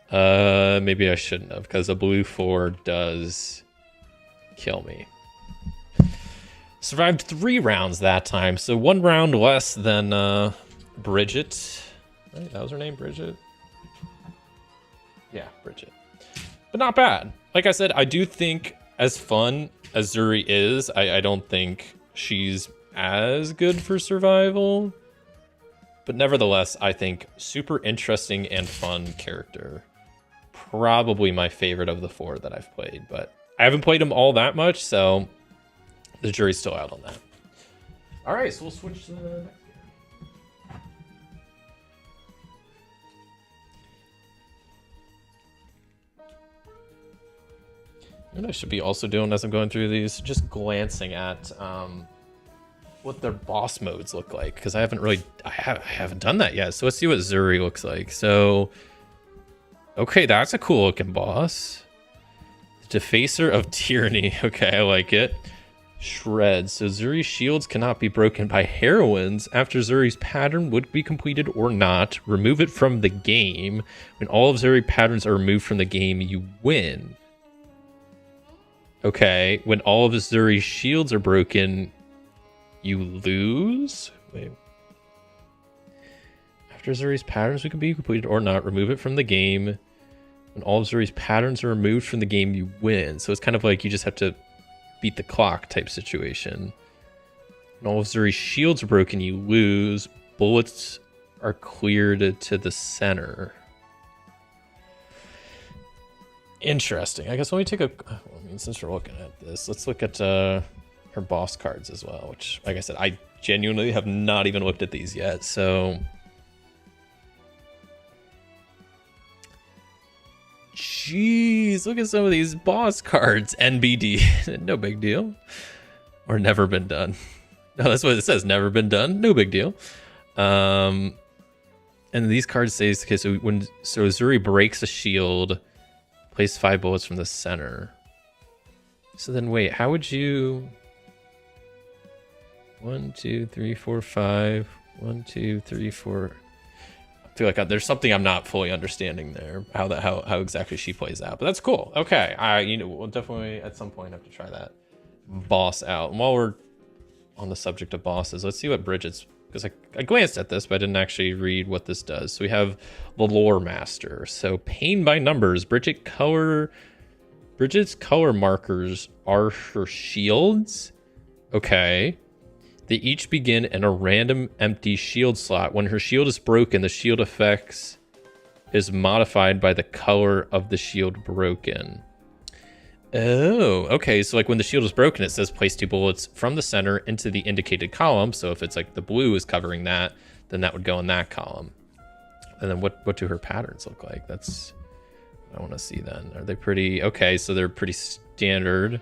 Maybe I shouldn't have, because a blue 4 does kill me. Survived 3 rounds that time, so 1 round less than Bridget. Right, that was her name, Bridget? Yeah, Bridget. But not bad. Like I said, I do think as fun as Zuri is, I don't think she's as good for survival. But nevertheless, I think super interesting and fun character. Probably my favorite of the 4 that I've played, but I haven't played them all that much, so the jury's still out on that. All right, so we'll switch to the next game. What I should be also doing as I'm going through these, just glancing at what their boss modes look like, because I haven't done that yet. So let's see what Zuri looks like. So, okay, that's a cool looking boss. Defacer of Tyranny. Okay, I like it. Shred. So Zuri's shields cannot be broken by heroines after Zuri's pattern would be completed or not. Remove it from the game. When all of Zuri's patterns are removed from the game, you win. Okay, when all of Zuri's shields are broken, you lose? Wait. After Zuri's patterns can be completed or not, remove it from the game. When all of Zuri's patterns are removed from the game, you win. So it's kind of like you just have to beat the clock type situation. When all of Zuri's shields are broken, you lose. Bullets are cleared to the center. Interesting. I guess when we take since we're looking at this, let's look at her boss cards as well, which, like I said, I genuinely have not even looked at these yet. So, jeez, look at some of these boss cards. NBD, no big deal, or never been done. No, that's what it says. Never been done. No big deal. And these cards say, okay, so Zuri breaks a shield, place 5 bullets from the center. So then wait, how would you 1, 2, 3, 4, 5 1, 2, 3, 4 I feel like there's something I'm not fully understanding there, how exactly she plays out, but that's cool. Okay, we'll definitely at some point have to try that boss out. And while we're on the subject of bosses, let's see what Bridget's, because I glanced at this, but I didn't actually read what this does. So we have the Lore Master. So pain by numbers. Bridget's color markers are her shields. Okay. They each begin in a random empty shield slot. When her shield is broken, the shield effects is modified by the color of the shield broken. Oh, okay. So like when the shield is broken, it says place 2 bullets from the center into the indicated column. So if it's like the blue is covering that, then that would go in that column. And then what do her patterns look like? That's what I want to see then. Are they pretty... Okay, so they're pretty standard.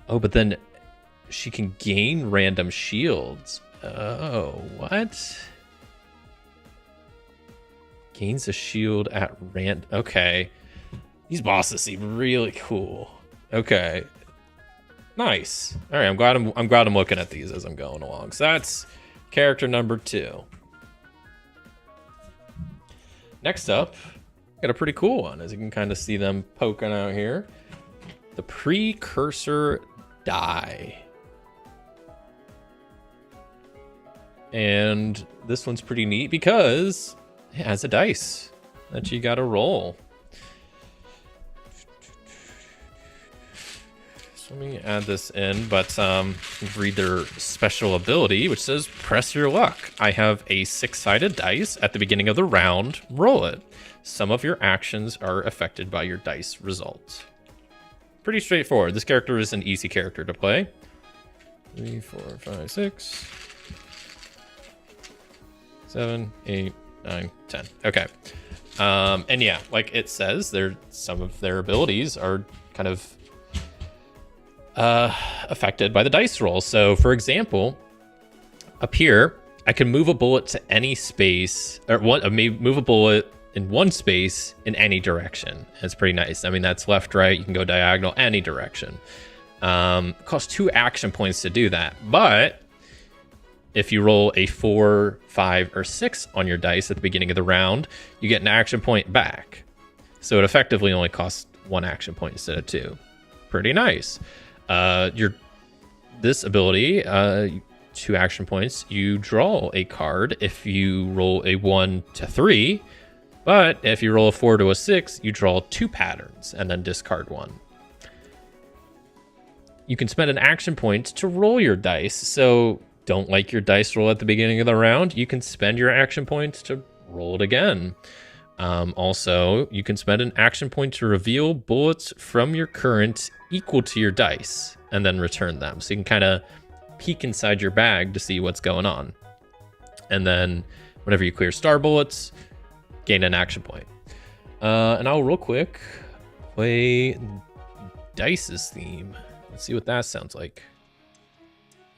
Oh, but then she can gain random shields. Oh, what? Gains a shield at random. Okay. These bosses seem really cool. Okay. Nice. All right, I'm glad I'm looking at these as I'm going along. So that's character number 2. Next up, got a pretty cool one, as you can kind of see them poking out here. The Precursor Die. And this one's pretty neat because it has a dice that you gotta roll. So let me add this in, but read their special ability, which says, press your luck. I have a 6-sided dice at the beginning of the round. Roll it. Some of your actions are affected by your dice results. Pretty straightforward. This character is an easy character to play. 3, 4, 5, 6, 7, 8, 9, 10. Okay. And yeah, like it says, some of their abilities are kind of affected by the dice roll. So for example, up here, I can move a bullet to any space, or move a bullet in one space in any direction. It's pretty nice. I mean, that's left, right. You can go diagonal any direction. It costs 2 action points to do that. But if you roll a 4, 5, or 6 on your dice at the beginning of the round, you get an action point back. So it effectively only costs 1 action point instead of 2. Pretty nice. This ability, 2 action points, you draw a card if you roll a 1 to 3, but if you roll a 4 to a 6, you draw 2 patterns and then discard 1. You can spend an action point to roll your dice, so don't like your dice roll at the beginning of the round, you can spend your action points to roll it again. Also, you can spend an action point to reveal bullets from your current equal to your dice and then return them. So you can kind of peek inside your bag to see what's going on. And then whenever you clear star bullets, gain an action point. And I'll real quick play Dice's theme. Let's see what that sounds like.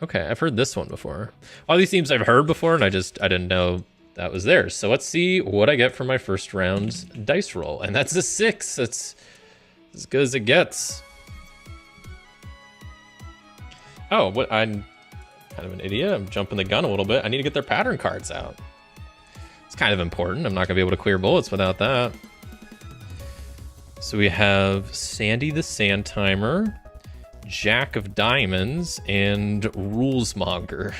Okay, I've heard this one before. All these themes I've heard before, and I didn't know that was there. So let's see what I get for my first round's dice roll. And that's a 6. That's as good as it gets. Oh, what? I'm kind of an idiot. I'm jumping the gun a little bit. I need to get their pattern cards out. It's kind of important. I'm not going to be able to clear bullets without that. So we have Sandy the Sand Timer, Jack of Diamonds, and Rulesmonger.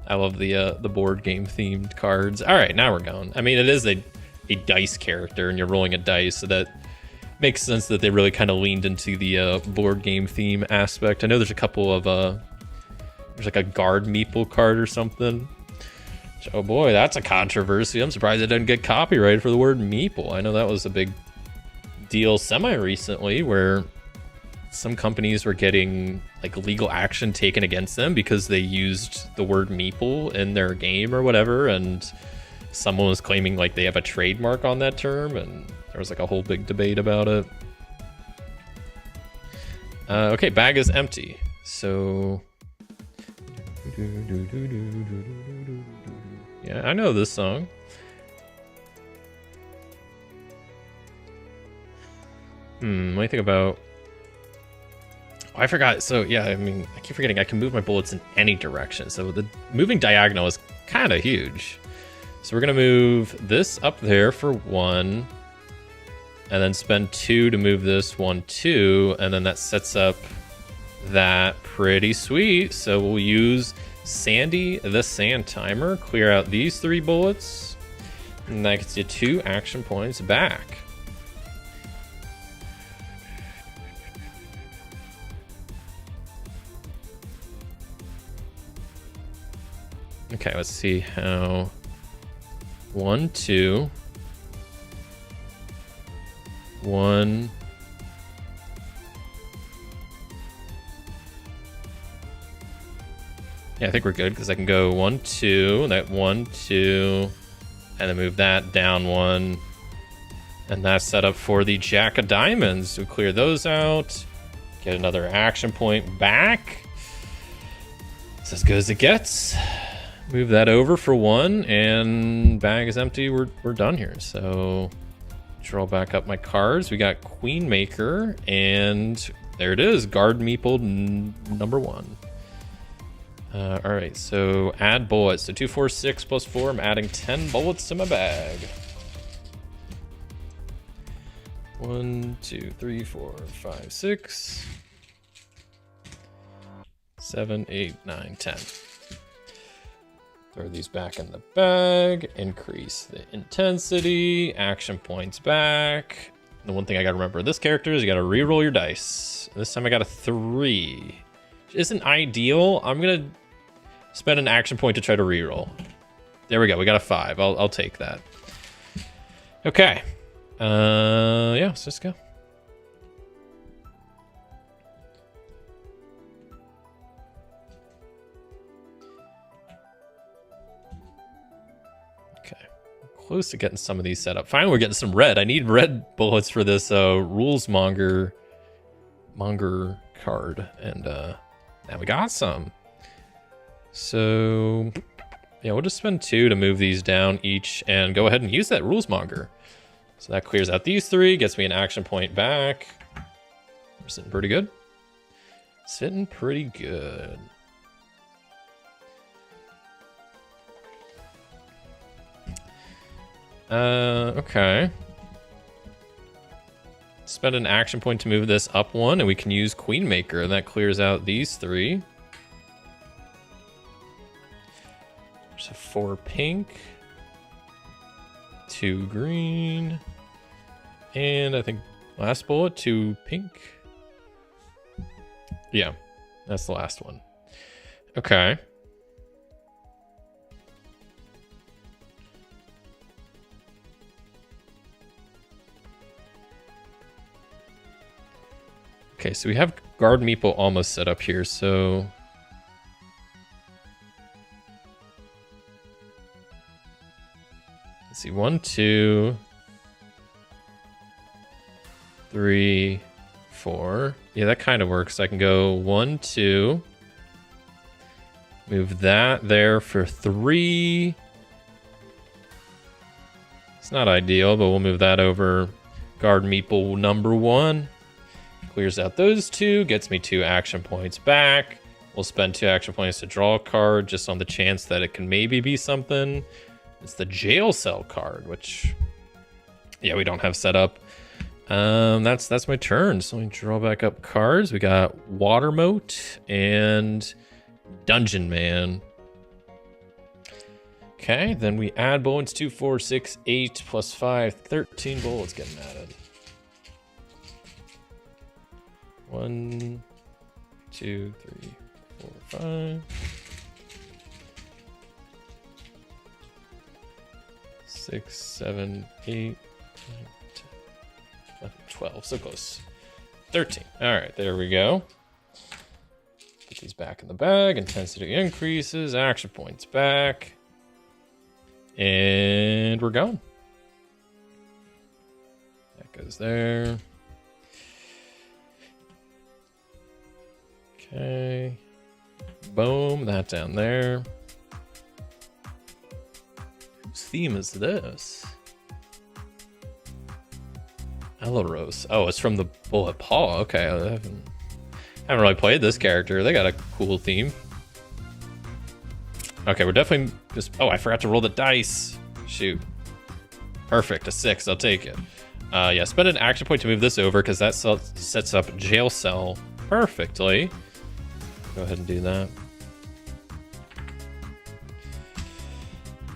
I love the board game themed cards. All right, now we're going. I mean, it is a dice character, and you're rolling a dice, so that makes sense that they really kind of leaned into the board game theme aspect. I know there's a couple of there's like a guard meeple card or something. Oh boy, that's a controversy. I'm surprised it didn't get copyrighted for the word meeple. I know that was a big deal semi-recently where some companies were getting like legal action taken against them because they used the word meeple in their game or whatever, and someone was claiming like they have a trademark on that term, and there was like a whole big debate about it. Okay, bag is empty. So yeah, I know this song. What do you think about... Oh, I forgot. So yeah, I mean, I keep forgetting I can move my bullets in any direction. So the moving diagonal is kind of huge. So we're gonna move this up there for 1, and then spend 2 to move this 1, 2, and then that sets up that pretty sweet. So we'll use Sandy the Sand Timer, clear out these 3 bullets, and that gets you 2 action points back. Okay, let's see how 1, 2, 1, Yeah, I think we're good because I can go 1, 2, that 1, 2, and then move that down 1. And that's set up for the Jack of Diamonds. We clear those out. Get another action point back. It's as good as it gets. Move that over for 1, and bag is empty. We're done here. So draw back up my cards. We got Queen Maker, and there it is. Guard Meeple number 1. All right, so add bullets. So 2, 4, 6 plus 4. I'm adding 10 bullets to my bag. 1, 2, 3, 4, 5, 6, 7, 8, 9, 10. Throw these back in the bag. Increase the intensity. Action points back. The one thing I gotta remember with this character is you gotta re-roll your dice. This time I got a 3. Isn't ideal. I'm gonna spend an action point to try to re-roll. There we go. We got a 5. I'll take that. Okay. Yeah, let's just go. Okay. Close to getting some of these set up. Finally, we're getting some red. I need red bullets for this rules monger card, and now we got some. So yeah, we'll just spend 2 to move these down each and go ahead and use that rules monger. So that clears out these 3, gets me an action point back. We're sitting pretty good. Sitting pretty good. Okay. Spend an action point to move this up 1, and we can use Queen Maker, and that clears out these 3. There's a 4 pink, 2 green, and I think last bullet, 2 pink. Yeah, that's the last one. Okay. Okay, so we have Guard Meeple almost set up here, so let's see, 1, 2, 3, 4. Yeah, that kind of works. I can go 1, 2, move that there for 3. It's not ideal, but we'll move that over. Guard Meeple number 1. Clears out those 2, gets me 2 action points back. We'll spend 2 action points to draw a card just on the chance that it can maybe be something. It's the jail cell card, which, yeah, we don't have set up. That's my turn. So let me draw back up cards. We got Water Moat and Dungeon Man. Okay, then we add bullets. 2, 4, 6, 8 plus 5, 13 bullets getting added. 1, 2, 3, 4, 5. 6, 7, 8, 9, 10, 11, 12. So close. 13. All right, there we go. Get these back in the bag. Intensity increases. Action points back. And we're going. That goes there. Okay. Boom. That down there. Whose theme is this? Elaros. Oh, it's from the Bullet Paw. Okay. I haven't really played this character. They got a cool theme. Okay, we're definitely just... Oh, I forgot to roll the dice. Shoot. Perfect. A 6. I'll take it. Yeah, spend an action point to move this over because that sets up Jail Cell perfectly. Go ahead and do that.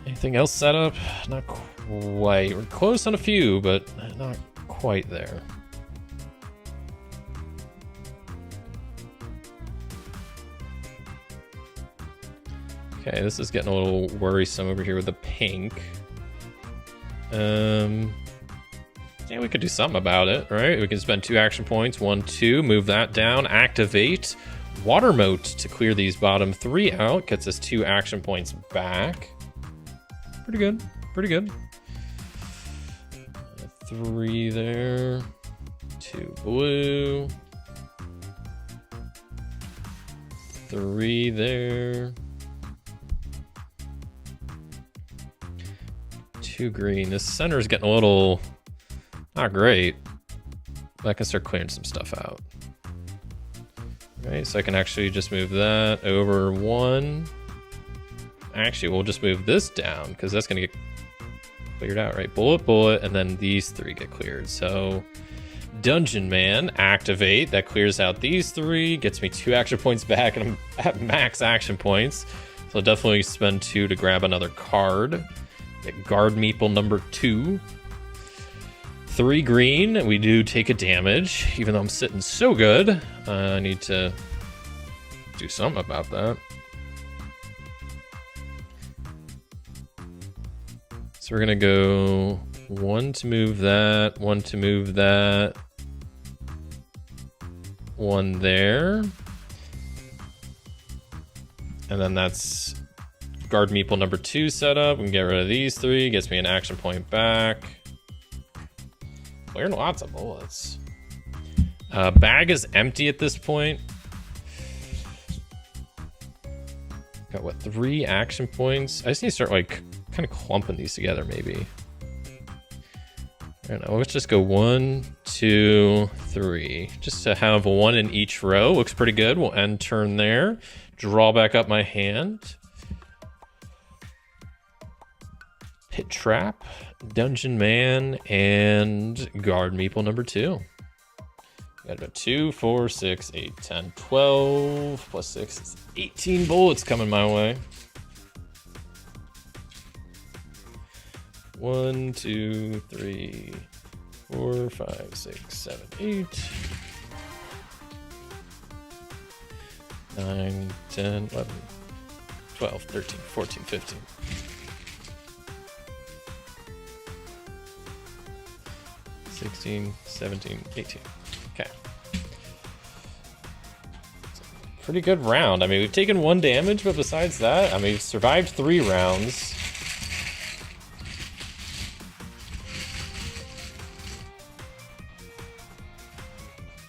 Anything else set up? Not quite. We're close on a few, but not quite there. Okay, this is getting a little worrisome over here with the pink. Yeah, we could do something about it, right? We can spend 2 action points. 1, 2, move that down, activate Water Moat to clear these bottom 3 out. Gets us 2 action points back. Pretty good. Pretty good. 3 there. 2 blue. 3 there. 2 green. This center is getting a little not great. But I can start clearing some stuff out. Right, so I can actually just move that over 1. Actually, we'll just move this down because that's going to get cleared out, right? Bullet, bullet, and then these 3 get cleared. So Dungeon Man, activate. That clears out these 3, gets me 2 action points back, and I'm at max action points. So I'll definitely spend 2 to grab another card. Get Guard Meeple number 2. 3 green, we do take a damage, even though I'm sitting so good. I need to do something about that. So we're gonna go 1 to move that, 1 to move that, 1 there. And then that's Guard Meeple number 2 set up. We can get rid of these 3, gets me an action point back. Clearing lots of bullets. Bag is empty at this point. Got what, 3 action points? I just need to start like kind of clumping these together maybe. I don't know, let's just go 1, 2, 3. Just to have 1 in each row. Looks pretty good. We'll end turn there. Draw back up my hand. Pit Trap, Dungeon Man, and Guard Meeple number 2. Got about 2, 4, 6, 8, 10, 12, plus 6 is 18 bullets coming my way. 1, 2, 3, 4, 5, 6, 7, 8, 9, 10, 11, 12, 13, 14, 15. 16, 17, 18. Okay. Pretty good round. I mean, we've taken 1 damage, but besides that, I mean, we've survived 3 rounds.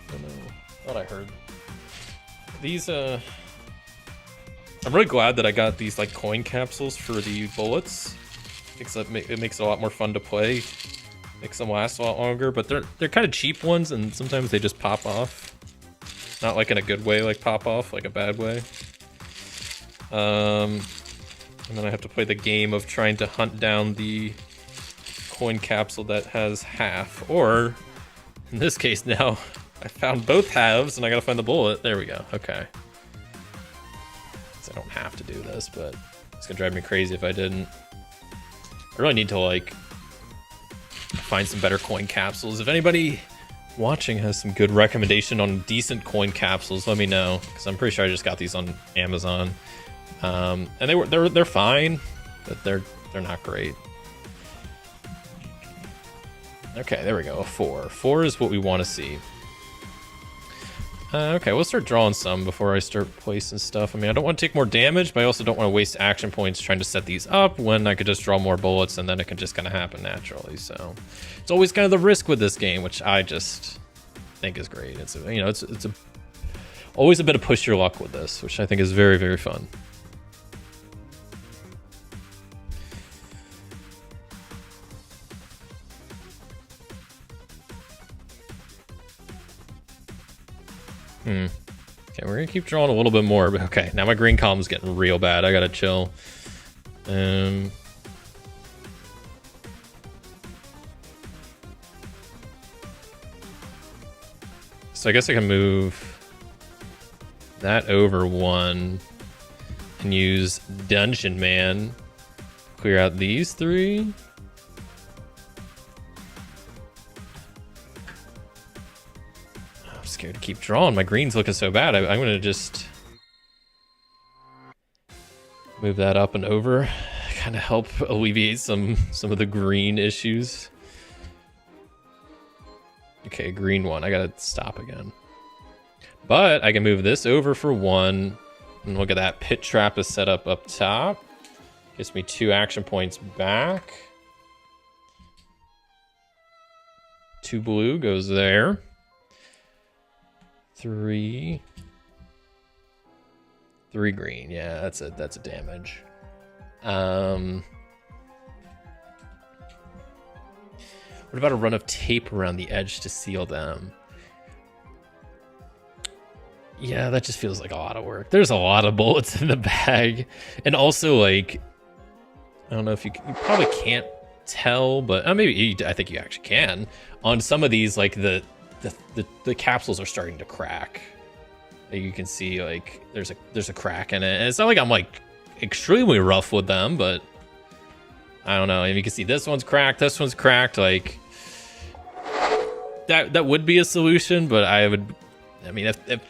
I don't know. Thought I heard. These, I'm really glad that I got these, like, coin capsules for the bullets. It makes it a lot more fun to play. Makes them last a lot longer, but they're kind of cheap ones, and sometimes they just pop off. Not like in a good way, like pop off, like a bad way. And then I have to play the game of trying to hunt down the coin capsule that has half, or in this case now, I found both halves, and I gotta find the bullet. There we go. Okay. So I don't have to do this, but it's gonna drive me crazy if I didn't. I really need to like find some better coin capsules. If anybody watching has some good recommendation on decent coin capsules, let me know, because I'm pretty sure I just got these on Amazon. And they're fine, but they're not great. Okay, there we go. A 4. 4 is what we want to see. Okay, we'll start drawing some before I start placing stuff. I mean, I don't want to take more damage, but I also don't want to waste action points trying to set these up when I could just draw more bullets and then it can just kind of happen naturally. So it's always kind of the risk with this game, which I just think is great. It's always a bit of push your luck with this, which I think is very, very fun. Okay, we're gonna keep drawing a little bit more, but okay, now my green column's getting real bad. I gotta chill. So I guess I can move that over 1 and use Dungeon Man. Clear out these 3. Scared to keep drawing. My green's looking so bad. I'm gonna just move that up and over, kind of help alleviate some of the green issues. Okay, green one. I gotta stop again. But I can move this over for 1. And look at that. Pit trap is set up top. Gives me 2 action points back. 2 blue goes there. 3 green. Yeah, that's a damage. What about a run of tape around the edge to seal them? Yeah, that just feels like a lot of work. There's a lot of bullets in the bag. And also, like, I don't know if you probably can't tell, but maybe I think you actually can. On some of these, like, the capsules are starting to crack. You can see, like, there's a crack in it. And it's not like I'm, like, extremely rough with them, but I don't know. And you can see this one's cracked, like, that would be a solution, but I mean, if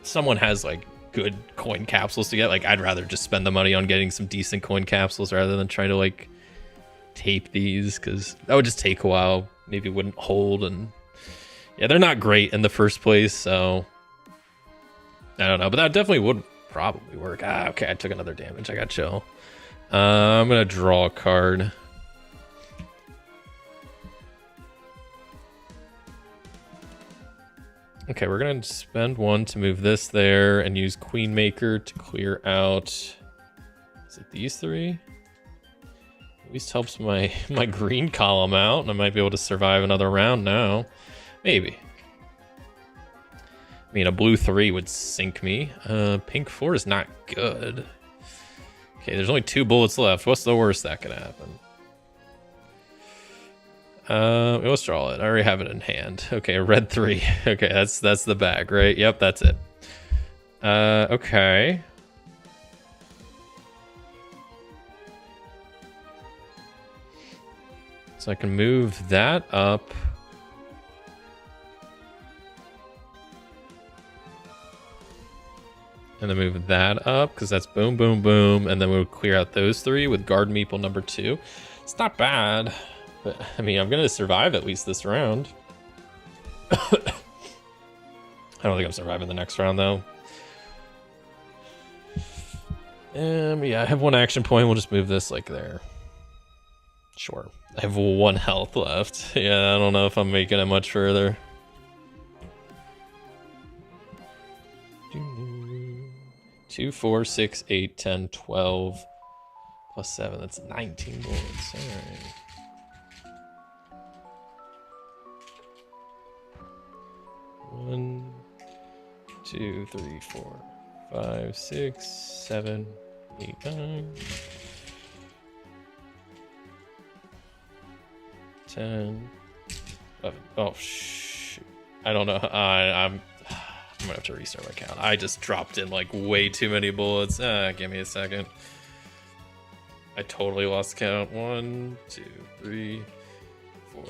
someone has, like, good coin capsules to get, like, I'd rather just spend the money on getting some decent coin capsules rather than try to, like, tape these, because that would just take a while. Maybe it wouldn't hold, and yeah, they're not great in the first place, so I don't know, but that definitely would probably work. Okay, I took another damage. I got chill. I'm gonna draw a card. Okay, we're gonna spend 1 to move this there and use Queen Maker to clear out. Is it these 3? At least helps my green column out, and I might be able to survive another round now. Maybe. I mean, a blue 3 would sink me. Pink 4 is not good. Okay, there's only 2 bullets left. What's the worst that could happen? Let's draw it. I already have it in hand. Okay, a red 3. Okay, that's the bag, right? Yep, that's it. Okay. So I can move that up. And then move that up, because that's boom, boom, boom. And then we'll clear out those 3 with Guard Meeple number 2. It's not bad. But, I mean, I'm going to survive at least this round. I don't think I'm surviving the next round, though. Yeah, I have 1 action point. We'll just move this, like, there. Sure. I have 1 health left. Yeah, I don't know if I'm making it much further. 2, 4, 6, 8, 10, 12. Plus 7. That's 19 bullets. All right. 1, 2, 3, 4, 5, 6, 7, 8, 9, 10, 11. Oh shoot! I don't know. I'm gonna have to restart my count. I just dropped in like way too many bullets. Give me a second. I totally lost count. 1, 2, 3, 4,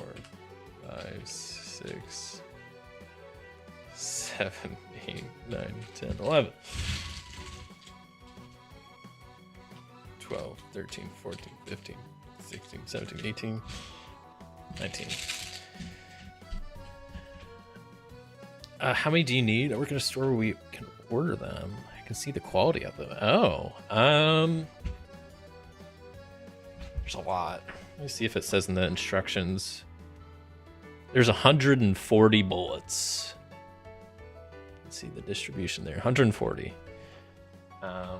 5, 6. 7, 8, 9, 10, 11, 12, 13, 14, 15, 16, 17, 18, 19. How many do you need? I work in a store where we can order them. I can see the quality of them. Oh, there's a lot. Let me see if it says in the instructions. There's 140 bullets. See the distribution there, 140. Yeah,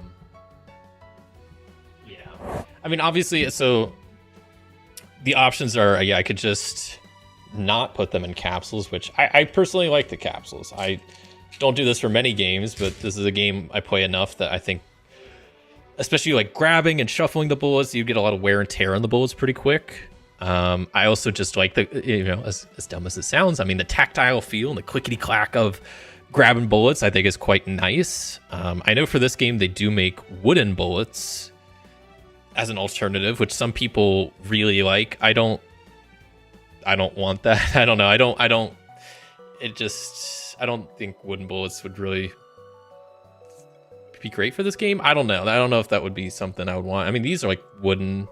I mean, obviously, so the options are, yeah, I could just not put them in capsules, which I personally like the capsules. I don't do this for many games, but this is a game I play enough that I think, especially like grabbing and shuffling the bullets, you get a lot of wear and tear on the bullets pretty quick. I also just like the, you know, as dumb as it sounds, I mean, the tactile feel and the clickety clack of grabbing bullets I think is quite nice. I know for this game they do make wooden bullets as an alternative, which some people really like. I don't want that. I don't know. I don't think wooden bullets would really be great for this game. I don't know. I don't know if that would be something I would want. I mean, these are like wooden.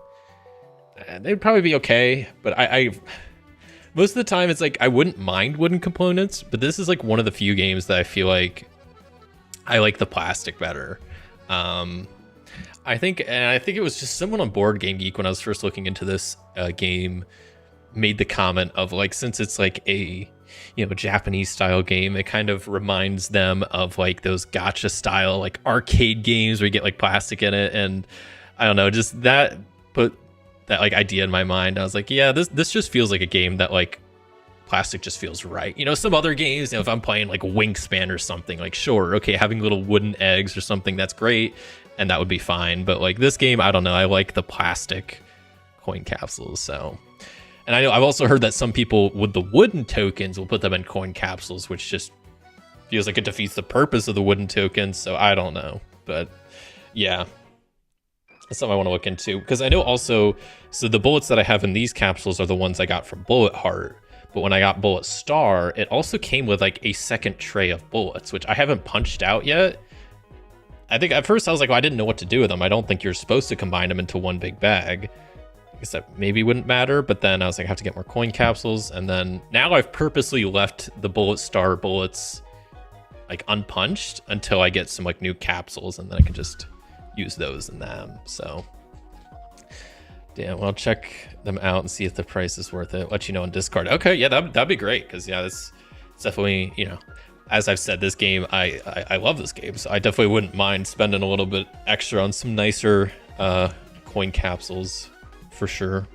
They'd probably be okay, but I most of the time it's like I wouldn't mind wooden components, but this is like one of the few games that I feel like I like the plastic better. I think it was just someone on Board Game Geek when I was first looking into this game made the comment of like, since it's like a Japanese style game, it kind of reminds them of like those gacha style like arcade games where you get like plastic in it, and I don't know, just that put that like idea in my mind. I was like, yeah, this just feels like a game that like plastic just feels right. Some other games, if I'm playing like Wingspan or something, like sure, okay, having little wooden eggs or something, that's great, and that would be fine. But like this game, I don't know, I like the plastic coin capsules. So, and I know I've also heard that some people with the wooden tokens will put them in coin capsules, which just feels like it defeats the purpose of the wooden tokens. So I don't know, but yeah, that's something I want to look into, because I know also, so the bullets that I have in these capsules are the ones I got from Bullet Heart. But when I got Bullet Star, it also came with like a second tray of bullets, which I haven't punched out yet. I think at first I was like, well, I didn't know what to do with them. I don't think you're supposed to combine them into one big bag. I guess that maybe wouldn't matter. But then I was like, I have to get more coin capsules. And then now I've purposely left the Bullet Star bullets like unpunched until I get some like new capsules, and then I can just use those in them. So damn, well, I'll check them out and see if the price is worth it. Let you know on Discord. Okay, yeah, that'd be great, because yeah, it's definitely, as I've said, this game, I love this game, so I definitely wouldn't mind spending a little bit extra on some nicer coin capsules for sure.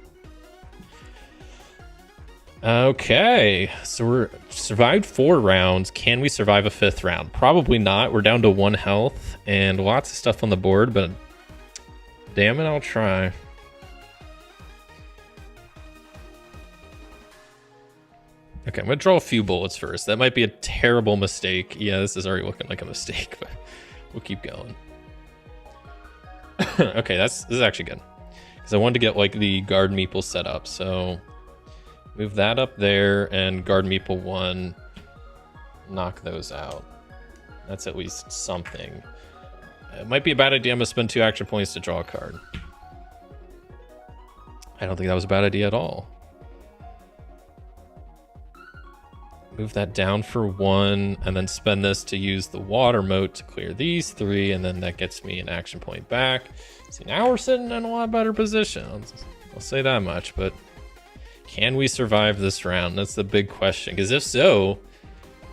Okay, so we're survived 4 rounds. Can we survive a 5th round? Probably not. We're down to 1 health and lots of stuff on the board, but damn it, I'll try. Okay, I'm gonna draw a few bullets first. That might be a terrible mistake. Yeah, this is already looking like a mistake, but we'll keep going. Okay, this is actually good, because I wanted to get like the guard meeple set up. So move that up there, and guard meeple 1, knock those out. That's at least something. It might be a bad idea. I'm gonna spend 2 action points to draw a card. I don't think that was a bad idea at all. Move that down for 1, and then spend this to use the water moat to clear these 3, and then that gets me an action point back. See, now we're sitting in a lot better position. I'll say that much, but can we survive this round? That's the big question, because if so,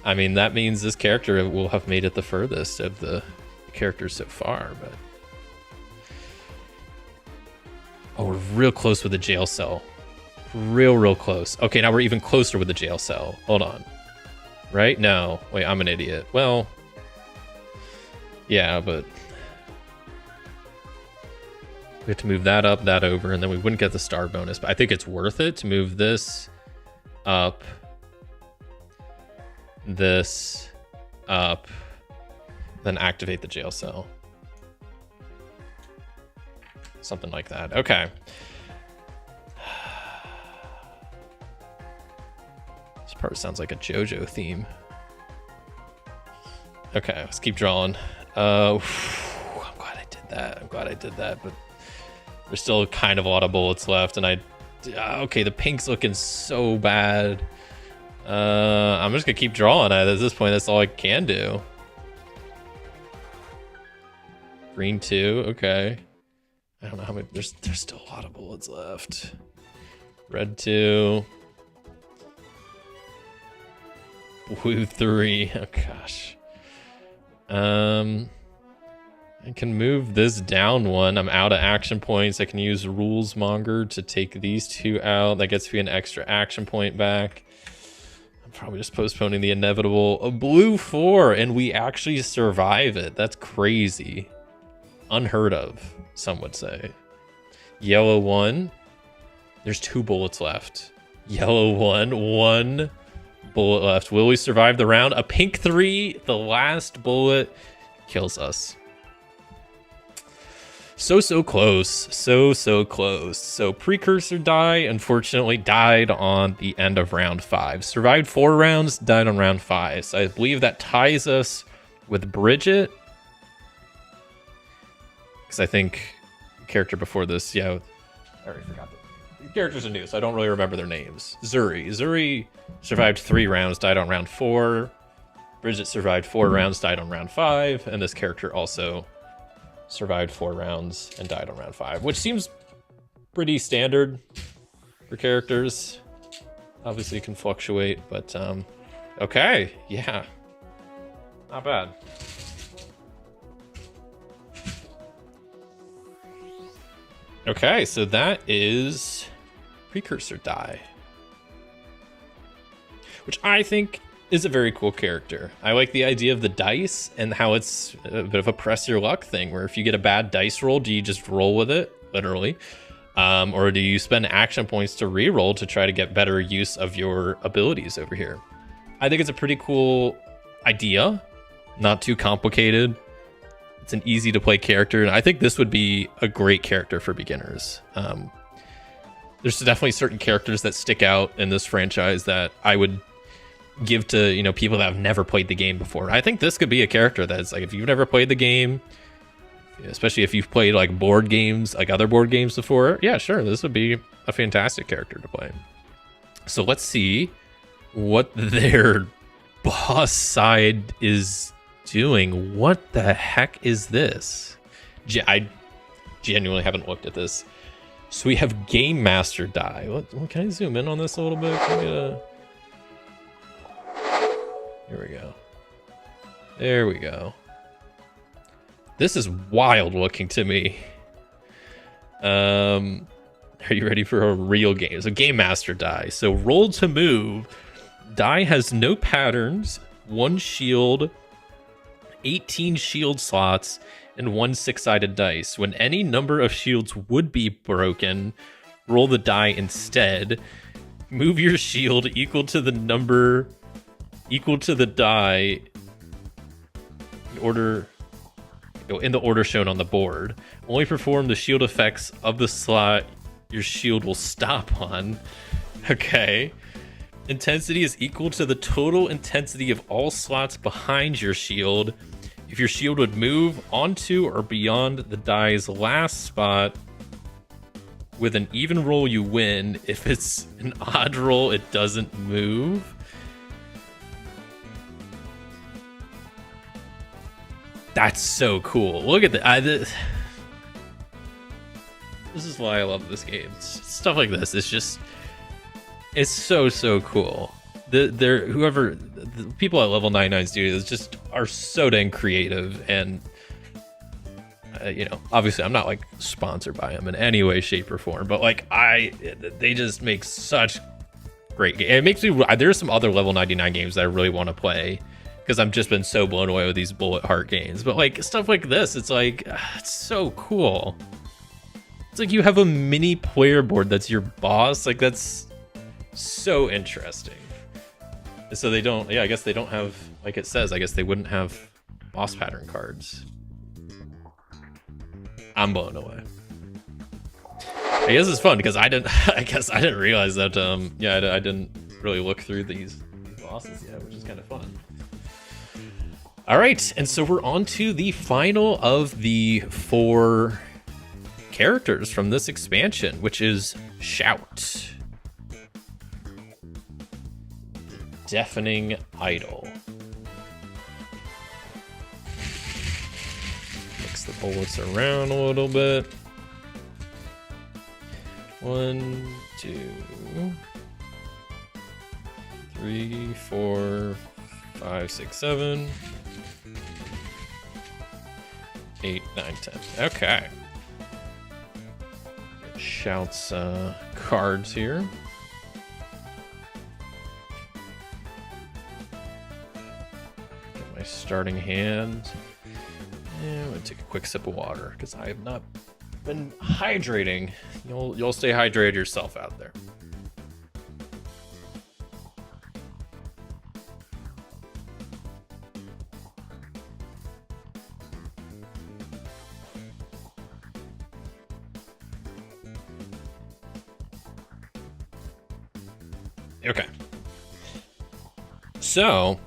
I mean, that means this character will have made it the furthest of the characters so far. But oh, we're real close with the jail cell. Real close. Okay, now we're even closer with the jail cell. Hold on. Right? No. Wait, I'm an idiot. Well, yeah, but we have to move that up, that over, and then we wouldn't get the star bonus. But I think it's worth it to move this up, this up, then activate the jail cell. Something like that. Okay. This part sounds like a JoJo theme. Okay, let's keep drawing. I'm glad I did that, but there's still kind of a lot of bullets left, and okay, the pink's looking so bad. I'm just gonna keep drawing at this point. That's all I can do. Green 2, okay. I don't know how many, there's still a lot of bullets left. Red 2. Blue 3, oh gosh. I can move this down 1. I'm out of action points. I can use Rules Monger to take these 2 out. That gets me an extra action point back. I'm probably just postponing the inevitable. A blue 4, and we actually survive it. That's crazy. Unheard of, some would say. Yellow 1. There's 2 bullets left. Yellow 1, 1 bullet left. Will we survive the round? A pink 3, the last bullet kills us. So close. So close. So Precursor Die, unfortunately, died on the end of round 5. Survived 4 rounds, died on round 5. So I believe that ties us with Bridget. Because I think the character before this, yeah, I already forgot that. characters are new, so I don't really remember their names. Zuri survived 3 rounds, died on round 4. Bridget survived 4 rounds, died on round 5, and this character also survived 4 rounds and died on round 5, which seems pretty standard for characters. Obviously, it can fluctuate, but okay, yeah, not bad. Okay, so that is Precursor Die, which I think is a very cool character. I like the idea of the dice and how it's a bit of a press your luck thing, where if you get a bad dice roll, do you just roll with it, literally? Or do you spend action points to re-roll to try to get better use of your abilities over here? I think it's a pretty cool idea, not too complicated. It's an easy to play character, and I think this would be a great character for beginners. There's definitely certain characters that stick out in this franchise that I would give to, you know, people that have never played the game before. I think this could be a character that's like, if you've never played the game, especially if you've played like board games, like other board games before, yeah, sure, this would be a fantastic character to play. So let's see what their boss side is doing. What the heck is this? I genuinely haven't looked at this. So we have Game Master Die. Can I zoom in on this a little bit? Can I get a... Here we go. There we go. This is wild looking to me. Are you ready for a real game? So Game Master Die. So roll to move. Die has no patterns, 1 shield, 18 shield slots, and 1 6-sided dice. When any number of shields would be broken, roll the die instead. Move your shield equal to the number equal to the die in the order shown on the board. Only perform the shield effects of the slot your shield will stop on. Okay. Intensity is equal to the total intensity of all slots behind your shield. If your shield would move onto or beyond the die's last spot, with an even roll you win. If it's an odd roll, it doesn't move. That's so cool. Look at that. This is why I love this game. Stuff like this. It's so cool. The people at Level 99 Studios just are so dang creative, and obviously I'm not like sponsored by them in any way, shape, or form, but like they just make such great games. It makes me. There's some other Level 99 games that I really want to play, because I've just been so blown away with these bullet heart games. But like stuff like this, it's like it's so cool. It's like you have a mini player board that's your boss. Like that's so interesting. So they don't. Yeah, I guess they don't have, like it says, I guess they wouldn't have boss pattern cards. I'm blown away. I guess it's fun because I didn't realize that. I didn't really look through these bosses yet, which is kind of fun. All right, and so we're on to the final of the 4 characters from this expansion, which is Shout. Deafening Idol. Mix the bullets around a little bit. 1, 2, 3, 4, 5, 6, 7, 8, 9, 10. Okay. Shout's cards here. Get my starting hand. And I'm gonna take a quick sip of water because I have not been hydrating. You'll stay hydrated yourself out there. Okay. So,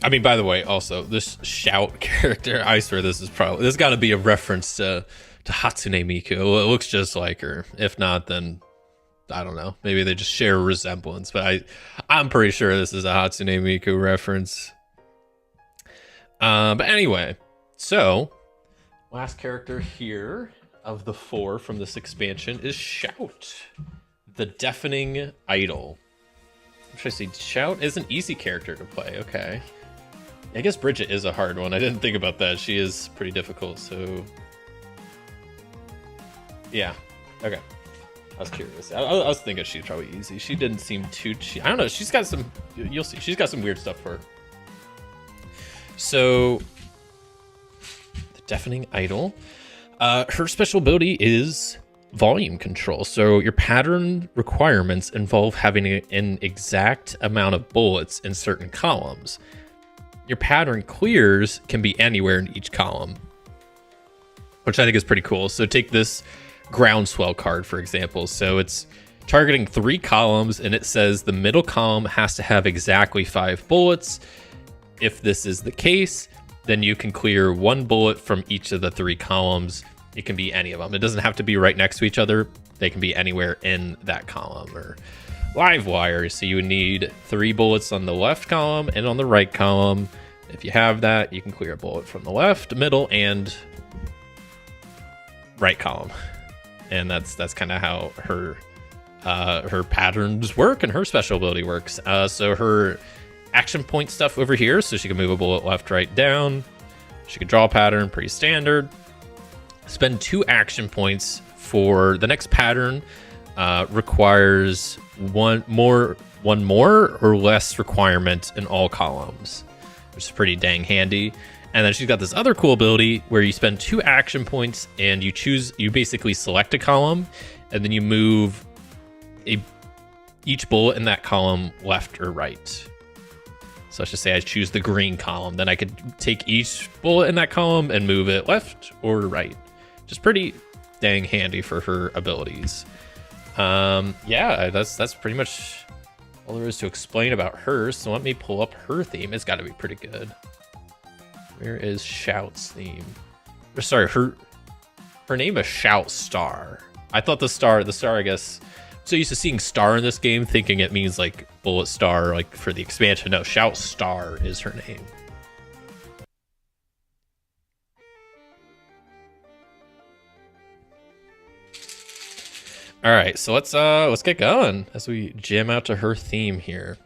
I mean, by the way, also this Shout character, I swear this got to be a reference to to Hatsune Miku. Well, it looks just like her. If not, then I don't know. Maybe they just share a resemblance. But I'm pretty sure this is a Hatsune Miku reference. But anyway, so last character here of the 4 from this expansion is Shout, the Deafening Idol. Should I say Shout is an easy character to play? Okay. I guess Bridget is a hard one. I didn't think about that. She is pretty difficult, so yeah. Okay. I was curious. I was thinking she's probably easy. She didn't seem too I don't know. She's got some, you'll see. She's got some weird stuff for her. So, the Deafening Idol. Her special ability is volume control. So your pattern requirements involve having an exact amount of bullets in certain columns. Your pattern clears can be anywhere in each column, which I think is pretty cool. So take this Groundswell card, for example. So it's targeting 3 columns, and it says the middle column has to have exactly 5 bullets. If this is the case, then you can clear 1 bullet from each of the 3 columns. It can be any of them. It doesn't have to be right next to each other. They can be anywhere in that column. Or live wire. So you would need 3 bullets on the left column and on the right column. If you have that, you can clear a bullet from the left, middle, and right column. And that's kind of how her patterns work and her special ability works. So her action point stuff over here, so she can move a bullet left, right, down. She can draw a pattern, pretty standard. Spend 2 action points for the next pattern. Requires one more or less requirement in all columns, which is pretty dang handy. And then she's got this other cool ability where you spend 2 action points and you basically select a column, and then you move each bullet in that column left or right. So let's just say I choose the green column, then I could take each bullet in that column and move it left or right. Just pretty dang handy for her abilities. Yeah, that's pretty much all there is to explain about her. So let me pull up her theme. It's got to be pretty good. Where is Shout's theme? Or sorry, her name is Shout Star. I thought the star, I guess. So used to seeing star in this game, thinking it means like bullet star, like for the expansion. No, Shout Star is her name. All right, so let's get going as we jam out to her theme here.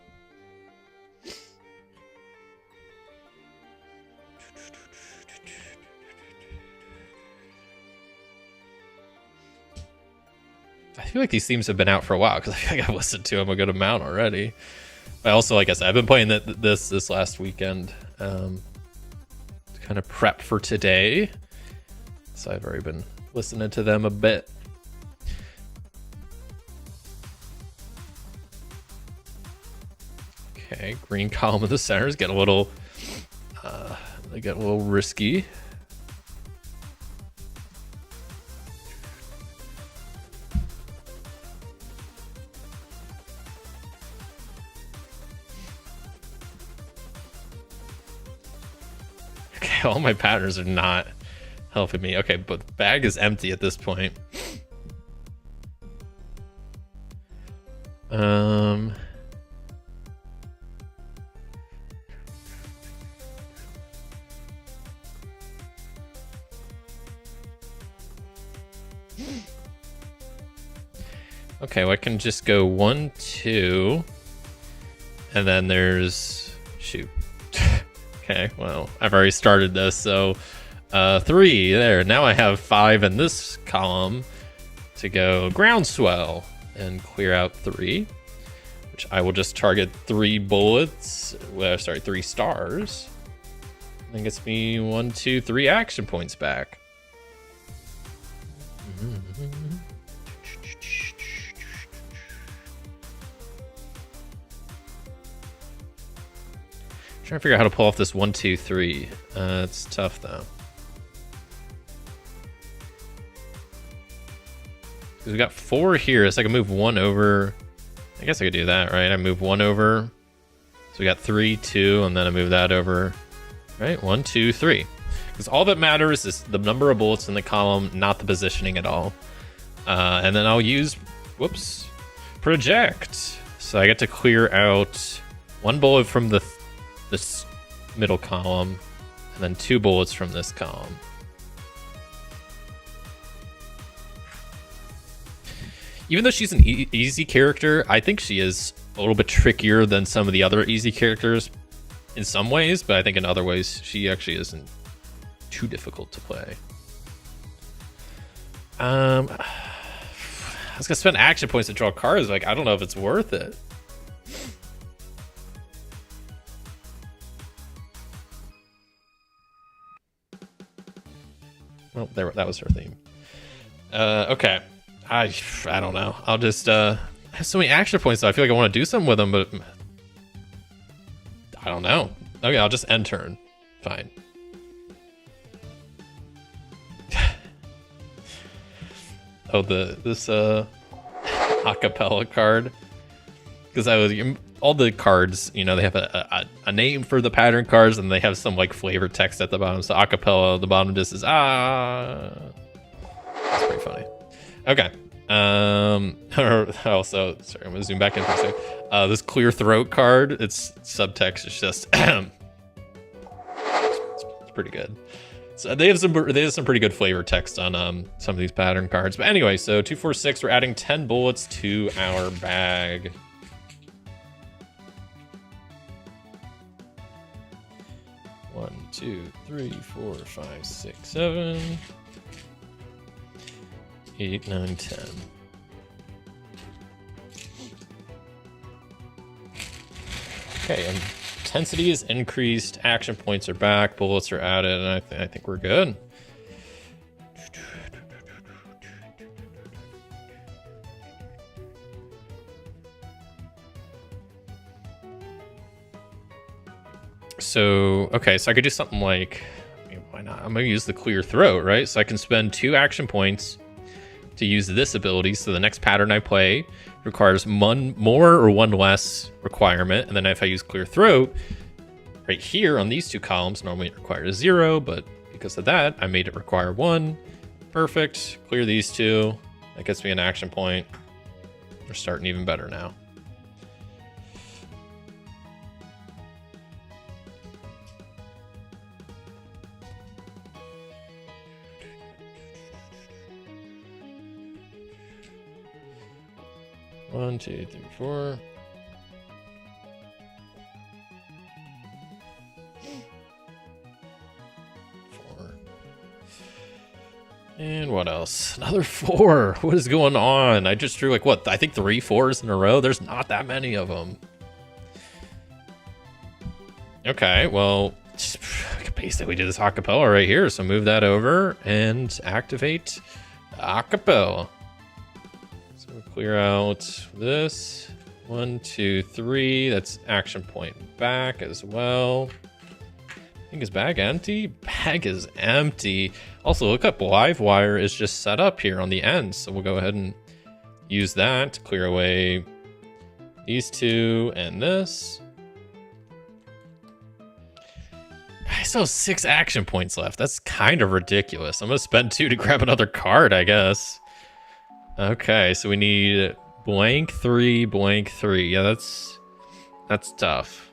I feel like these themes have been out for a while because I feel like I've listened to them a good amount already. But also, like I said, I've been playing this last weekend to kind of prep for today. So I've already been listening to them a bit. Okay, green column in the center is getting a little, they get a little risky. Okay, all my patterns are not helping me. Okay, but the bag is empty at this point. Okay, well, I can just go 1, 2, and then there's shoot. Okay, well, I've already started this, so 3 there. Now I have 5 in this column to go Groundswell and clear out 3, which I will just target 3 bullets. Well, sorry, 3 stars. That gets me 1, 2, 3 action points back. Trying to figure out how to pull off this 1, 2, 3. It's tough though. Because we got 4 here, so I can move 1 over. I guess I could do that, right? I move 1 over. So we got 3, 2, and then I move that over. Right? 1, 2, 3. Because all that matters is the number of bullets in the column, not the positioning at all. And then I'll use, project. So I get to clear out 1 bullet from this middle column, and then 2 bullets from this column. Even though she's an easy character, I think she is a little bit trickier than some of the other easy characters in some ways, but I think in other ways she actually isn't too difficult to play. I was gonna spend action points to draw cards. Like, I don't know if it's worth it. Well, that was her theme. Okay. I don't know. I'll just I have so many action points, so I feel like I want to do something with them, but I don't know. Okay, I'll just end turn. Fine. Oh, this acapella card, because all the cards, you know, they have a name for the pattern cards, and they have some like flavor text at the bottom. So acapella at the bottom just is That's pretty funny. Okay. Also, sorry, I'm gonna zoom back in for a second. This clear throat card, its subtext is just it's pretty good. So they have some pretty good flavor text on some of these pattern cards. But anyway, so 2, 4, 6, we're adding 10 bullets to our bag. One, 2, 3, 4, 5, 6, 7, 8, 9, 10. Okay, intensity is increased, action points are back, bullets are added, and I think we're good. So, okay, so I could do something like, why not? I'm gonna use the clear throat, right? So I can spend 2 action points to use this ability. So the next pattern I play requires 1 more or 1 less requirement. And then if I use clear throat right here on these 2 columns, normally it requires 0, but because of that, I made it require 1. Perfect. Clear these 2. That gets me an action point. We're starting even better now. One, 2, 3, 4. And what else? Another 4. What is going on? I just drew like what? I think 3 4s in a row. There's not that many of them. Okay, well, I could basically do this acapella right here. So move that over and activate acapella. So we'll clear out this. 1, 2, 3. That's action point back as well. I think is bag empty? Bag is empty. Also, look up Livewire is just set up here on the end. So we'll go ahead and use that to clear away these 2 and this. I still have 6 action points left. That's kind of ridiculous. I'm going to spend 2 to grab another card, I guess. Okay, so we need blank 3, blank 3. Yeah, that's tough.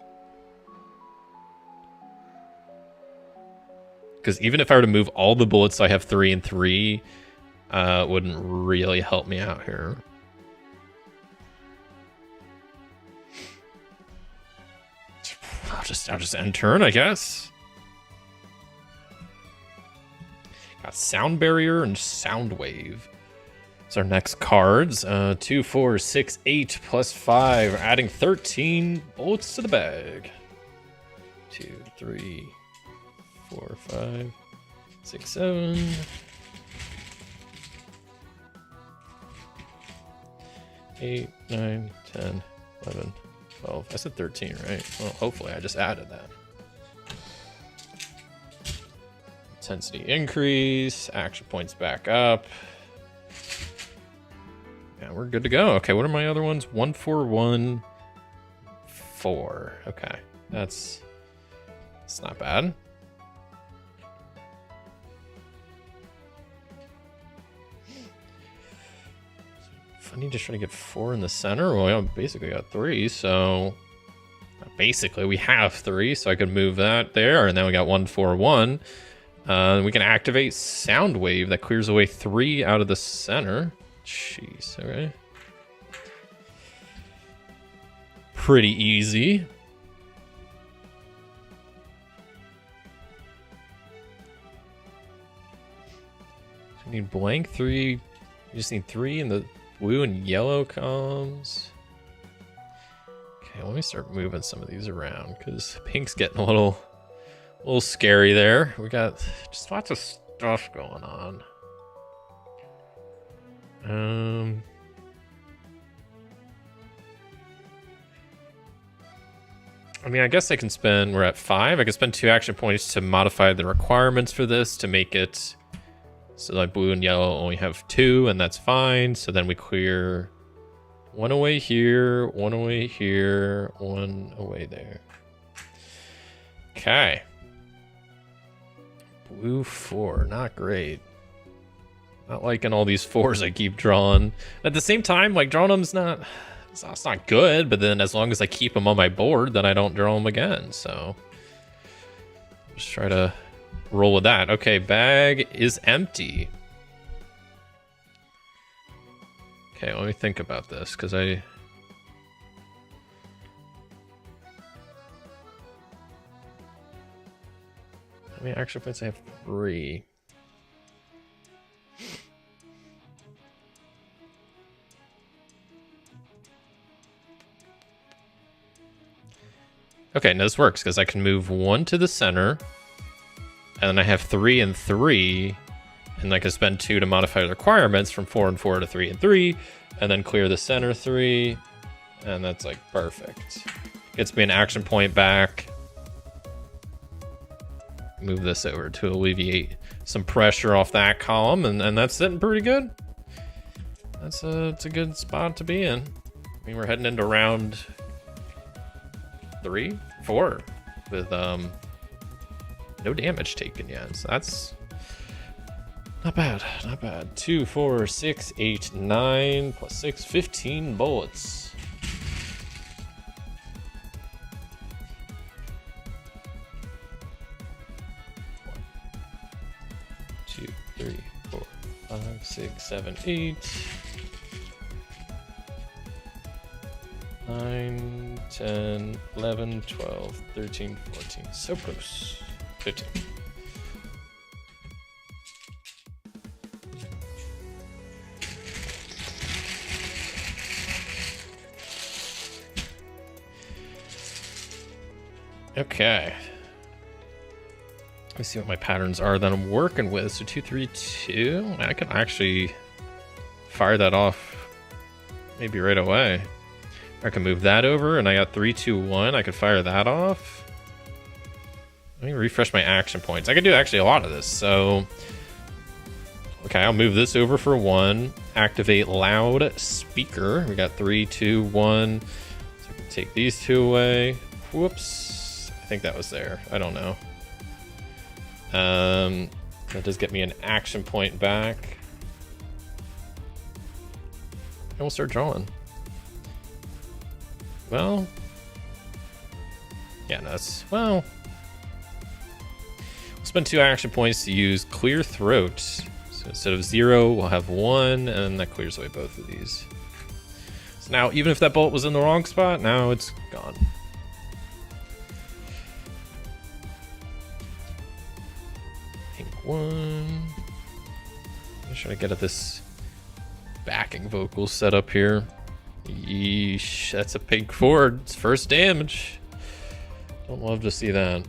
Because even if I were to move all the bullets so I have 3 and 3, it wouldn't really help me out here. I'll just end turn, I guess. Got Sound Barrier and Sound Wave. It's our next cards. 2, 4, 6, 8 plus 5. We're adding 13 bullets to the bag. 2, 3, 4, 5, 6, 7. 8, 9, 10, 11, 12. I said 13, right? Well, hopefully I just added that. Intensity increase. Action points back up. Yeah, we're good to go. Okay, what are my other ones? 1, 4, 1, 4. Okay, that's not bad. I need to try to get 4 in the center. Well, I basically got 3, so basically we have 3, so I could move that there, and then we got 1, 4, 1. We can activate Sound Wave that clears away 3 out of the center. Jeez, all right. Pretty easy. So we need blank 3. We just need 3 in the blue and yellow columns. Okay, let me start moving some of these around because pink's getting a little scary there. We got just lots of stuff going on. I mean, I guess I can spend, we're at 5. I can spend 2 action points to modify the requirements for this to make it so like blue and yellow only have 2, and that's fine. So then we clear 1 away here, 1 away here, 1 away there. Okay. Blue 4, not great. Not liking all these 4s I keep drawing. At the same time, like drawing them's not, it's not good, but then as long as I keep them on my board, then I don't draw them again. So just try to roll with that. Okay, bag is empty. Okay, let me think about this because how many action points? I have 3. Okay, no, this works because I can move 1 to the center, and then I have 3 and 3, and I can spend 2 to modify the requirements from 4 and 4 to 3 and 3, and then clear the center 3, and that's like perfect. Gets me an action point back. Move this over to alleviate some pressure off that column, and that's sitting pretty good. It's a good spot to be in. I mean, we're heading into round 3, 4 with no damage taken yet, so that's not bad, not bad. 2, 4, 6, 8, 9 plus 6, 15 bullets. One, 2, 3, 4, 5, 6, 7, 8, 9, 10, 11, 12, 13, 14. So close. 15. Okay. Let me see what my patterns are that I'm working with. So 2, 3, 2. I can actually fire that off maybe right away. I can move that over, and I got 3, 2, 1. I could fire that off. Let me refresh my action points. I can do actually a lot of this. So, okay, I'll move this over for 1. Activate loud speaker. We got 3, 2, 1. So I can take these 2 away. Whoops. I think that was there. I don't know. That does get me an action point back. And we'll start drawing. Well, yeah, no, that's, well, we'll spend 2 action points to use Clear Throat. So instead of 0, we'll have 1, and that clears away both of these. So now, even if that bullet was in the wrong spot, now it's gone. Pink 1. I'm just trying to get at this backing vocal setup here. Yeesh, that's a pink 4. It's first damage. Don't love to see that.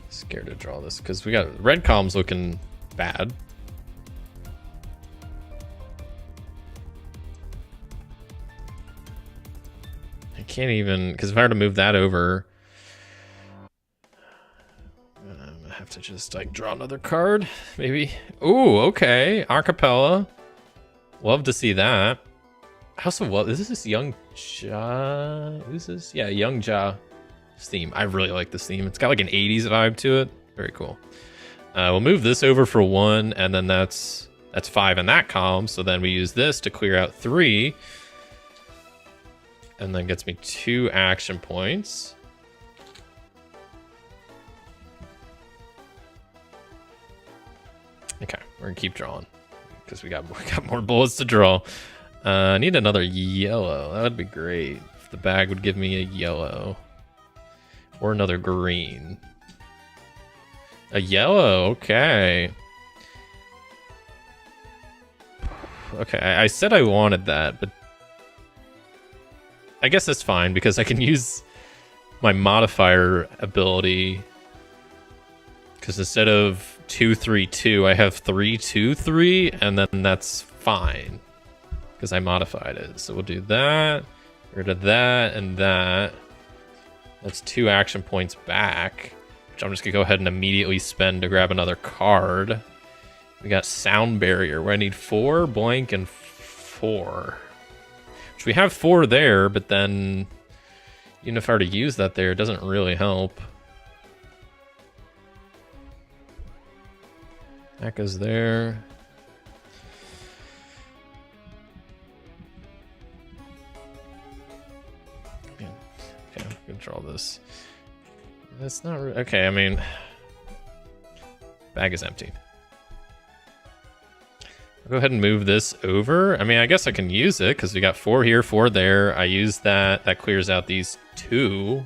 Scared to draw this because we got red columns looking bad. I can't even, because if I were to move that over, I have to just like draw another card, maybe. Ooh, okay, acapella. Love to see that. I also love, is this Young Ja? Who's this? Yeah, Young Ja theme. I really like this theme. It's got like an 80s vibe to it. Very cool. We'll move this over for 1, and then that's 5 in that column. So then we use this to clear out 3. And then gets me 2 action points. Okay, we're gonna keep drawing because we got more bullets to draw. I need another yellow. That would be great if the bag would give me a yellow or another green. A yellow, okay. Okay, I said I wanted that, but I guess that's fine because I can use my modifier ability. Because instead of 2-3-2, I have 3-2-3, and then that's fine because I modified it. So we'll do that, get rid of that, and that. That's 2 action points back, which I'm just gonna go ahead and immediately spend to grab another card. We got Sound Barrier, where I need 4, blank, and 4. Which we have 4 there, but then even if I were to use that there, it doesn't really help. That goes there. Okay, I'm gonna draw this. That's not okay. I mean, bag is empty. I'll go ahead and move this over. I mean, I guess I can use it because we got 4 here, 4 there. I use that. That clears out these 2.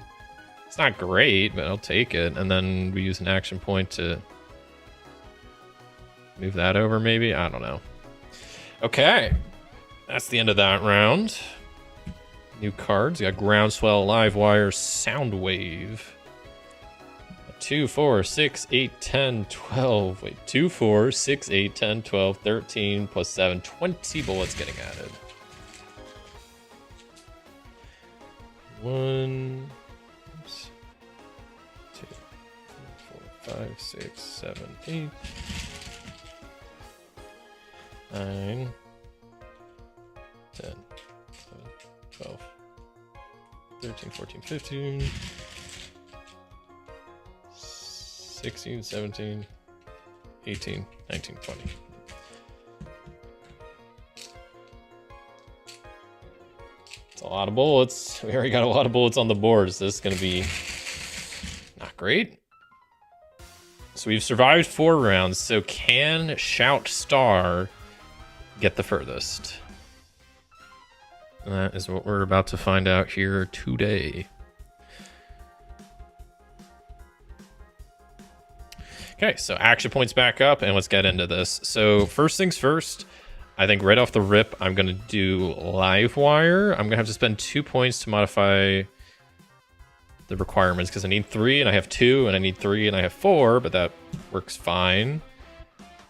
It's not great, but I'll take it. And then we use an action point to move that over, maybe? I don't know. Okay. That's the end of that round. New cards. We got Groundswell, Livewire, Soundwave. 2, 4, 6, 8, 10, 12. Wait, 2, 4, 6, 8, 10, 12, 13, plus 7. 20 bullets getting added. 1, 2, 3, 4, 5, 6, 7, 8. 9, 10, 11, 12, 13, 14, 15, 16, 17, 18, 19, 20. It's a lot of bullets. We already got a lot of bullets on the board, so this is going to be not great. So we've survived 4 rounds, so can Shout Star get the furthest? And that is what we're about to find out here today. Okay, so action points back up, and let's get into this. So first things first, I think right off the rip, I'm going to do Livewire. I'm going to have to spend 2 points to modify the requirements because I need 3 and I have 2, and I need 3 and I have 4, but that works fine.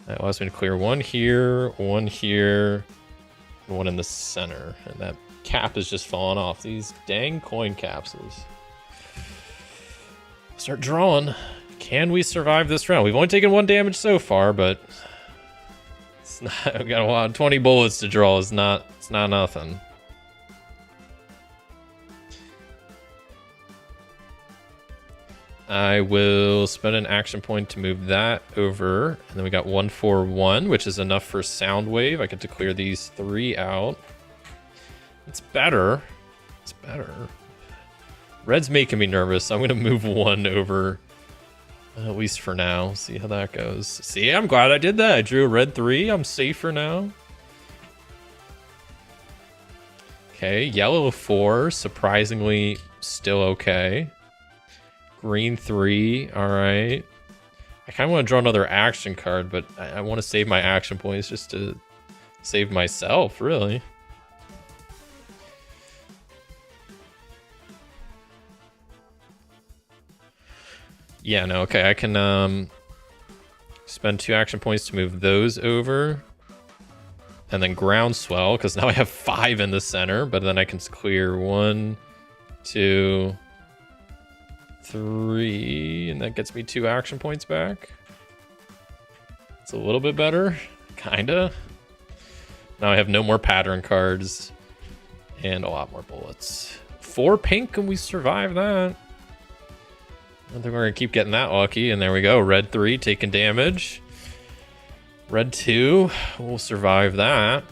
That allows me to clear 1 here, 1 here, and 1 in the center. And that cap is just falling off. These dang coin capsules. Start drawing. Can we survive this round? We've only taken 1 damage so far, but it's not. We got a lot. 20 bullets to draw. It's not nothing. I will spend an action point to move that over. And then we got 1, 4, 1, which is enough for Soundwave. I get to clear these 3 out. It's better. It's better. Red's making me nervous, so I'm going to move 1 over, at least for now. See how that goes. See, I'm glad I did that. I drew a red 3. I'm safer now. Okay, yellow 4. Surprisingly, still okay. Green 3, all right. I kind of want to draw another action card, but I want to save my action points just to save myself, really. Yeah, no, okay, I can spend 2 action points to move those over. And then Groundswell, because now I have 5 in the center, but then I can clear 1, 2... 3, and that gets me 2 action points back. It's a little bit better, kinda. Now I have no more pattern cards and a lot more bullets. 4 pink, and we survive that. I think we're gonna keep getting that lucky, and there we go. Red 3 taking damage. Red 2 will survive that.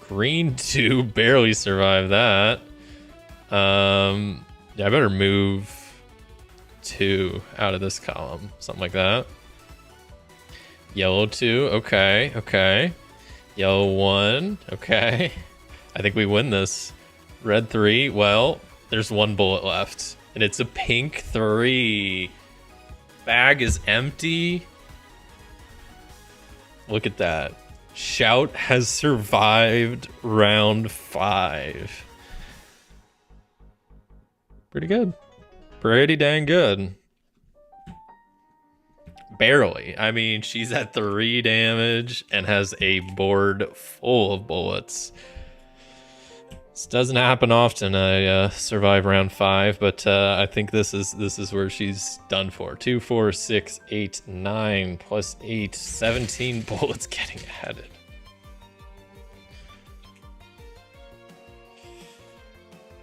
Green 2 barely survived that. Yeah, I better move 2 out of this column. Something like that. Yellow 2, okay, okay. Yellow 1, okay. I think we win this. Red 3, well, there's 1 bullet left. And it's a pink 3. Bag is empty. Look at that. Shout has survived round 5. Pretty good. Pretty dang good. Barely. I mean, she's at 3 damage and has a board full of bullets. This doesn't happen often. I survive round 5, but I think this is where she's done for. 2, 4, 6, 8, 9 plus 8, 17 bullets getting added.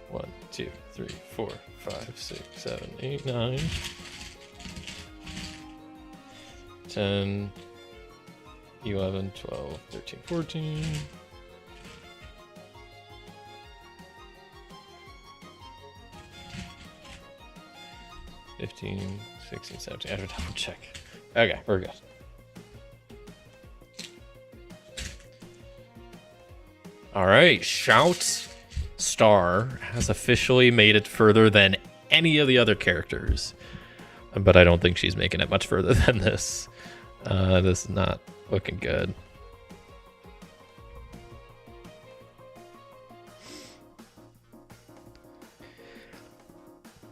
One, 2, 3, 4, 5, 6, 7, 8, 9, 10, 11, 12, 13, 14. 15, 16, 17. I have to double check. Okay, we're good. All right, Shout Star has officially made it further than any of the other characters, but I don't think she's making it much further than this. This is not looking good.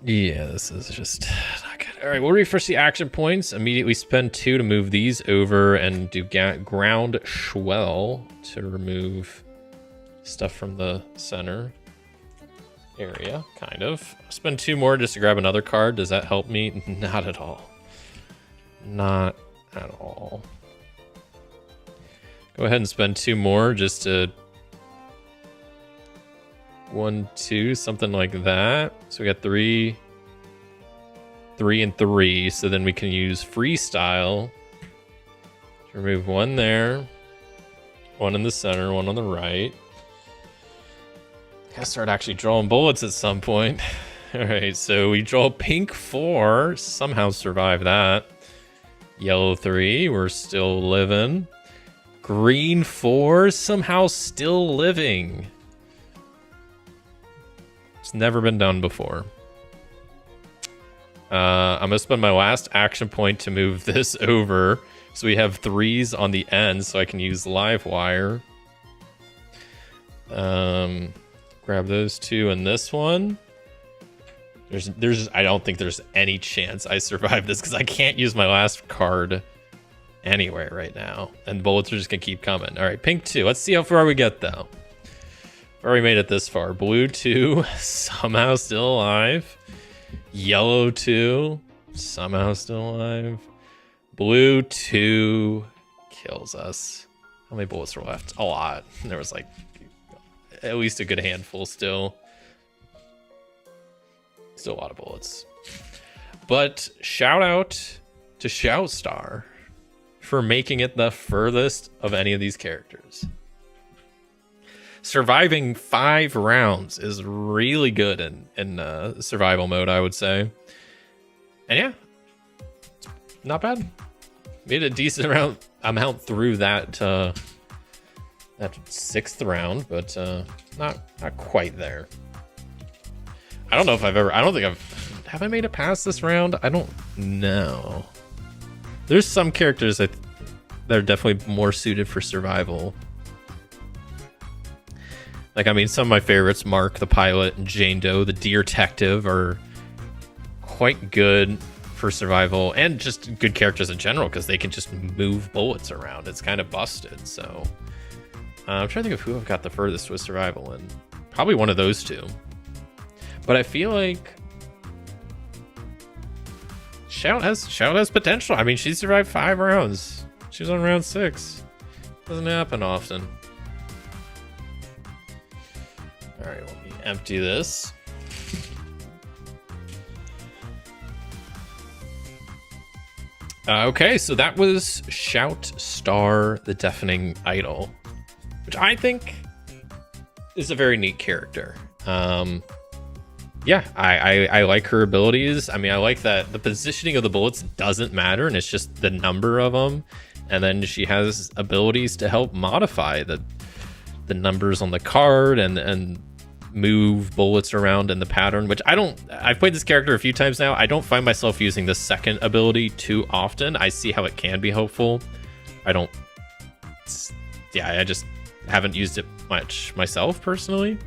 Yeah, this is just not good. All right, we'll refresh the action points. Immediately spend 2 to move these over and do ground swell to remove stuff from the center area, kind of. Spend 2 more just to grab another card. Does that help me? Not at all. Not at all. Go ahead and spend 2 more just to 1, 2, something like that. So we got 3, 3, and 3. So then we can use freestyle to remove 1 there, 1 in the center, 1 on the right. Gotta start actually drawing bullets at some point. All right, so we draw pink 4, somehow survive that. Yellow 3, we're still living. Green 4, somehow still living. It's never been done before. I'm gonna spend my last action point to move this over, so we have 3s on the end, so I can use live wire. Grab those 2 and this one. There's I don't think there's any chance I survive this because I can't use my last card anywhere right now, and bullets are just gonna keep coming. All right, pink 2. Let's see how far we get though. Already made it this far. Blue 2, somehow still alive. Yellow 2, somehow still alive. Blue 2 kills us. How many bullets were left? A lot. There was like at least a good handful still. Still a lot of bullets. But shout out to Shout Star for making it the furthest of any of these characters. Surviving 5 rounds is really good in survival mode, I would say. And yeah, not bad. Made a decent amount through that 6th round, but not quite there. I don't know if I've ever. I don't think have I made it past this round? I don't know. There's some characters that are definitely more suited for survival. Like, I mean, some of my favorites, Mark the Pilot and Jane Doe, the Deer Detective, are quite good for survival and just good characters in general because they can just move bullets around. It's kind of busted. So I'm trying to think of who I've got the furthest with survival, and probably one of those 2. But I feel like Shout has potential. I mean, she survived 5 rounds. She was on round 6. Doesn't happen often. All right, let me empty this. Okay, so that was Shout Star, the Deafening Idol, which I think is a very neat character. Yeah, I like her abilities. I mean, I like that the positioning of the bullets doesn't matter, and it's just the number of them. And then she has abilities to help modify the numbers on the card and move bullets around in the pattern, which I've played this character a few times now. I don't find myself using the second ability too often. I see how it can be helpful. I just haven't used it much myself personally.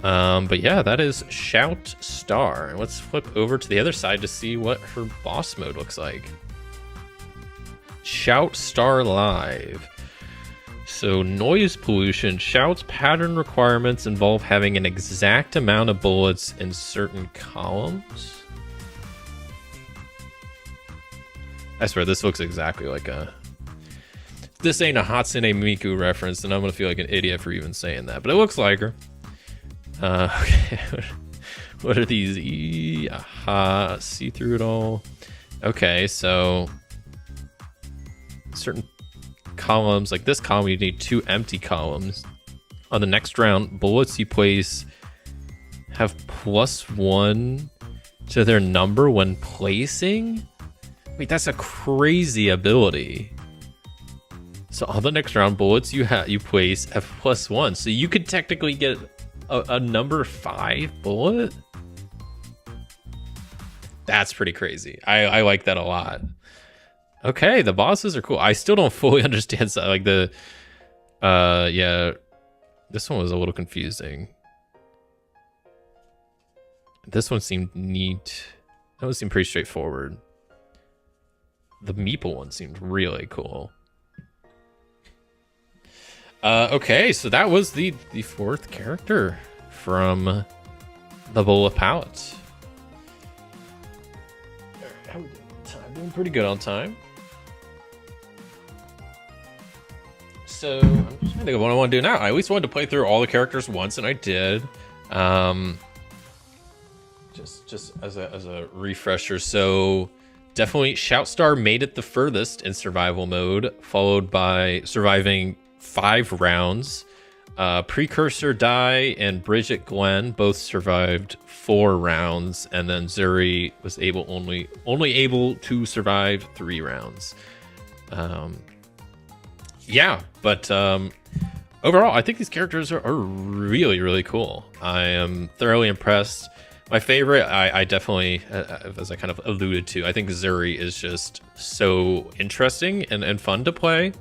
But yeah, that is Shout Star. And let's flip over to the other side to see what her boss mode looks like. Shout Star Live. So noise pollution. Shout's pattern requirements involve having an exact amount of bullets in certain columns. I swear this looks exactly like this ain't a Hatsune Miku reference, and I'm gonna feel like an idiot for even saying that, but it looks like her. Okay. What are these? Aha, see through it all. Okay, so certain columns, like this column, you need 2 empty columns. On the next round, bullets you place have +1 to their number when placing. Wait, that's a crazy ability. So on the next round, bullets you place have +1. So you could technically get a number 5 bullet. That's pretty crazy. I like that a lot. Okay, the bosses are cool. I still don't fully understand like the yeah, this one was a little confusing. This one seemed neat. That one seemed pretty straightforward. The Meeple one seemed really cool. Okay, so that was the 4th character from the Bullet Palette. How we doing on time? Doing pretty good on time. So I'm just trying to think of what I want to do now. I at least wanted to play through all the characters once, and I did. Just as a refresher. So definitely Shout Star made it the furthest in survival mode, followed by surviving 5 rounds. Precursor Dai and Bridget Glenn both survived 4 rounds, and then Zuri was only able to survive 3 rounds. Yeah, but overall, I think these characters are really, really cool. I am thoroughly impressed. My favorite, I definitely, as I kind of alluded to, I think Zuri is just so interesting and fun to play.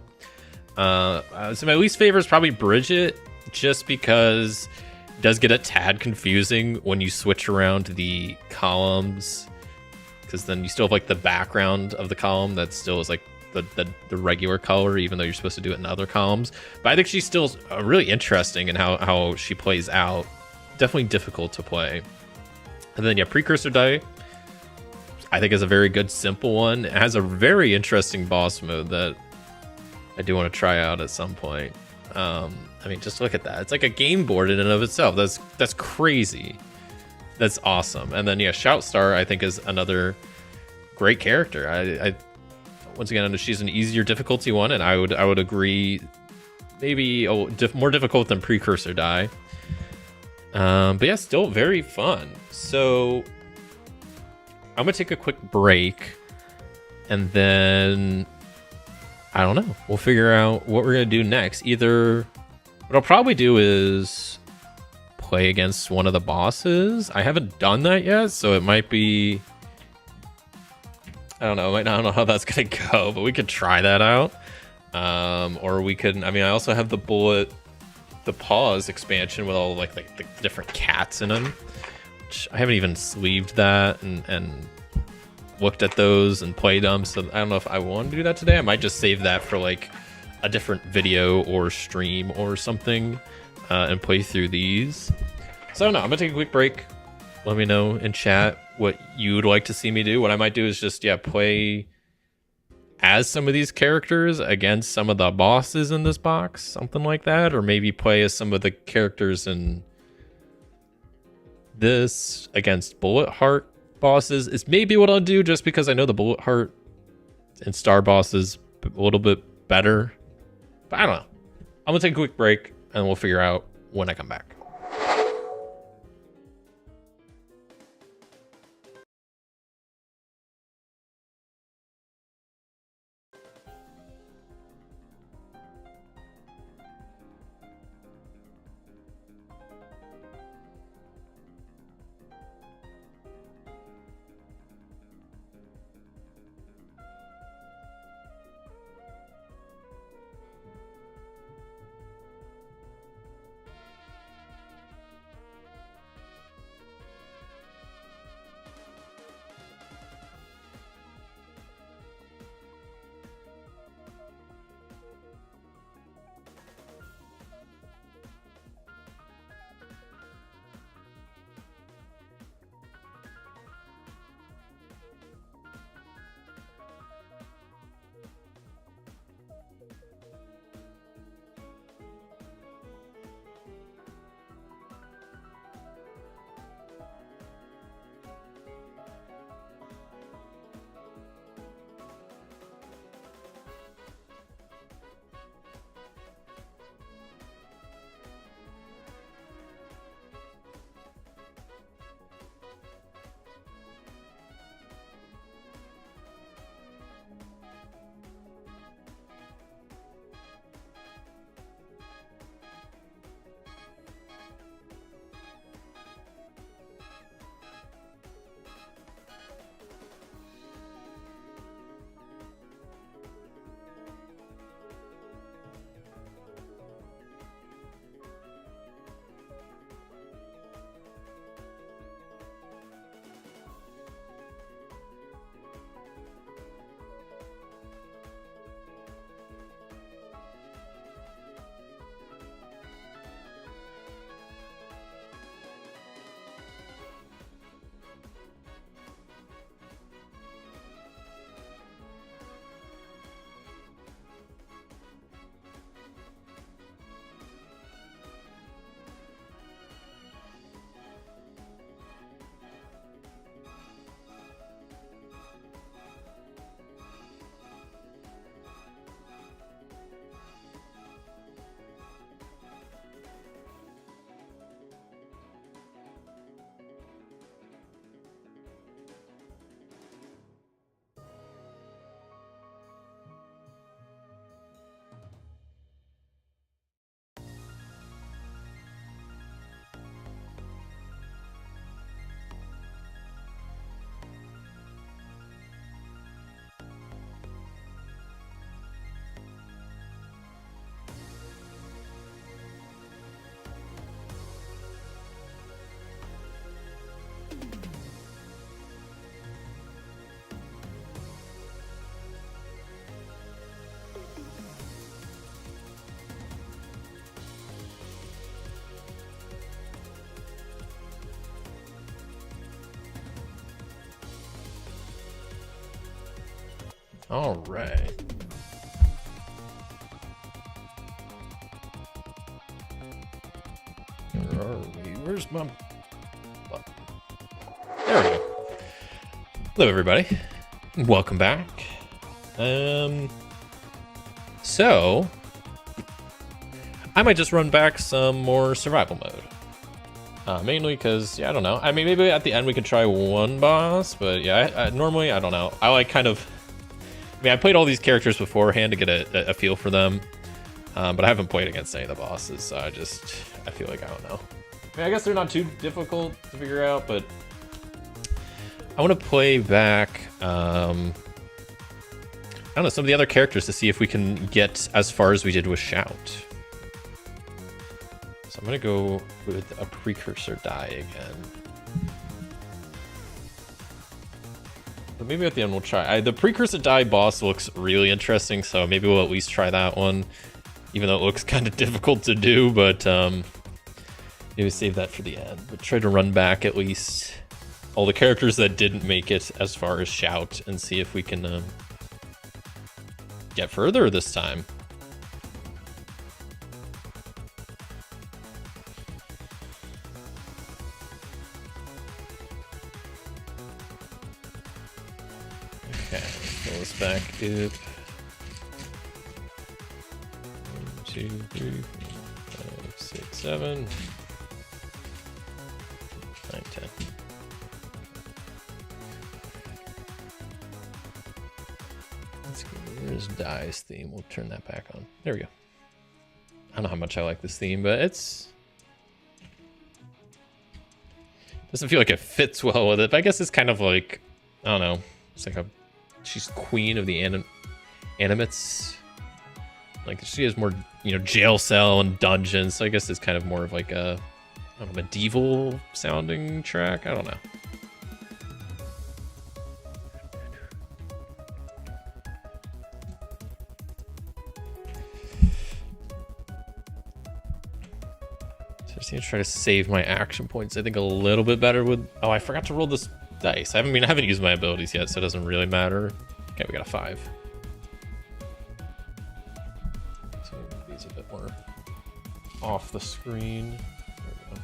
So my least favorite is probably Bridget, just because it does get a tad confusing when you switch around the columns, because then you still have like the background of the column that still is like the regular color, even though you're supposed to do it in other columns. But I think she's still really interesting in how she plays out. Definitely difficult to play. And then yeah, Precursor Dai, I think is a very good simple one. It has a very interesting boss mode that I do want to try out at some point. I mean, just look at that. It's like a game board in and of itself. That's crazy. That's awesome. And then yeah, Shout Star I think is another great character. I once again, she's an easier difficulty one, and I would agree, maybe more difficult than Precursor Dai. But yeah, still very fun. So I'm gonna take a quick break, and then I don't know. We'll figure out what we're gonna do next. Either what I'll probably do is play against one of the bosses. I haven't done that yet, so it might be, I don't know. I don't know how that's gonna go, but we could try that out. Or we could. I mean, I also have the Paws expansion with all like the different cats in them. Which I haven't even sleeved that and looked at those and played them. So I don't know if I want to do that today. I might just save that for like a different video or stream or something, and play through these. So I don't know. I'm gonna take a quick break. Let me know in chat what you'd like to see me do. What I might do is just, yeah, play as some of these characters against some of the bosses in this box, something like that. Or maybe play as some of the characters in this against Bullet Heart bosses is maybe what I'll do, just because I know the Bullet Heart and Star Boss is a little bit better. But I don't know. I'm gonna take a quick break and we'll figure out when I come back. All right. Where are we? Where's my... There we go. Hello, everybody. Welcome back. So I might just run back some more survival mode. Mainly because, yeah, I don't know. I mean, maybe at the end we could try one boss, but yeah, normally, I don't know. I like kind of... I mean, I played all these characters beforehand to get a feel for them, but I haven't played against any of the bosses, so I feel like I don't know. I mean, I guess they're not too difficult to figure out, but I want to play back, I don't know, some of the other characters to see if we can get as far as we did with Shout. So I'm going to go with a precursor die again. But maybe at the end we'll try. The precursor die boss looks really interesting, so maybe we'll at least try that one. Even though it looks kind of difficult to do, but maybe save that for the end. But try to run back at least all the characters that didn't make it as far as Shout and see if we can get further this time. Okay, pull this back up. 1, 2, 3, 4, 5, 6, 7, 9, 10. Let's go. Where's Die's theme? We'll turn that back on. There we go. I don't know how much I like this theme, but doesn't feel like it fits well with it. But I guess it's kind of like, I don't know. It's like she's queen of the animates. Like she has more, jail cell and dungeons. So I guess it's kind of more of like a medieval sounding track. I don't know. So I just need to try to save my action points, I think, a little bit better with... Oh, I forgot to roll this dice. I haven't used my abilities yet, so it doesn't really matter. Okay, we got a 5. So move these a bit more off the screen. There we go.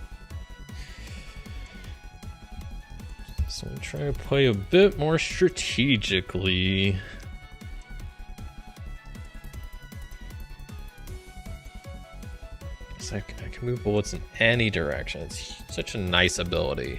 So we try to play a bit more strategically. I can move bullets in any direction. It's such a nice ability.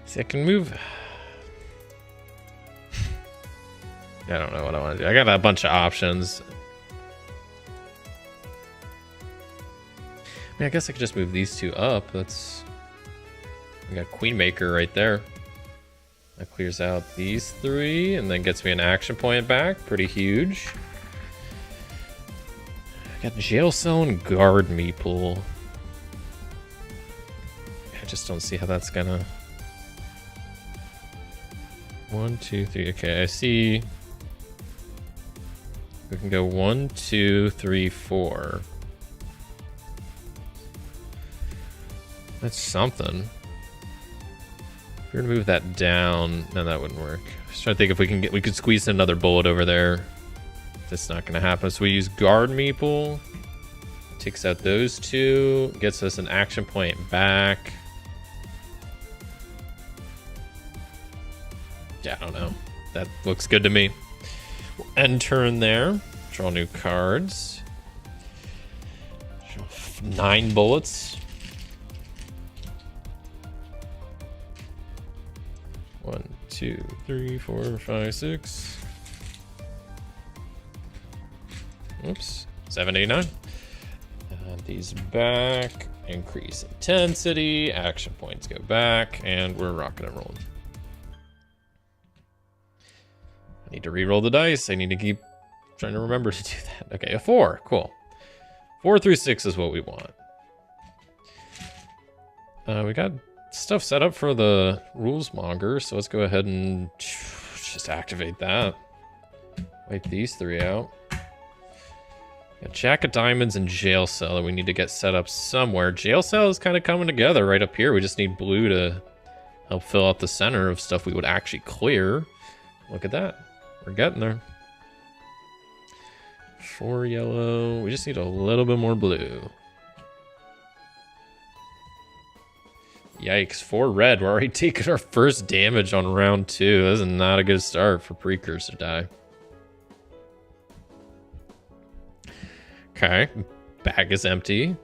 See, I can move. I don't know what I want to do. I got a bunch of options. I guess I could just move these 2 up. We got Queen Maker right there. That clears out these 3 and then gets me an action point back. Pretty huge. I got Jail Cell and Guard Meeple. I just don't see how that's gonna... 1, 2, 3. Okay, I see. We can go 1, 2, 3, 4. That's something. If we were to move that down, no, that wouldn't work. I was trying to think if we could squeeze in another bullet over there. That's not going to happen. So we use Guard Meeple. Takes out those 2. Gets us an action point back. Yeah, I don't know. That looks good to me. We'll end turn there. Draw new cards. Draw 9 bullets. 1, 2, 3, 4, 5, 6. Oops. 7, 8, 9. Add these back. Increase intensity. Action points go back. And we're rocking and rolling. I need to re-roll the dice. I need to keep trying to remember to do that. Okay, a 4. Cool. 4 through 6 is what we want. We got stuff set up for the rules monger, so let's go ahead and just activate that. Wipe these 3 out. Got Jack of Diamonds and Jail Cell that we need to get set up somewhere. Jail Cell is kind of coming together right up here. We just need blue to help fill out the center of stuff we would actually clear. Look at that. We're getting there. 4 yellow. We just need a little bit more blue. Yikes, 4 red. We're already taking our first damage on round 2. This is not a good start for Precursor die. Okay, bag is empty.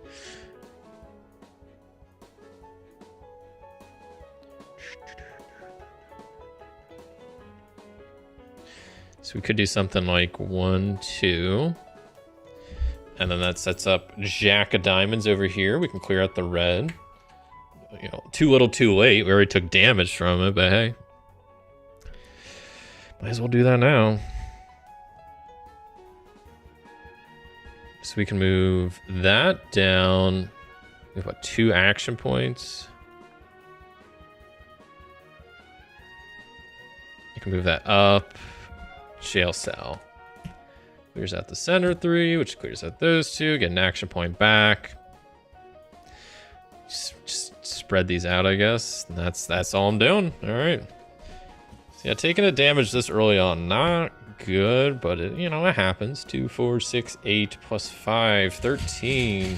So we could do something like 1, 2. And then that sets up Jack of Diamonds over here. We can clear out the red. Too little, too late. We already took damage from it, but hey. Might as well do that now. So we can move that down. We have, what, 2 action points? You can move that up. Jail Cell. Clears out the center 3, which clears out those 2. Get an action point back. Just spread these out, I guess. That's all I'm doing. All right. So yeah, taking a damage this early on, not good, but it, you know, it happens. 2, 4, 6, 8 plus 5, 13.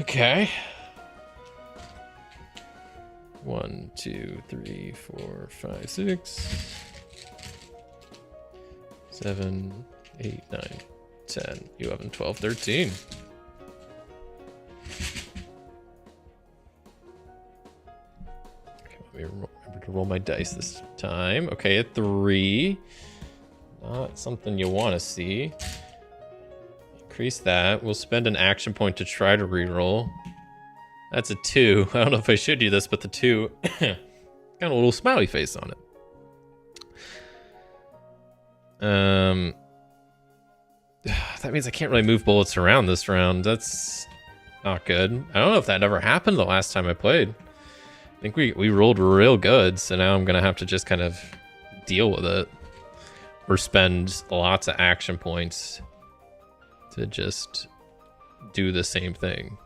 Okay. 1, 2, 3, 4, 5, 6, 7, 8, 9, 10, 11, 12, 13. Okay, let me remember to roll my dice this time. Okay, a 3. Not something you want to see. Increase that. We'll spend an action point to try to reroll. That's a 2. I don't know if I should do this, but the 2 got a little smiley face on it. That means I can't really move bullets around this round. That's not good. I don't know if that ever happened the last time I played. I think we rolled real good, so now I'm gonna have to just kind of deal with it. Or spend lots of action points to just do the same thing.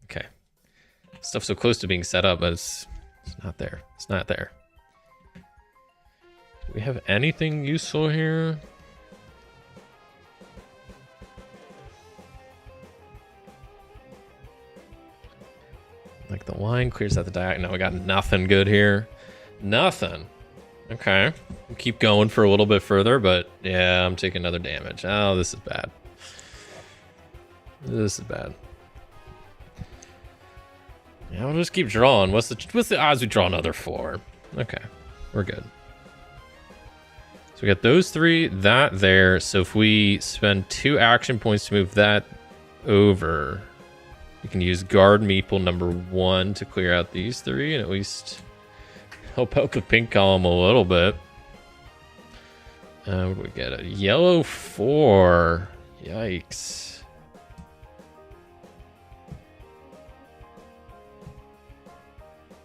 Okay. Stuff's so close to being set up, but it's not there. It's not there. Do we have anything useful here? Like the line clears out the diagonal. No, we got nothing good here. Nothing. Okay. We'll keep going for a little bit further, but yeah, I'm taking another damage. Oh, this is bad. This is bad. Yeah, we'll just keep drawing. What's the odds we draw another 4? Okay, we're good. So we got those 3, that there. So if we spend 2 action points to move that over, we can use guard meeple number 1 to clear out these 3 and at least help out the pink column a little bit. What do we get? A yellow 4. Yikes.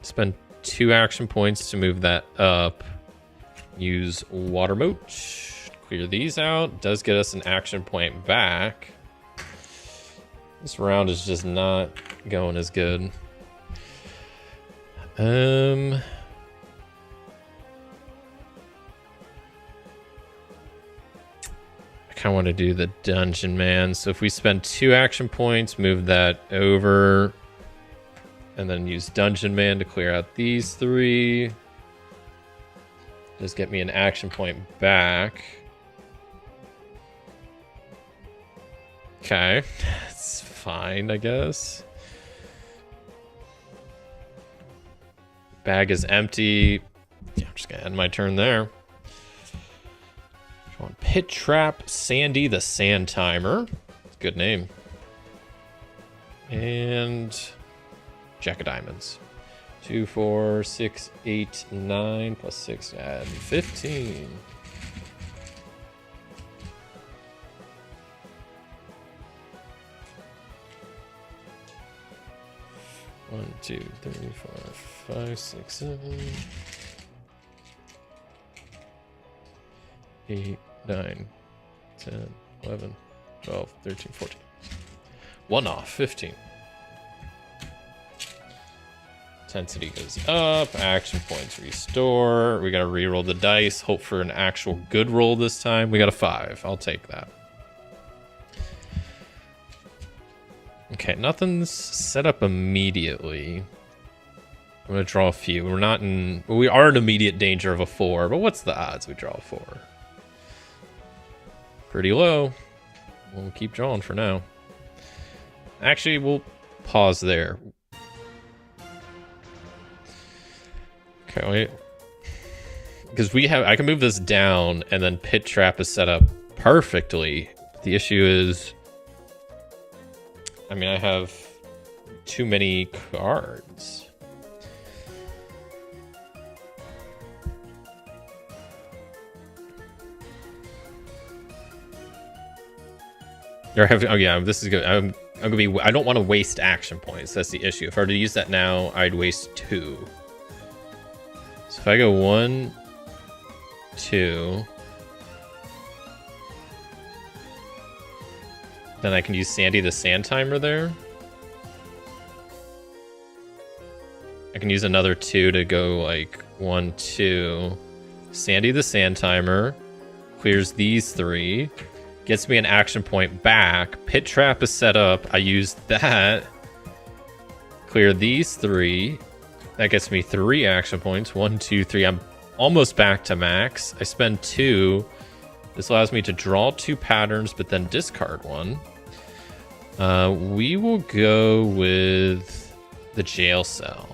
Spend 2 action points to move that up. Use water moat. Clear these out. Does get us an action point back. This round is just not going as good. I kind of want to do the dungeon man. So if we spend 2 action points, move that over. And then use Dungeon Man to clear out these 3. Just get me an action point back. Okay. It's fine, I guess. Bag is empty. Yeah, I'm just going to end my turn there. Pit Trap Sandy the Sand Timer. It's a good name. And Jack of Diamonds. 2, 4, 6, 8, 9 plus 6 and 15. One, 2, 3, 4, 5, 6, 7, 8, 9, 10, 11, 12, 13, 14. 1 off, 15. Intensity goes up. Action points restore. We gotta re-roll the dice. Hope for an actual good roll this time. We got a 5. I'll take that. Okay, nothing's set up immediately. I'm gonna draw a few. We are in immediate danger of a 4, but what's the odds we draw a 4? Pretty low. We'll keep drawing for now. Actually, we'll pause there. Okay, wait. Because I can move this down, and then Pit Trap is set up perfectly. The issue is, I mean, I have too many cards. Oh yeah, this is good. I'm gonna be. I don't want to waste action points. That's the issue. If I were to use that now, I'd waste 2. So if I go 1, 2, Then I can use Sandy the Sand Timer there. I can use another 2 to go like 1, 2. Sandy the Sand Timer clears these 3. Gets me an action point back. Pit Trap is set up. I use that. Clear these 3. That gets me 3 action points. 1, 2, 3. I'm almost back to max. I spend 2. This allows me to draw 2 patterns, but then discard 1. We will go with the jail cell.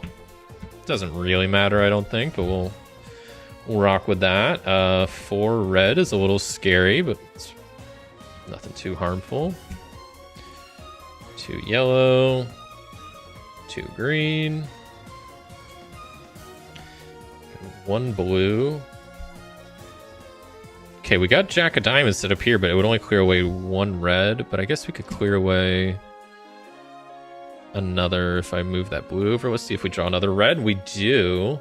Doesn't really matter, I don't think, but we'll rock with that. 4 red is a little scary, but it's nothing too harmful. 2 yellow. 2 green. 1 blue. Okay, we got Jack of Diamonds set up here, but it would only clear away 1 red. But I guess we could clear away another if I move that blue over. Let's see if we draw another red. We do.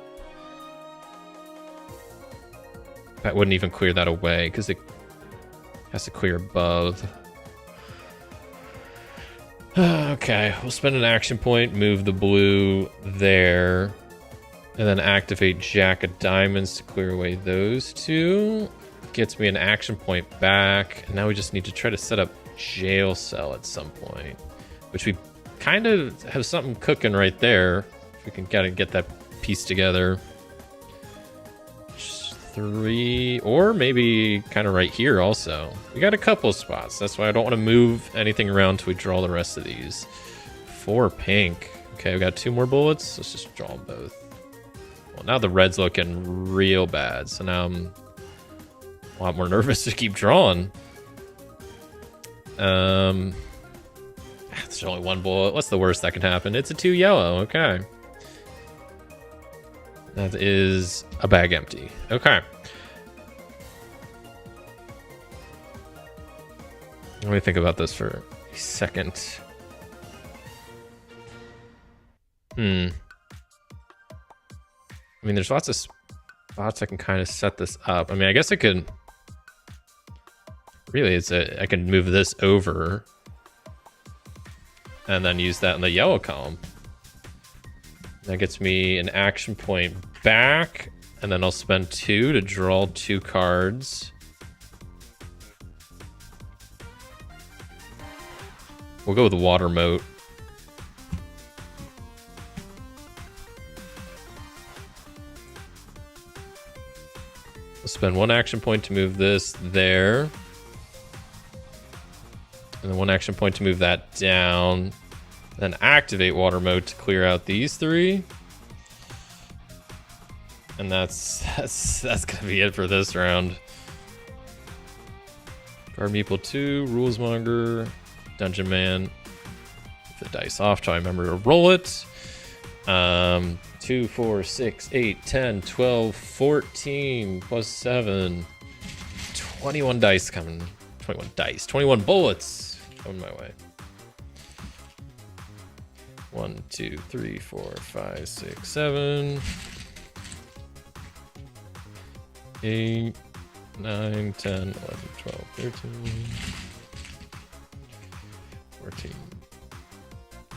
That wouldn't even clear that away because it has to clear above. Okay, we'll spend an action point, move the blue there, and then activate Jack of Diamonds to clear away those 2. Gets me an action point back. And now we just need to try to set up jail cell at some point, which we kind of have something cooking right there. If we can get that piece together. 3, or maybe kind of right here also. We got a couple of spots. That's why I don't want to move anything around till we draw the rest of these. 4 pink. Okay, we got 2 more bullets. Let's just draw them both. Well, now the red's looking real bad. So now I'm a lot more nervous to keep drawing. There's only 1 bullet. What's the worst that can happen? It's a 2 yellow. Okay. That is a bag empty. Okay. Let me think about this for a second. I mean, there's lots of spots I can kind of set this up. I mean, I guess I could... Really, I can move this over and then use that in the yellow column. That gets me an action point back, and then I'll spend 2 to draw 2 cards. We'll go with the water moat. I'll spend 1 action point to move this there. And then 1 action point to move that down. Then activate water mode to clear out these 3. And that's gonna be it for this round. Card meeple 2, rules monger, dungeon man. Put the dice off till I remember to roll it. 2, 4, 6, 8, 10, 12, 14 plus 7. 21 dice coming. 21 dice. 21 bullets coming my way. 1, 2, 3, 4, 5, 6, 7, 8, 9, 10, 11, 12, 13, 14,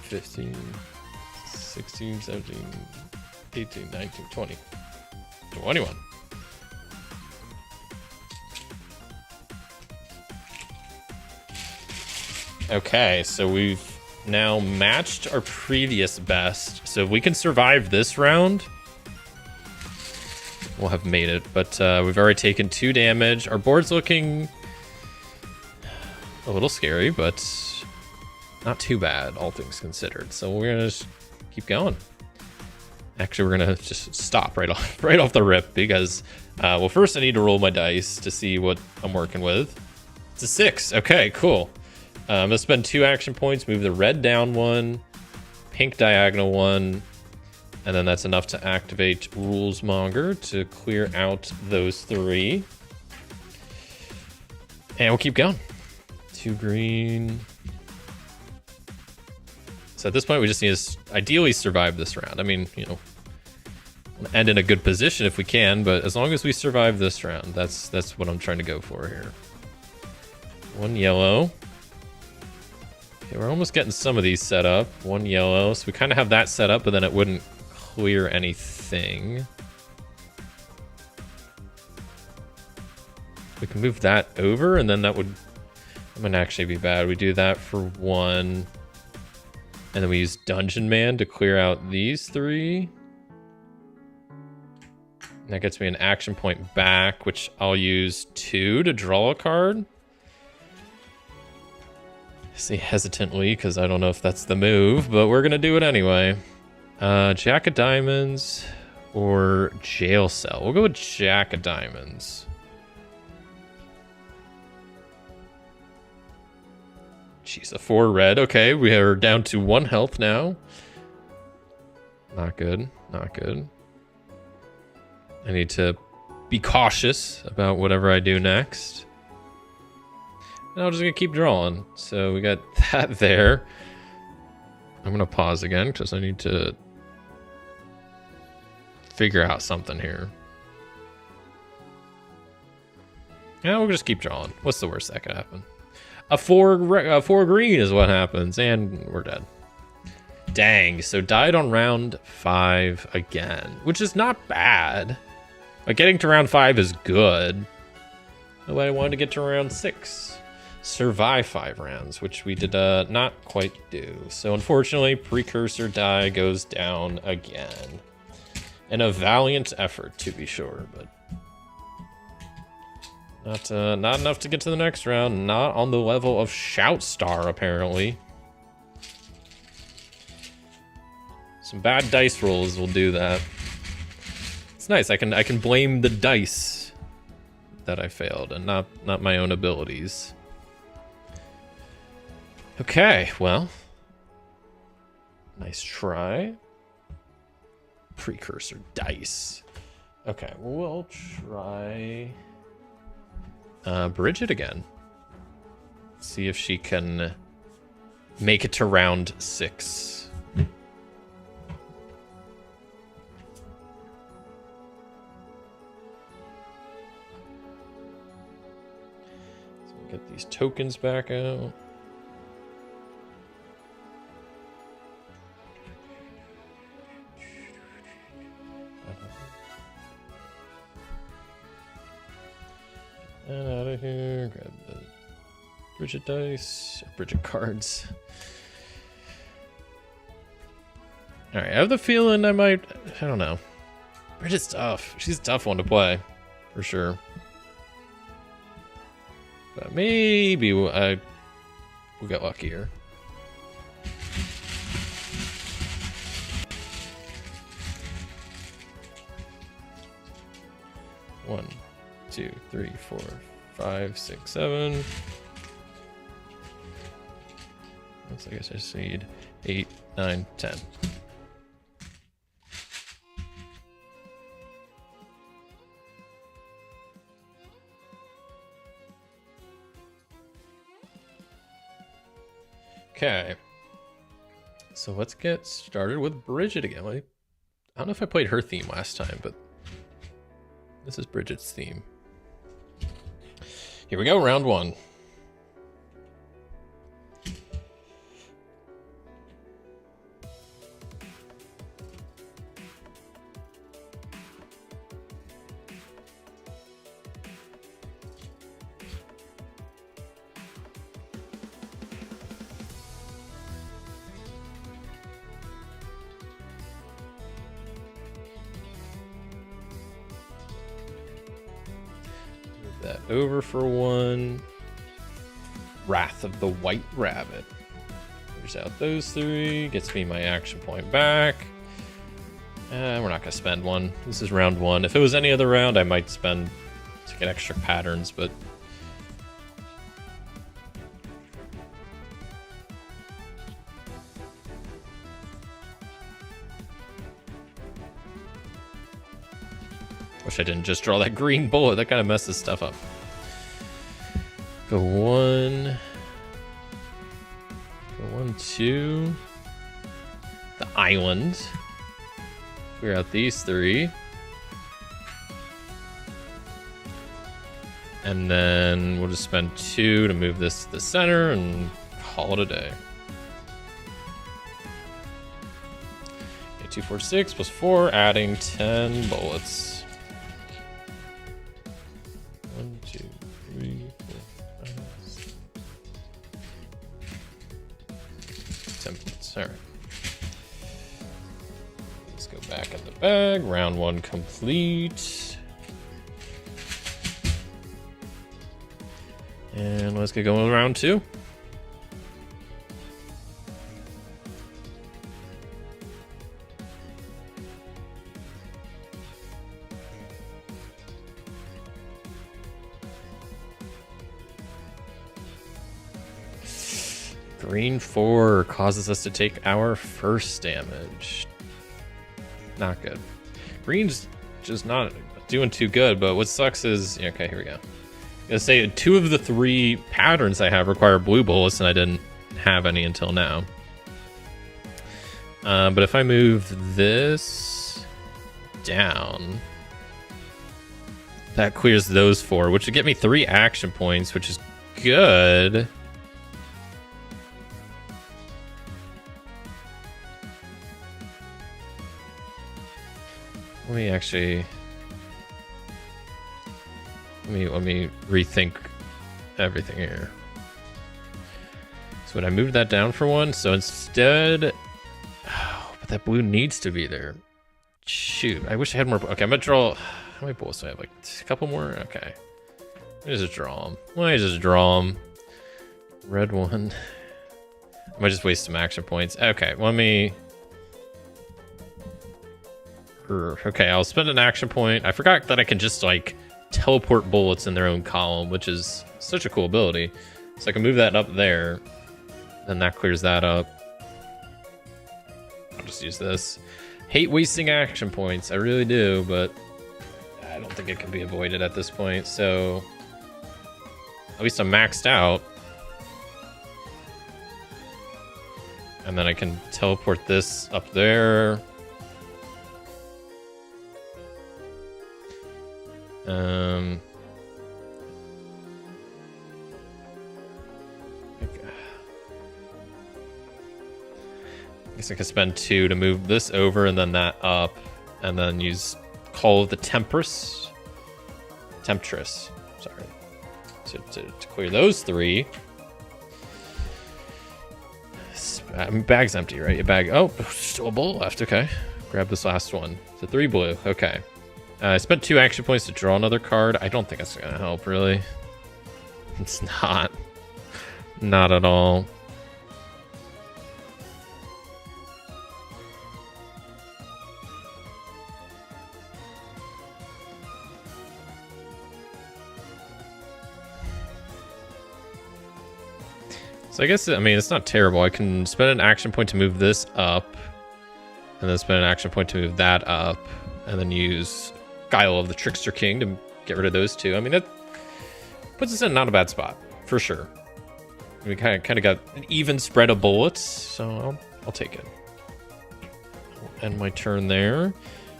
15, 16, 17, 18, 19, 20, 21. Okay, so we've now matched our previous best. So if we can survive this round, we'll have made it. But we've already taken 2 damage. Our board's looking a little scary, but not too bad, all things considered. So we're gonna just keep going. Actually, we're gonna just stop right off the rip because, well, first I need to roll my dice to see what I'm working with. It's a 6. Okay, cool. I'm gonna spend 2 action points, move the red down 1, pink diagonal 1, and then that's enough to activate Rules Monger to clear out those 3. And we'll keep going. 2 green. So at this point, we just need to ideally survive this round. I mean, you know, end in a good position if we can, but as long as we survive this round, that's what I'm trying to go for here. 1 yellow. Okay, we're almost getting some of these set up. One yellow, so we kind of have that set up, but then it wouldn't clear anything. We can move that over, and then that would actually be bad. We do that for one, and then we use Dungeon Man to clear out these three. And that gets me an action point back, which I'll use 2 to draw a card. I say hesitantly because I don't know if that's the move, but we're gonna do it anyway. Jack of Diamonds or Jail Cell. We'll go with Jack of Diamonds. Jeez, a 4 red. Okay, we are down to 1 health now. Not good. Not good. I need to be cautious about whatever I do next. And I'm just going to keep drawing. So we got that there. I'm going to pause again because I need to figure out something here. Yeah, we'll just keep drawing. What's the worst that could happen? A 4 green is what happens, and we're dead. Dang, so died on round 5 again, which is not bad. But getting to round 5 is good. But I wanted to get to round 6. Survive 5 rounds, which we did not quite do. So unfortunately, Precursor die goes down again. In a valiant effort, to be sure, but not enough to get to the next round. Not on the level of Shout Star, apparently. Some bad dice rolls will do that. It's nice. I can blame the dice that I failed, and not my own abilities. Okay, well, nice try. Precursor dice. Okay, we'll try Bridget again. See if she can make it to round 6. So we'll get these tokens back out. And out of here, grab the Bridget dice, Bridget cards. Alright, I have the feeling I don't know. Bridget's tough. She's a tough one to play, for sure. But maybe we'll get lucky here. One, 2, 3, 4, 5, 6, 7. Looks like I just need 8, 9, 10. Okay. So let's get started with Bridget again. I don't know if I played her theme last time, but this is Bridget's theme. Here we go, round 1. That over for 1. Wrath of the White Rabbit. Clears out those 3. Gets me my action point back. We're not going to spend 1. This is round 1. If it was any other round, I might spend to get extra patterns, but wish I didn't just draw that green bullet. That kind of messes stuff up. Go 1. Go 1, 2. The island. Clear out these 3. And then we'll just spend 2 to move this to the center and call it a day. 2, 4, 6 plus 4, adding 10 bullets. 1, 2, 3, 4, 5, 10 bullets. All right. Let's go back in the bag. Round 1 complete. And let's get going with round 2. Green 4 causes us to take our first damage. Not good. Green's just not doing too good, but what sucks is... Okay, here we go. I'm gonna say 2 of the 3 patterns I have require blue bullets, and I didn't have any until now. But if I move this down, that clears those 4, which would get me 3 action points, which is good. Let me actually... Let me rethink everything here. So when I moved that down for 1, so instead... Oh, but that blue needs to be there. Shoot, I wish I had more... Okay, I'm gonna draw... How many bullets do I have? Like a couple more? Okay. Let me just draw them. Let me just draw them. Red 1. I might just waste some action points. Okay, let me... Okay, I'll spend an action point. I forgot that I can just, like, teleport bullets in their own column, which is such a cool ability. So I can move that up there. Then that clears that up. I'll just use this. Hate wasting action points. I really do, but I don't think it can be avoided at this point. So at least I'm maxed out. And then I can teleport this up there. I guess I could spend 2 to move this over and then that up, and then use Call of the Temptress, sorry, to clear those 3. Bag's empty, right? Your bag. Oh, still a bullet left. Okay, grab this last one. So 3 blue. Okay. I spent 2 action points to draw another card. I don't think it's gonna help, really. It's not. Not at all. So I guess, I mean, it's not terrible. I can spend an action point to move this up, and then spend an action point to move that up, and then use Guile of the Trickster King to get rid of those 2. I mean, that puts us in not a bad spot, for sure. We kind of got an even spread of bullets, so I'll take it. I'll end my turn there.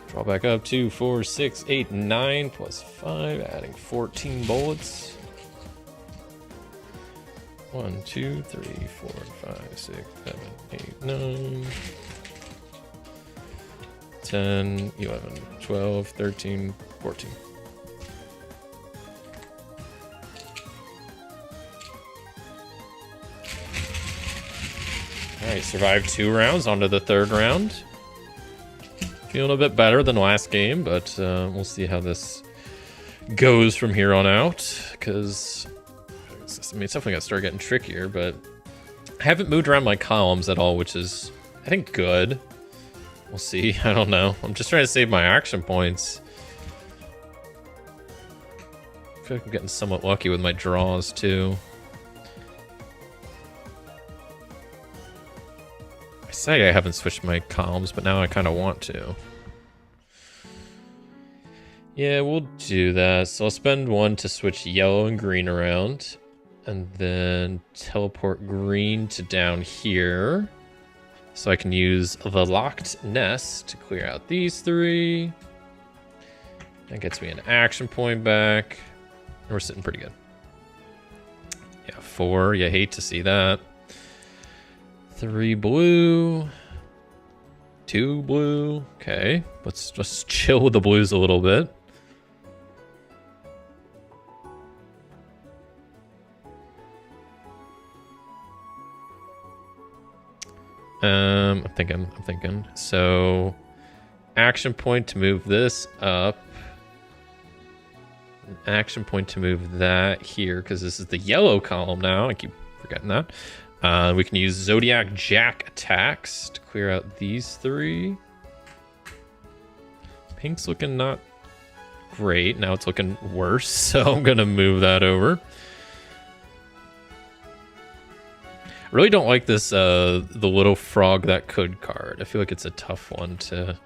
Draw back up 2, 4, 6, 8, 9 plus 5, adding 14 bullets. 1, 2, 3, 4, 5, 6, 7, 8, 9, 10, 11, 12, 13, 14. Alright, survived 2 rounds, on to the 3rd round. Feeling a bit better than last game, but we'll see how this goes from here on out, because... I mean, it's definitely going to start getting trickier, but I haven't moved around my columns at all, which is, I think, good. We'll see. I don't know. I'm just trying to save my action points. I feel like I'm getting somewhat lucky with my draws, too. I say I haven't switched my columns, but now I kind of want to. Yeah, we'll do that. So I'll spend 1 to switch yellow and green around. And then teleport green to down here. So I can use the locked nest to clear out these 3. That gets me an action point back. And we're sitting pretty good. Yeah, 4. You hate to see that. 3 blue. 2 blue. Okay, let's just chill with the blues a little bit. I'm thinking. So, action point to move this up. An action point to move that here, because this is the yellow column now. I keep forgetting that. We can use Zodiac Jack attacks to clear out these 3. Pink's looking not great. Now it's looking worse, so I'm going to move that over. I really don't like this, the little frog that could card. I feel like it's a tough one to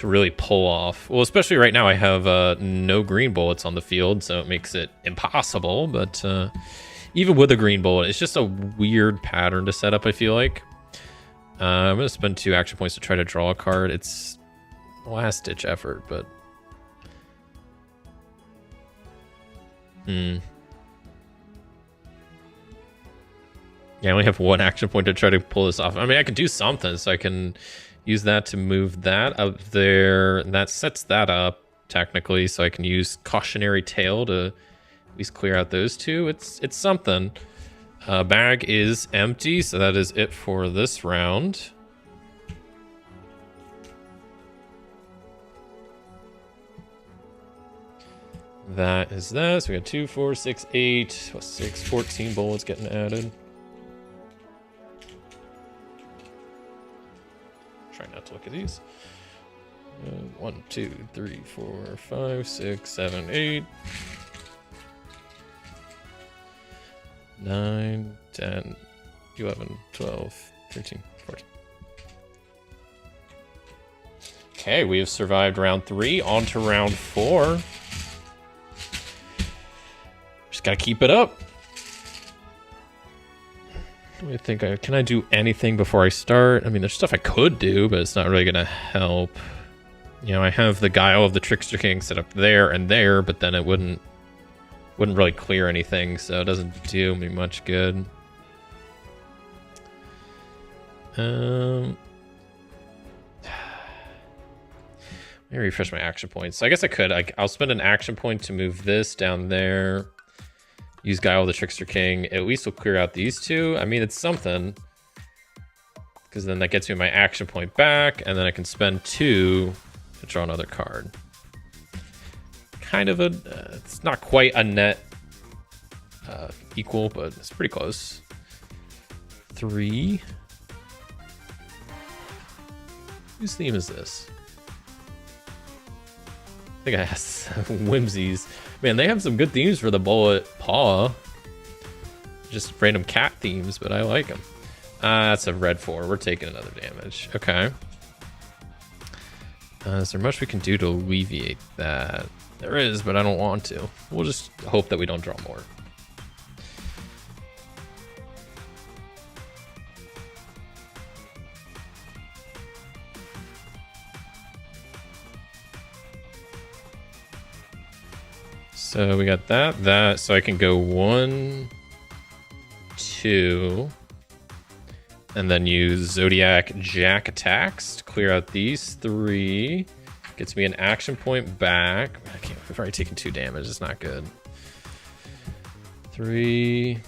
really pull off. Well, especially right now I have no green bullets on the field, so it makes it impossible. But even with a green bullet, it's just a weird pattern to set up, I feel like. I'm going to spend 2 action points to try to draw a card. It's a last-ditch effort, but... Yeah, I only have 1 action point to try to pull this off. I mean, I can do something, so I can use that to move that up there. And that sets that up, technically, so I can use Cautionary Tale to at least clear out those 2. It's something. Bag is empty, so that is it for this round. That is that. So we got 2, 4, 6, 8, 6, 14 bullets getting added. Try not to look at these. 1, 2, 3, 4, 5, 6, 7, 8, 9, 10, 11, 12, 13, 14. Okay, we have survived round 3. On to round 4. Just gotta keep it up. I think can I do anything before I start? I mean, there's stuff I could do, but it's not really gonna help. You know, I have the Guile of the Trickster King set up there and there, but then it wouldn't really clear anything, so it doesn't do me much good. Let me refresh my action points. So I guess I could. I'll spend an action point to move this down there. Use Guile of the Trickster King. At least we'll clear out these 2. I mean, it's something. Because then that gets me my action point back, and then I can spend 2 to draw another card. Kind of a... it's not quite a net equal, but it's pretty close. 3. Whose theme is this? I think I asked Whimsies. Man, they have some good themes for the Bullet Paw. Just random cat themes, but I like them. That's a red 4. We're taking another damage. Okay. Is there much we can do to alleviate that? There is, but I don't want to. We'll just hope that we don't draw more. So we got that, so I can go 1, 2, and then use Zodiac Jack attacks to clear out these 3. Gets me an action point back. I've already taken 2 damage, it's not good. 3,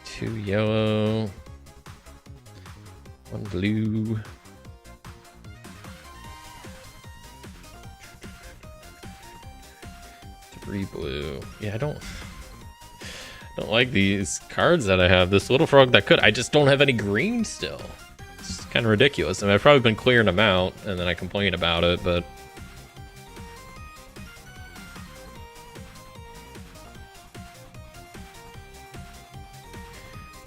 2 yellow, 1 blue. 3 blue. Yeah, I don't like these cards that I have. This little frog that could. I just don't have any green still. It's kind of ridiculous. I mean, I've probably been clearing them out, and then I complain about it, but...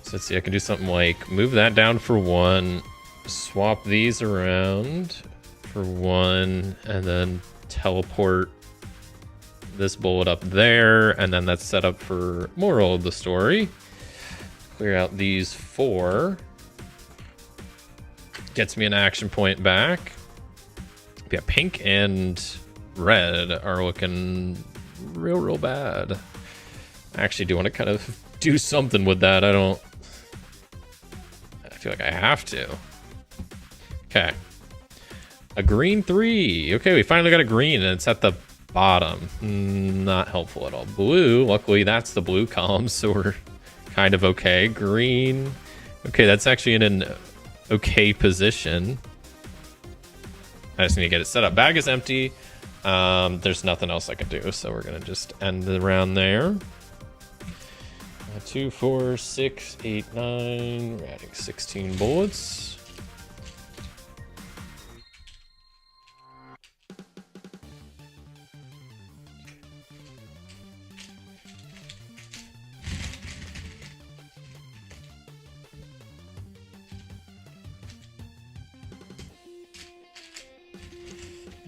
So let's see, I can do something like move that down for 1, swap these around for 1, and then teleport this bullet up there, and then that's set up for moral of the story. Clear out these 4. Gets me an action point back. Yeah, pink and red are looking real bad. I actually do want to kind of do something with that. I feel like I have to. Okay. A green 3. Okay, we finally got a green, and it's at the bottom. Not helpful at all. Blue, luckily that's the blue column, so we're kind of okay. Green. Okay, that's actually in an okay position. I just need to get it set up. Bag is empty. There's nothing else I can do, so we're gonna just end the round there. 2, 4, 6, 8, 9. We're adding 16 bullets.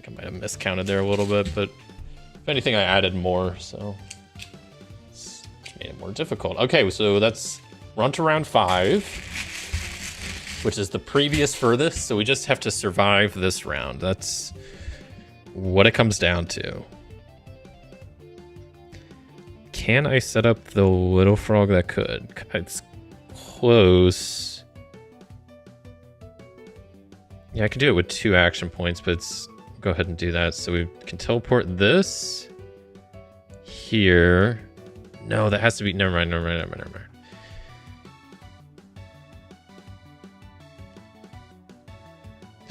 I might have miscounted there a little bit, but if anything, I added more, so it's made it more difficult. Okay, so we're on to round 5, which is the previous furthest, so we just have to survive this round. That's what it comes down to. Can I set up the little frog that could? It's close. Yeah, I could do it with 2 action points, but go ahead and do that. So we can teleport this here. No, that has to be, never mind.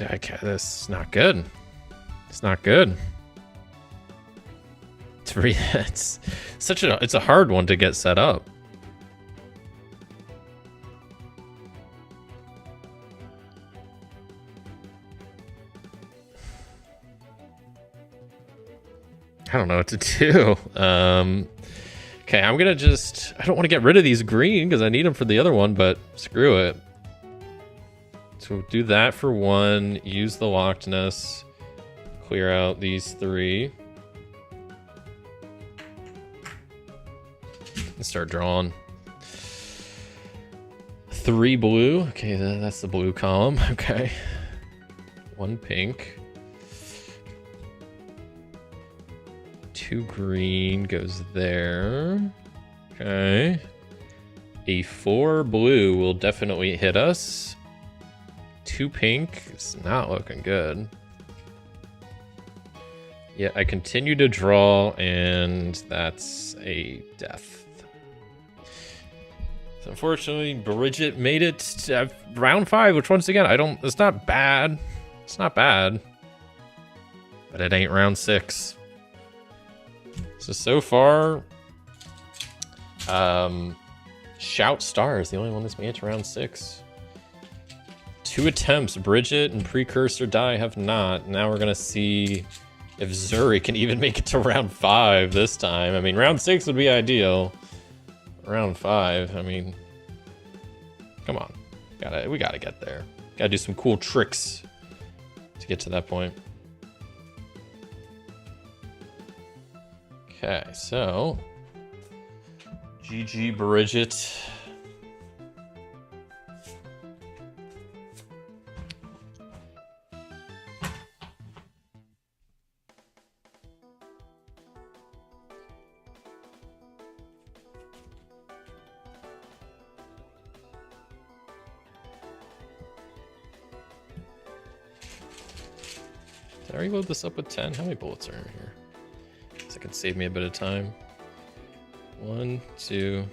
Okay, this is not good. It's not good. It's it's a hard one to get set up. I don't know what to do. Okay, I'm gonna I don't want to get rid of these green because I need them for the other one, but screw it. So we'll do that for 1, use the lockedness, clear out these 3. And start drawing. 3 blue. Okay, that's the blue column. Okay. 1 pink. 2 green goes there. Okay. A 4 blue will definitely hit us. 2 pink. It's not looking good. Yeah, I continue to draw, and that's a death. So unfortunately, Bridget made it to round 5, which once again, it's not bad. It's not bad. But it ain't round 6. So far, Shout Star is the only one that's made it to round 6. 2 attempts, Bridget and Precursor Die have not. Now we're gonna see if Zuri can even make it to round 5 this time. I mean, round 6 would be ideal. Round 5, I mean, come on, we gotta get there. Gotta do some cool tricks to get to that point. Okay, so GG Bridget. Did I already load this up with 10? How many bullets are in here? So it can save me a bit of time. 1, 2,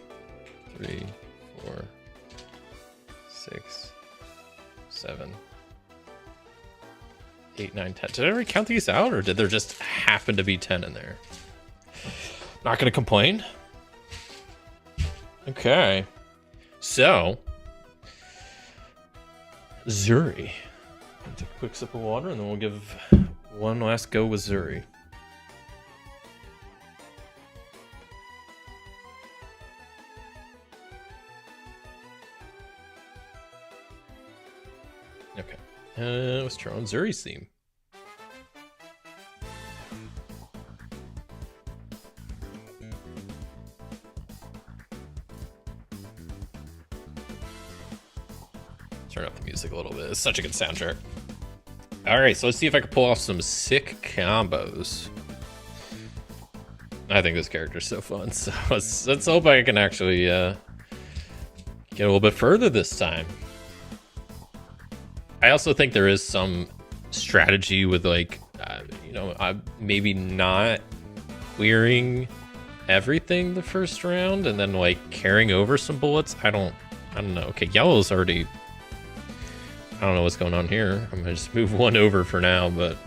3, 4, 6, 7, 8, 9, 10. Did I already count these out, or did there just happen to be 10 in there? Not gonna complain. Okay. So, Zuri. I'll take a quick sip of water, and then we'll give one last go with Zuri. Okay. Let's try on Zuri's theme. Turn up the music a little bit. It's such a good soundtrack. Alright, so let's see if I can pull off some sick combos. I think this character's so fun, so let's hope I can actually get a little bit further this time. I also think there is some strategy with like, maybe not clearing everything the first round and then like carrying over some bullets. I don't know. Okay, yellow's already. I don't know what's going on here. I'm gonna just move one over for now, but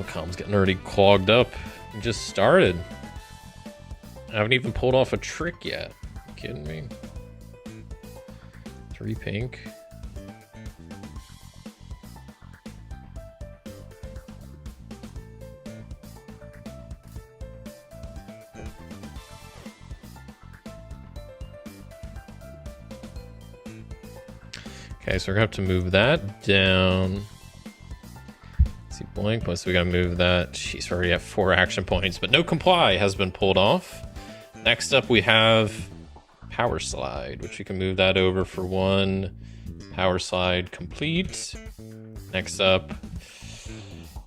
com's getting already clogged up. We just started. I haven't even pulled off a trick yet. Are you kidding me? 3 pink. Okay, so we're gonna have to move that down. Let's see, blank plus we gotta move that. Jeez, we're already at 4 action points, but no comply has been pulled off. Next up we have power slide, which we can move that over for 1. Power slide complete. Next up,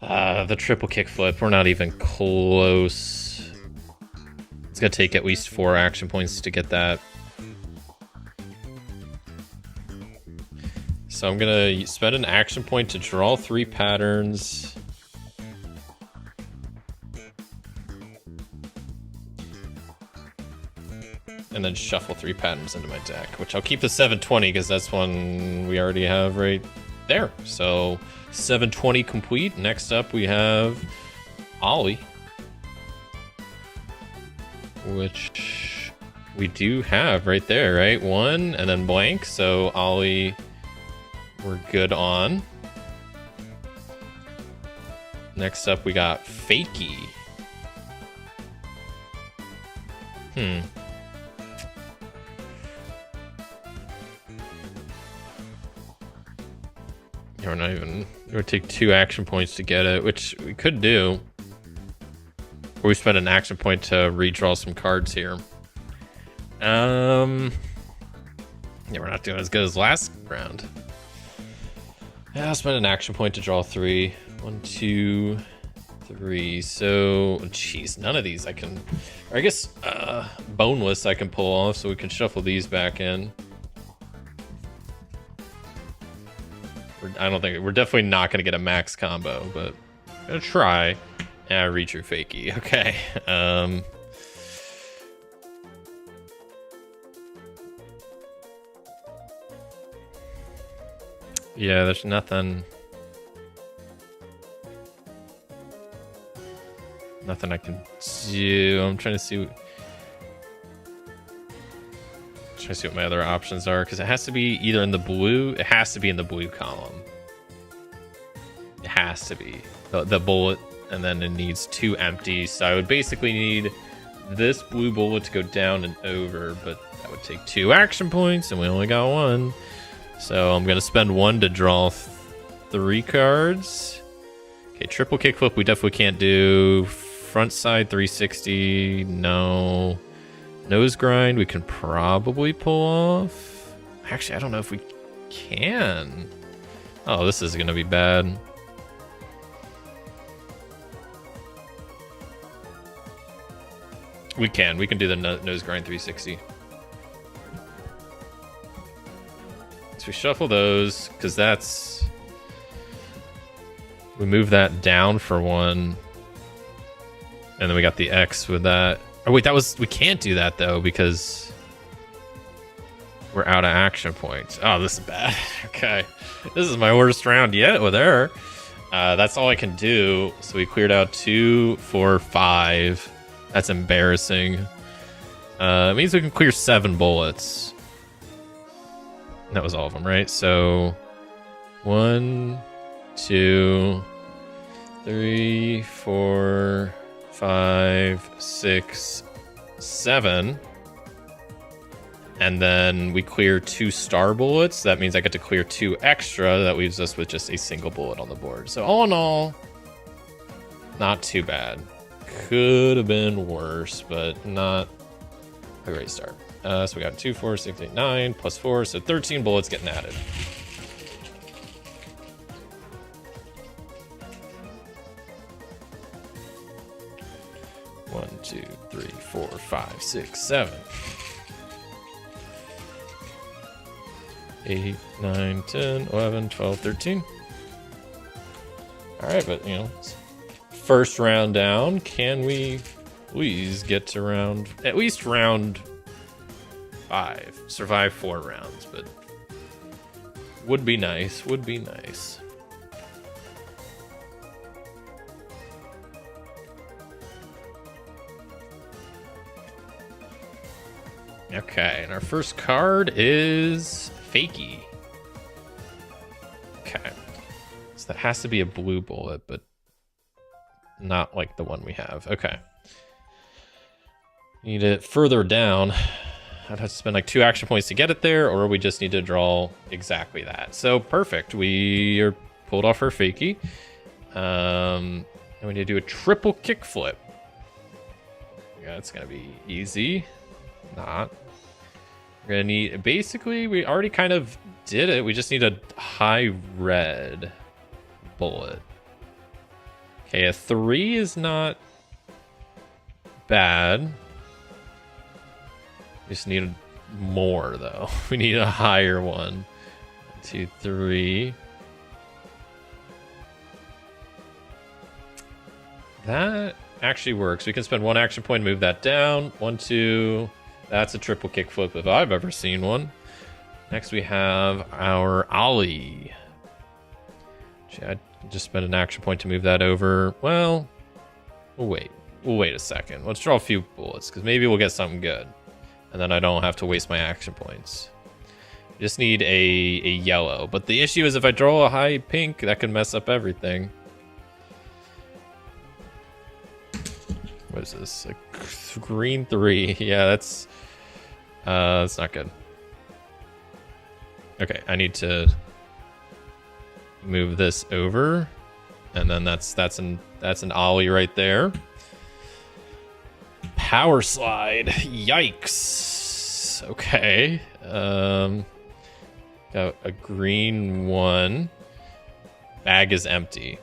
the triple kickflip. We're not even close. It's gonna take at least 4 action points to get that. So I'm gonna spend an action point to draw 3 patterns. And then shuffle 3 patterns into my deck, which I'll keep the 720 because that's one we already have right there. So 720 complete. Next up we have Ollie, which we do have right there, right? 1 and then blank. So Ollie, we're good on. Next up we got Fakey. Yeah, we're not even. It would take 2 action points to get it, which we could do. Or we spend an action point to redraw some cards here. Yeah, we're not doing as good as last round. Yeah, I'll spend an action point to draw 3. 1, 2, 3. So, jeez, none of these I can. Or I guess boneless I can pull off, so we can shuffle these back in. I don't think we're definitely not going to get a max combo, but I'm gonna try. Yeah, reach your Fakey. Okay. Yeah, there's nothing I can do. I'm trying to see what my other options are, because it has to be either in the blue. It has to be in the blue column. It has to be the bullet, and then it needs 2 empties. So I would basically need this blue bullet to go down and over, but that would take 2 action points, and we only got 1. So I'm gonna spend 1 to draw 3 cards. Okay, triple kickflip we definitely can't do. Front side 360, no. Nose grind we can probably pull off. Actually, I don't know if we can. Oh, this is gonna be bad. We can do the nose grind 360. So we shuffle those, because that's... We move that down for 1. And then we got the X with that. Oh wait, we can't do that though, because we're out of action points. Oh, this is bad. Okay. This is my worst round yet with her. That's all I can do. So we cleared out 2, 4, 5. That's embarrassing. It means we can clear 7 bullets. That was all of them, right? So 1, 2, 3, 4, 5, 6, 7. And then we clear 2 star bullets. That means I get to clear 2 extra. That leaves us with just a single bullet on the board. So all in all, not too bad. Could have been worse, but not a great start. So we got 2, 4, 6, 8, 9 plus 4, so 13 bullets getting added. One, 2, 3, 4, 5, 6, 7. 8, 9, 10, 11, 12, 13. All right, but you know, first round down. Can we please get to at least round 5? Survive 4 rounds, but would be nice. Would be nice. Okay, and our first card is Fakey. Okay. So that has to be a blue bullet, but not like the one we have. Okay. Need it further down. I'd have to spend like 2 action points to get it there, or we just need to draw exactly that. So perfect. We are pulled off our Fakey. And we need to do a triple kickflip. Yeah, it's gonna be easy. Not. We're gonna need, basically, we already kind of did it. We just need a high red bullet. Okay, a 3 is not bad. We just need more, though. We need a higher one. 1, 2, 3. That actually works. We can spend 1 action point to move that down. 1, 2. That's a triple kickflip if I've ever seen one. Next we have our Ollie. I'd just spend an action point to move that over. Well, we'll wait. We'll wait a second. Let's draw a few bullets, because maybe we'll get something good. And then I don't have to waste my action points. Just need a yellow. But the issue is if I draw a high pink, that could mess up everything. What is this? A green 3. Yeah, that's not good. Okay, I need to move this over, and then that's an ollie right there. Power slide. Yikes. Okay. Got a green 1. Bag is empty.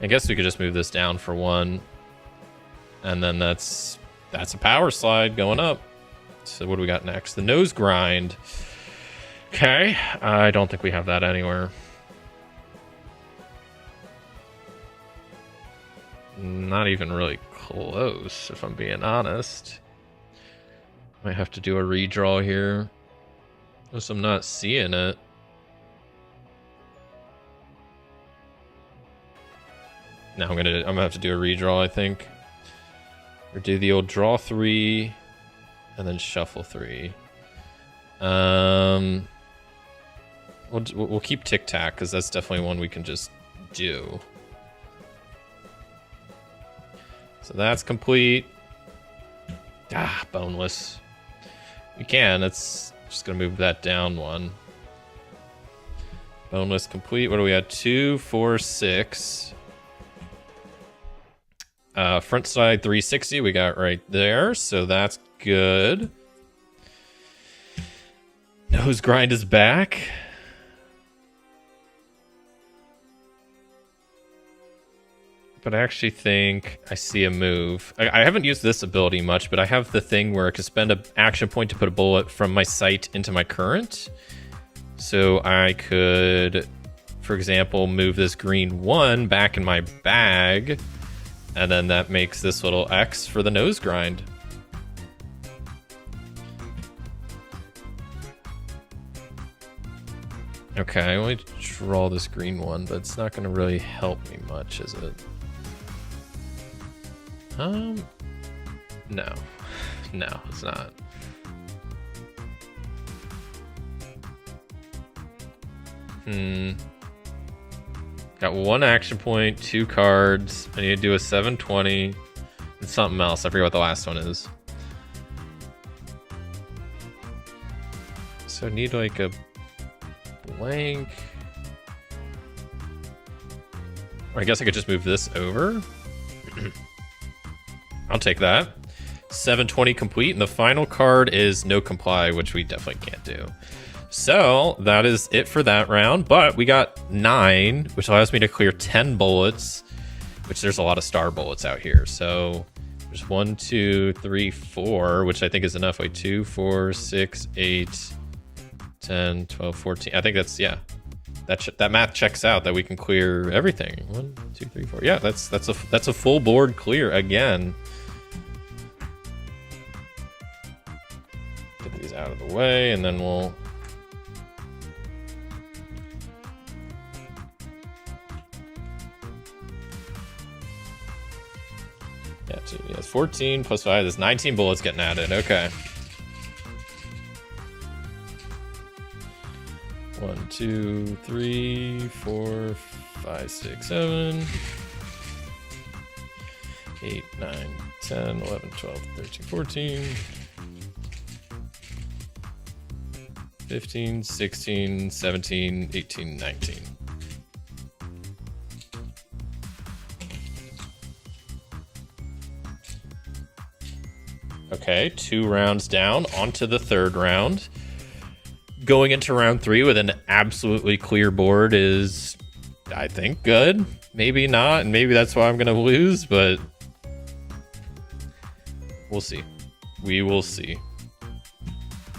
I guess we could just move this down for 1. And then that's a power slide going up. So what do we got next? The nose grind. Okay. I don't think we have that anywhere. Not even really close, if I'm being honest. Might have to do a redraw here. Unless I'm not seeing it. No, I'm gonna have to do a redraw, I think. Or do the old draw 3 and then shuffle 3. We'll keep Tic Tac, because that's definitely one we can just do. So that's complete. Boneless. We can. It's just gonna move that down 1. Boneless complete. What do we have? 2, 4, 6. Front side 360 we got right there, so that's good. Nose grind is back. But I actually think I see a move. I haven't used this ability much, but I have the thing where I can spend an action point to put a bullet from my sight into my current. So I could, for example, move this green 1 back in my bag. And then that makes this little X for the nose grind. Okay, let me draw this green 1, but it's not going to really help me much, is it? No. No, it's not. Got 1 action point, 2 cards. I need to do a 720 and something else. I forget what the last one is. So I need like a blank. Or I guess I could just move this over. I'll take that. 720 complete, and the final card is no comply, which we definitely can't do. So that is it for that round, but we got 9, which allows me to clear 10 bullets, which there's a lot of star bullets out here. So there's 1, 2, 3, 4, which I think is enough. Wait, 2, 4, 6, 8, 10, 12, 14. I think that's, yeah. That math checks out that we can clear everything. 1, 2, 3, 4. Yeah, that's a full board clear again. Get these out of the way, and then we'll. Yeah, 2. Yes, 14 plus 5. There's 19 bullets getting added. Okay. 1, 2, 3, 4, 5, 6, 7, 8, 9, 10, 11, 12, 13, 14, 15, 16, 17, 18, 19. Okay, 2 rounds down, onto the 3rd round. Going into round 3 with an absolutely clear board is, I think, good. Maybe not, and maybe that's why I'm going to lose, but we'll see. We will see.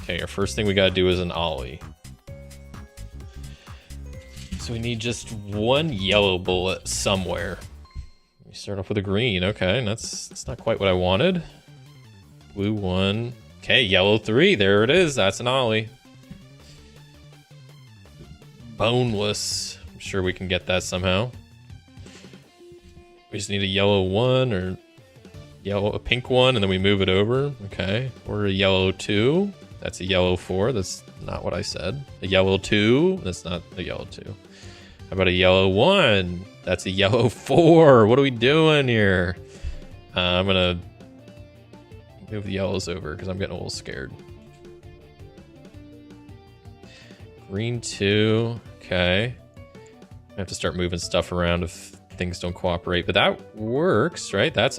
Okay, our first thing we got to do is an ollie. So we need just 1 yellow bullet somewhere. We start off with a green. Okay, that's not quite what I wanted. Blue 1. Okay, yellow 3. There it is. That's an ollie. Boneless. I'm sure we can get that somehow. We just need a yellow 1 or a pink 1, and then we move it over. Okay. Or a yellow 2. That's a yellow 4. That's not what I said. A yellow 2. That's not a yellow 2. How about a yellow 1? That's a yellow 4. What are we doing here? I'm gonna move the yellows over because I'm getting a little scared. Green 2. Okay. I have to start moving stuff around if things don't cooperate, but that works, right? That's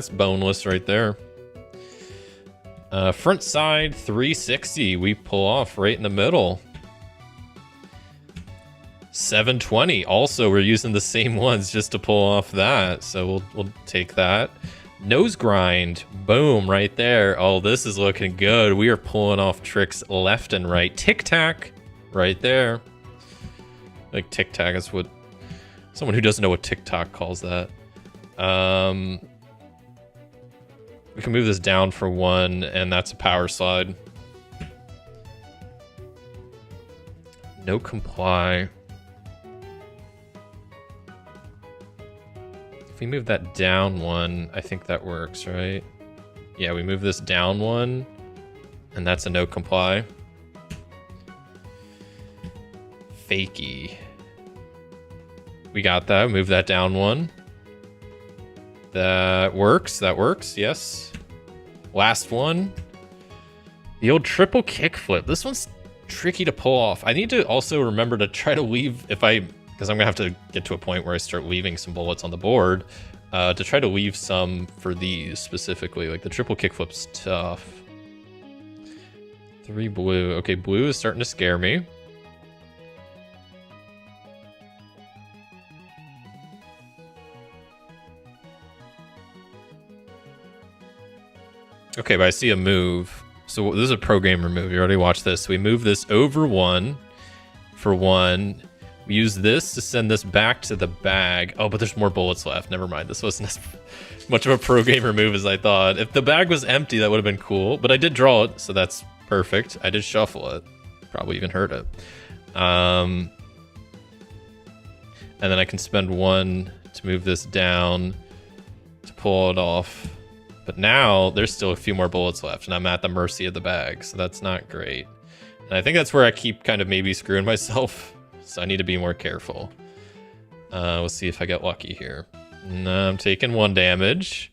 boneless right there. Front side 360. We pull off right in the middle. 720. Also, we're using the same ones just to pull off that, so we'll take that. Nose grind. Boom, right there. Oh, this is looking good. We are pulling off tricks left and right. Tic tac. Right there. Like tic tac is what someone who doesn't know what TikTok calls that. We can move this down for 1, and that's a power slide. No comply. If we move that down 1, I think that works, right? Yeah, we move this down 1, and that's a no comply. Fakey. We got that. Move that down 1. That works. That works. Yes. Last one. The old triple kickflip. This one's tricky to pull off. I need to also remember to try to leave because I'm gonna have to get to a point where I start leaving some bullets on the board, to try to leave some for these specifically. Like the triple kickflip's tough. 3 blue. Okay, blue is starting to scare me. Okay, but I see a move. So this is a pro gamer move. You already watched this. We move this over 1 for 1. We use this to send this back to the bag. Oh, but there's more bullets left. Never mind. This wasn't as much of a pro gamer move as I thought. If the bag was empty, that would have been cool. But I did draw it, so that's perfect. I did shuffle it. Probably even hurt it. And then I can spend 1 to move this down to pull it off. But now there's still a few more bullets left, and I'm at the mercy of the bag, so that's not great. And I think that's where I keep kind of maybe screwing myself, so I need to be more careful. We'll see if I get lucky here. No, I'm taking 1 damage.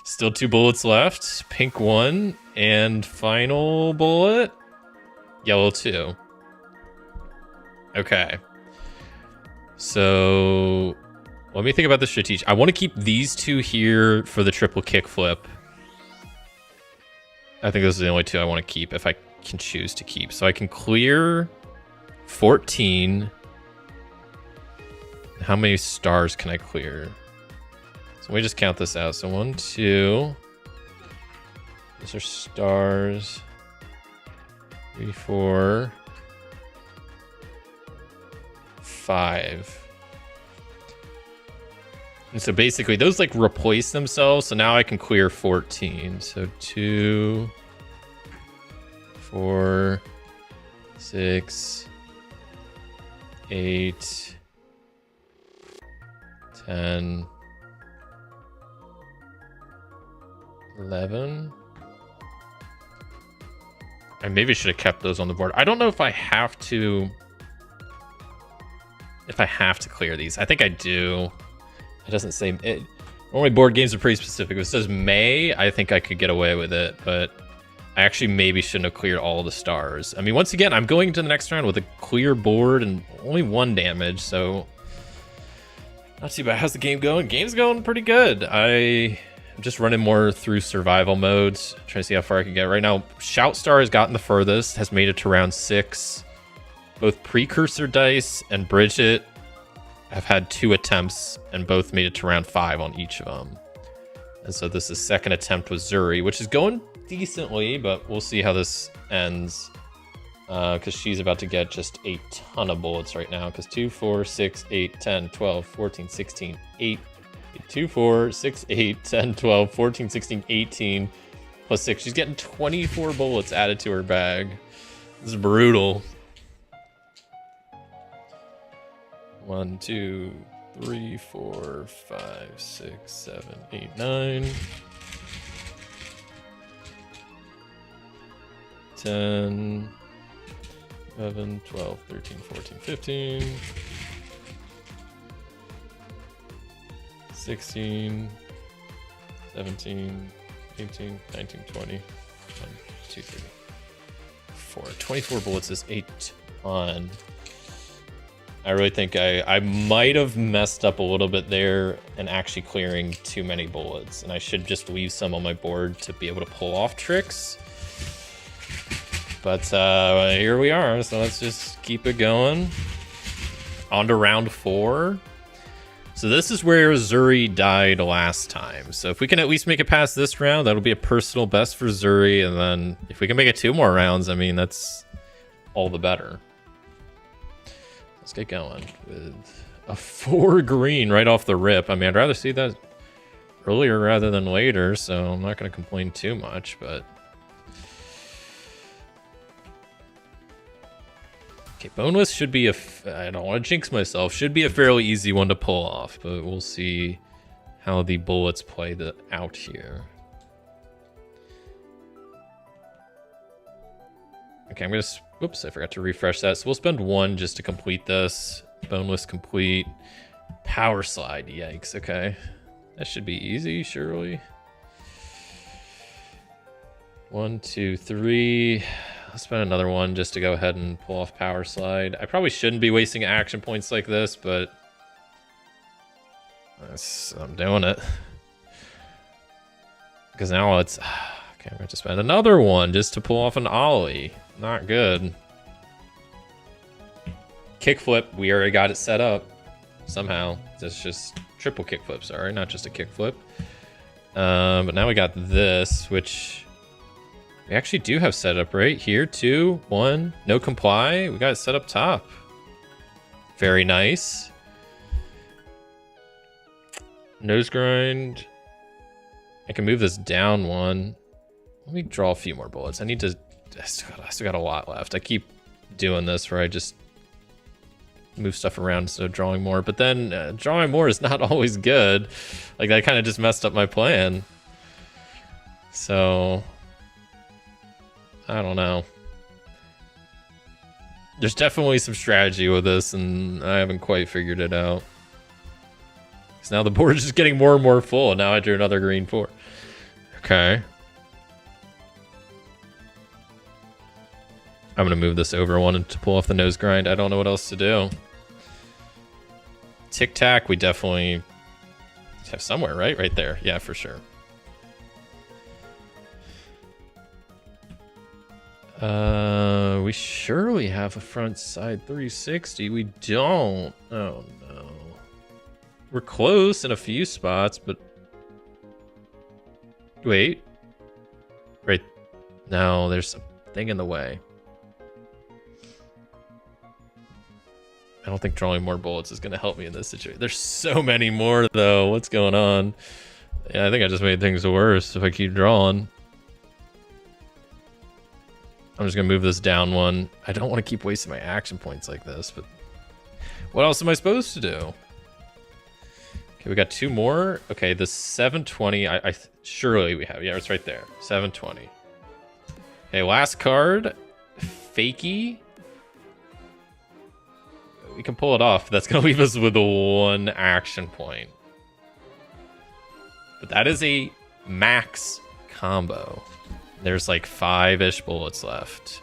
Still 2 bullets left. Pink 1, and final bullet. Yellow 2. Okay. So let me think about the strategy. I want to keep these 2 here for the triple kickflip. I think those are the only two I want to keep if I can choose to keep. So I can clear 14. How many stars can I clear? So let me just count this out. So 1, 2. These are stars. 3, 4. 5. And so basically those like replace themselves. So now I can clear 14. So 2, 4, 6, 8, 10, 11. I maybe should have kept those on the board. I don't know if I have to clear these. I think I do. It doesn't say it. Normally board games are pretty specific. If it says May, I think I could get away with it, but I actually maybe shouldn't have cleared all the stars. I mean, once again, I'm going into the next round with a clear board and only 1 damage, so not too bad. How's the game going? Game's going pretty good. I'm just running more through survival modes, trying to see how far I can get. Right now, Shout Star has gotten the furthest, has made it to round 6. Both Precursor Dice and Bridget have had 2 attempts and both made it to round 5 on each of them. And so this is second attempt with Zuri, which is going decently, but we'll see how this ends. Because she's about to get just a ton of bullets right now. Because 2, 4, 6, 8, 10, 12, 14, 16, 8. 2, 4, 6, 8, 10, 12, 14, 16, 18, plus 6. She's getting 24 bullets added to her bag. This is brutal. 1, 2, 3, 4, 5, 6, 7, 8, 9. 10, 11, 12, 13, 14, 15. 16, 17, 18, 19, 20. 1, 2, 3, 4. 24 bullets is a ton. I really think I might have messed up a little bit there and actually clearing too many bullets. And I should just leave some on my board to be able to pull off tricks. But here we are. So let's just keep it going. On to round 4. So this is where Zuri died last time. So if we can at least make it past this round, that'll be a personal best for Zuri. And then if we can make it 2 more rounds, I mean, that's all the better. Let's get going with a 4 green right off the rip. I mean, I'd rather see that earlier rather than later, so I'm not going to complain too much, but... Okay, boneless should be I don't want to jinx myself, should be a fairly easy one to pull off, but we'll see how the bullets play out here. Okay, I'm going to... Whoops, I forgot to refresh that. So we'll spend 1 just to complete this. Boneless complete. Power slide, yikes, okay. That should be easy, surely. 1, 2, 3... I'll spend another 1 just to go ahead and pull off power slide. I probably shouldn't be wasting action points like this, but I'm doing it. Because now it's... Okay, I'm going to spend another 1 just to pull off an ollie. Not good. Kickflip, we already got it set up. Somehow. That's just triple kickflip, sorry, not just a kickflip. But now we got this, which... We actually do have set up right here. 2, 1, no comply. We got it set up top. Very nice. Nose grind. I can move this down 1. Let me draw a few more bullets. I still got a lot left. I keep doing this where I just move stuff around instead of drawing more. But then drawing more is not always good. Like, that kind of just messed up my plan. So... I don't know. There's definitely some strategy with this, and I haven't quite figured it out. So now the board is just getting more and more full. Now I drew another green 4. Okay. I'm going to move this over 1 to pull off the nose grind. I don't know what else to do. Tic Tac, we definitely have somewhere, right? Right there. Yeah, for sure. We surely have a front side 360. We don't. Oh no. We're close in a few spots, but wait. Right. No, there's a thing in the way. I don't think drawing more bullets is going to help me in this situation. There's so many more, though. What's going on? Yeah, I think I just made things worse if I keep drawing. I'm just going to move this down one. I don't want to keep wasting my action points like this, but what else am I supposed to do? Okay, we got two more. Okay, the 720, surely we have. Yeah, it's right there. 720. Okay, last card. Fakey. We can pull it off. That's going to leave us with one action point. But that is a max combo. There's like 5-ish bullets left.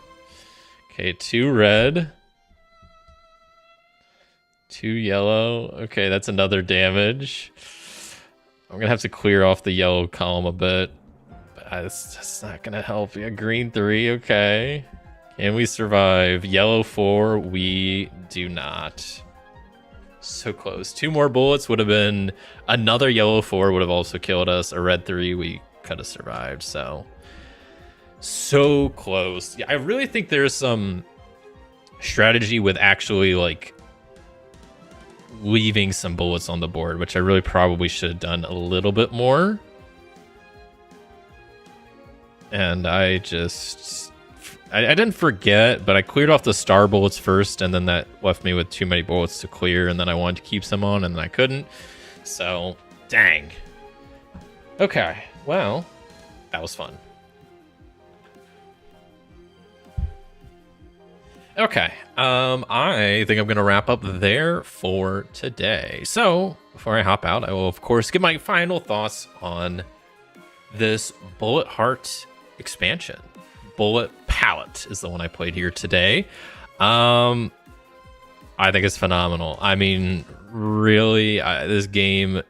Okay, 2 red. 2 yellow. Okay, that's another damage. I'm going to have to clear off the yellow column a bit. But that's not going to help. Yeah, green 3. Okay. Can we survive? Yellow 4. We do not. So close. 2 more bullets would have been... Another yellow 4 would have also killed us. A red 3, we could have survived. So close. Yeah, I really think there's some strategy with actually like leaving some bullets on the board, which I really probably should have done a little bit more. And I didn't forget, but I cleared off the star bullets first, and then that left me with too many bullets to clear, and then I wanted to keep some on, and then I couldn't. So, dang. Okay, well, that was fun. Okay, I think I'm going to wrap up there for today. So, before I hop out, I will, of course, give my final thoughts on this Bullet Heart expansion. Bullet Palette is the one I played here today. I think it's phenomenal. I mean, really, this game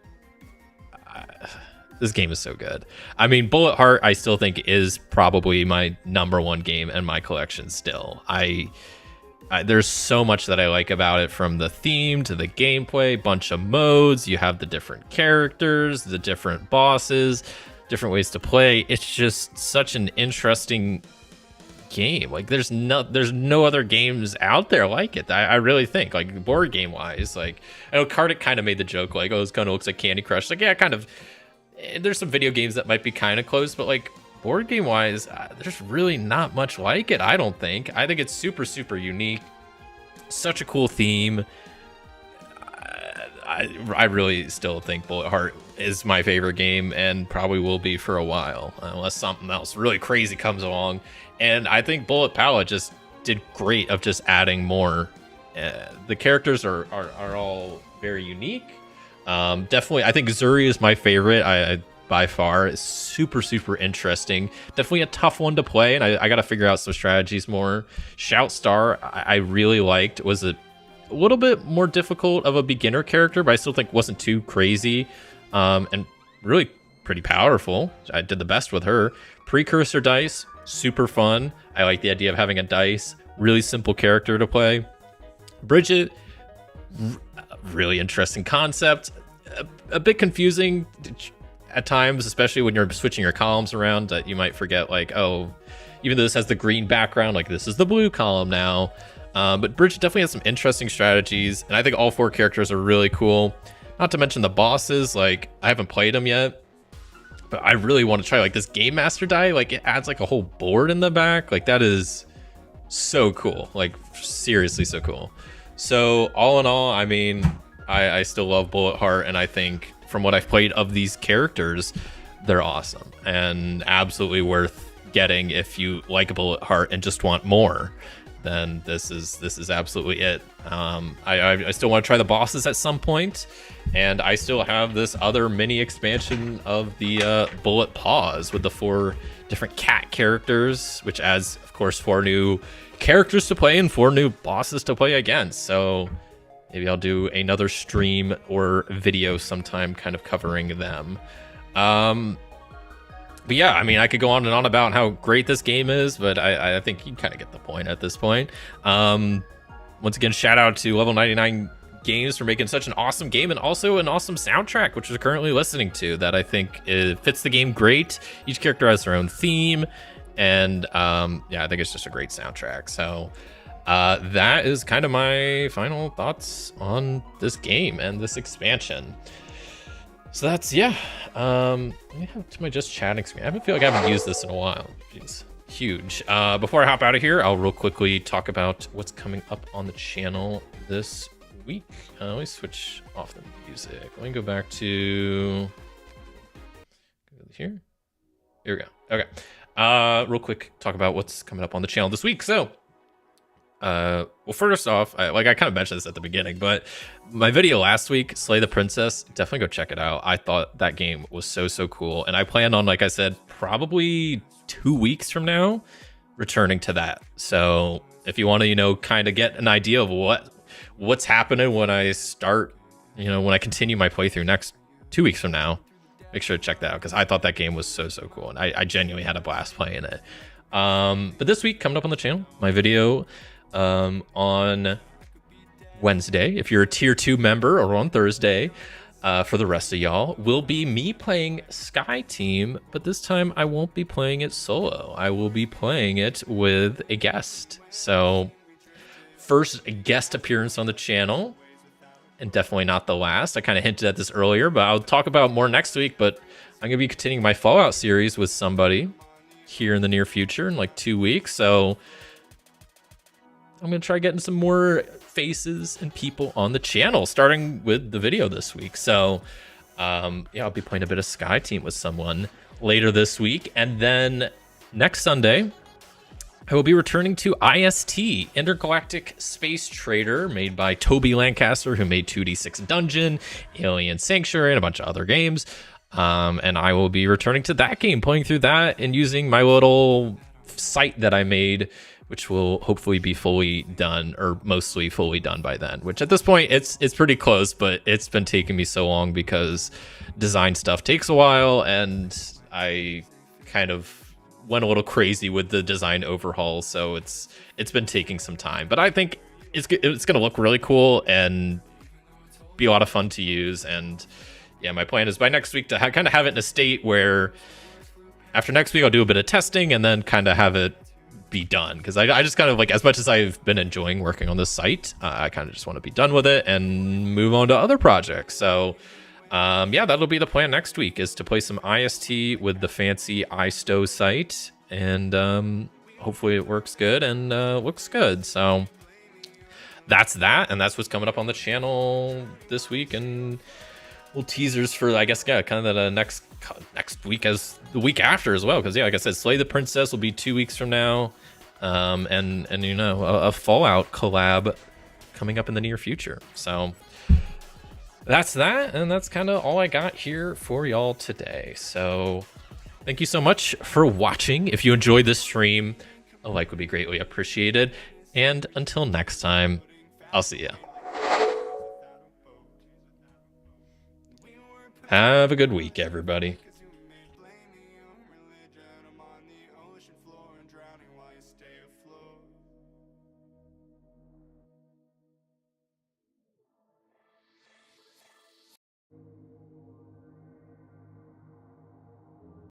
is so good. I mean, Bullet Heart, I still think is probably my #1 game in my collection still. There's so much that I like about it, from the theme to the gameplay, bunch of modes. You have the different characters, the different bosses, different ways to play. It's just such an interesting game. Like there's no other games out there like it. I really think, like, board game wise, like, I know Kartik kind of made the joke like, oh, this kind of looks like Candy Crush. Like, yeah, kind of. There's some video games that might be kind of close, but like board game wise, there's really not much like it. I don't think. I think it's super unique. Such a cool theme. I really still think Bullet Heart is my favorite game, and probably will be for a while, unless something else really crazy comes along. And I think Bullet Palette just did great of just adding more. The characters are all very unique. Definitely, I think Zuri is my favorite. I by far. It's super interesting. Definitely a tough one to play, and I got to figure out some strategies more. Shout Star, I really liked. Was a little bit more difficult of a beginner character, but I still think wasn't too crazy, and really pretty powerful. I did the best with her. Precursor Dice, super fun. I like the idea of having a dice. Really simple character to play. Bridget, really interesting concept. A bit confusing at times, especially when you're switching your columns around, that you might forget, like, oh, even though this has the green background, like, this is the blue column now. But Bridget definitely has some interesting strategies, and I think all 4 characters are really cool. Not to mention the bosses. Like, I haven't played them yet, but I really want to try, like, this Game Master die. Like, it adds like a whole board in the back. Like, that is so cool. Like, seriously so cool. So all in all, I mean, I still love Bullet Heart, and I think from what I've played of these characters, they're awesome and absolutely worth getting if you like Bullet Heart and just want more. Then this is absolutely it. I still want to try the bosses at some point, and I still have this other mini expansion of the Bullet Paws with the 4 different cat characters, which adds, of course, 4 new characters to play and 4 new bosses to play against. So maybe I'll do another stream or video sometime kind of covering them. But yeah, I mean, I could go on and on about how great this game is, but I think you kind of get the point at this point. Once again, shout out to Level 99 Games for making such an awesome game and also an awesome soundtrack, which we're currently listening to, that I think it fits the game great. Each character has their own theme, and yeah, I think it's just a great soundtrack. So that is kind of my final thoughts on this game and this expansion. So that's, yeah. Let me have to my just chatting screen. I feel like I haven't used this in a while. Jeez, huge. Before I hop out of here, I'll real quickly talk about what's coming up on the channel this week. Let me switch off the music. Let me go back to here. Here we go. Okay. Real quick, talk about what's coming up on the channel this week. So, well, first off, I kind of mentioned this at the beginning, but my video last week, Slay the Princess, definitely go check it out. I thought that game was so cool, and I plan on, like I said, probably 2 weeks from now, returning to that. So if you want to, kind of get an idea of what's happening when I start, when I continue my playthrough next 2 weeks from now, make sure to check that out, because I thought that game was so cool, and I genuinely had a blast playing it. But this week, coming up on the channel, my video on Wednesday, if you're a tier 2 member, or on Thursday, for the rest of y'all, will be me playing Sky Team, but this time I won't be playing it solo. I will be playing it with a guest. So first guest appearance on the channel, and definitely not the last. I kind of hinted at this earlier, but I'll talk about more next week. But I'm gonna be continuing my Fallout series with somebody here in the near future in like 2 weeks. So I'm gonna try getting some more faces and people on the channel, starting with the video this week. So yeah, I'll be playing a bit of Sky Team with someone later this week, and then next Sunday I will be returning to EST, Intergalactic Space Trader, made by Toby Lancaster, who made 2D6 Dungeon, Alien Sanctuary, and a bunch of other games. And I will be returning to that game, playing through that and using my little site that I made, which will hopefully be fully done, or mostly fully done by then, which at this point it's pretty close, but it's been taking me so long because design stuff takes a while, and I kind of went a little crazy with the design overhaul, so it's been taking some time. But I think it's gonna look really cool and be a lot of fun to use. And yeah, my plan is by next week to kind of have it in a state where after next week I'll do a bit of testing and then kind of have it be done, because I just kind of, like, as much as I've been enjoying working on this site, I kind of just want to be done with it and move on to other projects. So yeah, that'll be the plan next week, is to play some IST with the fancy iStow site, and hopefully it works good and looks good. So that's that, and that's what's coming up on the channel this week, and little teasers for, I guess, yeah, kind of the next week, as the week after as well, because yeah, like I said, Slay the Princess will be 2 weeks from now, and a Fallout collab coming up in the near future. So that's that, and that's kind of all I got here for y'all today. So thank you so much for watching. If you enjoyed this stream, a like would be greatly appreciated, and until next time, I'll see ya. Have a good week, everybody.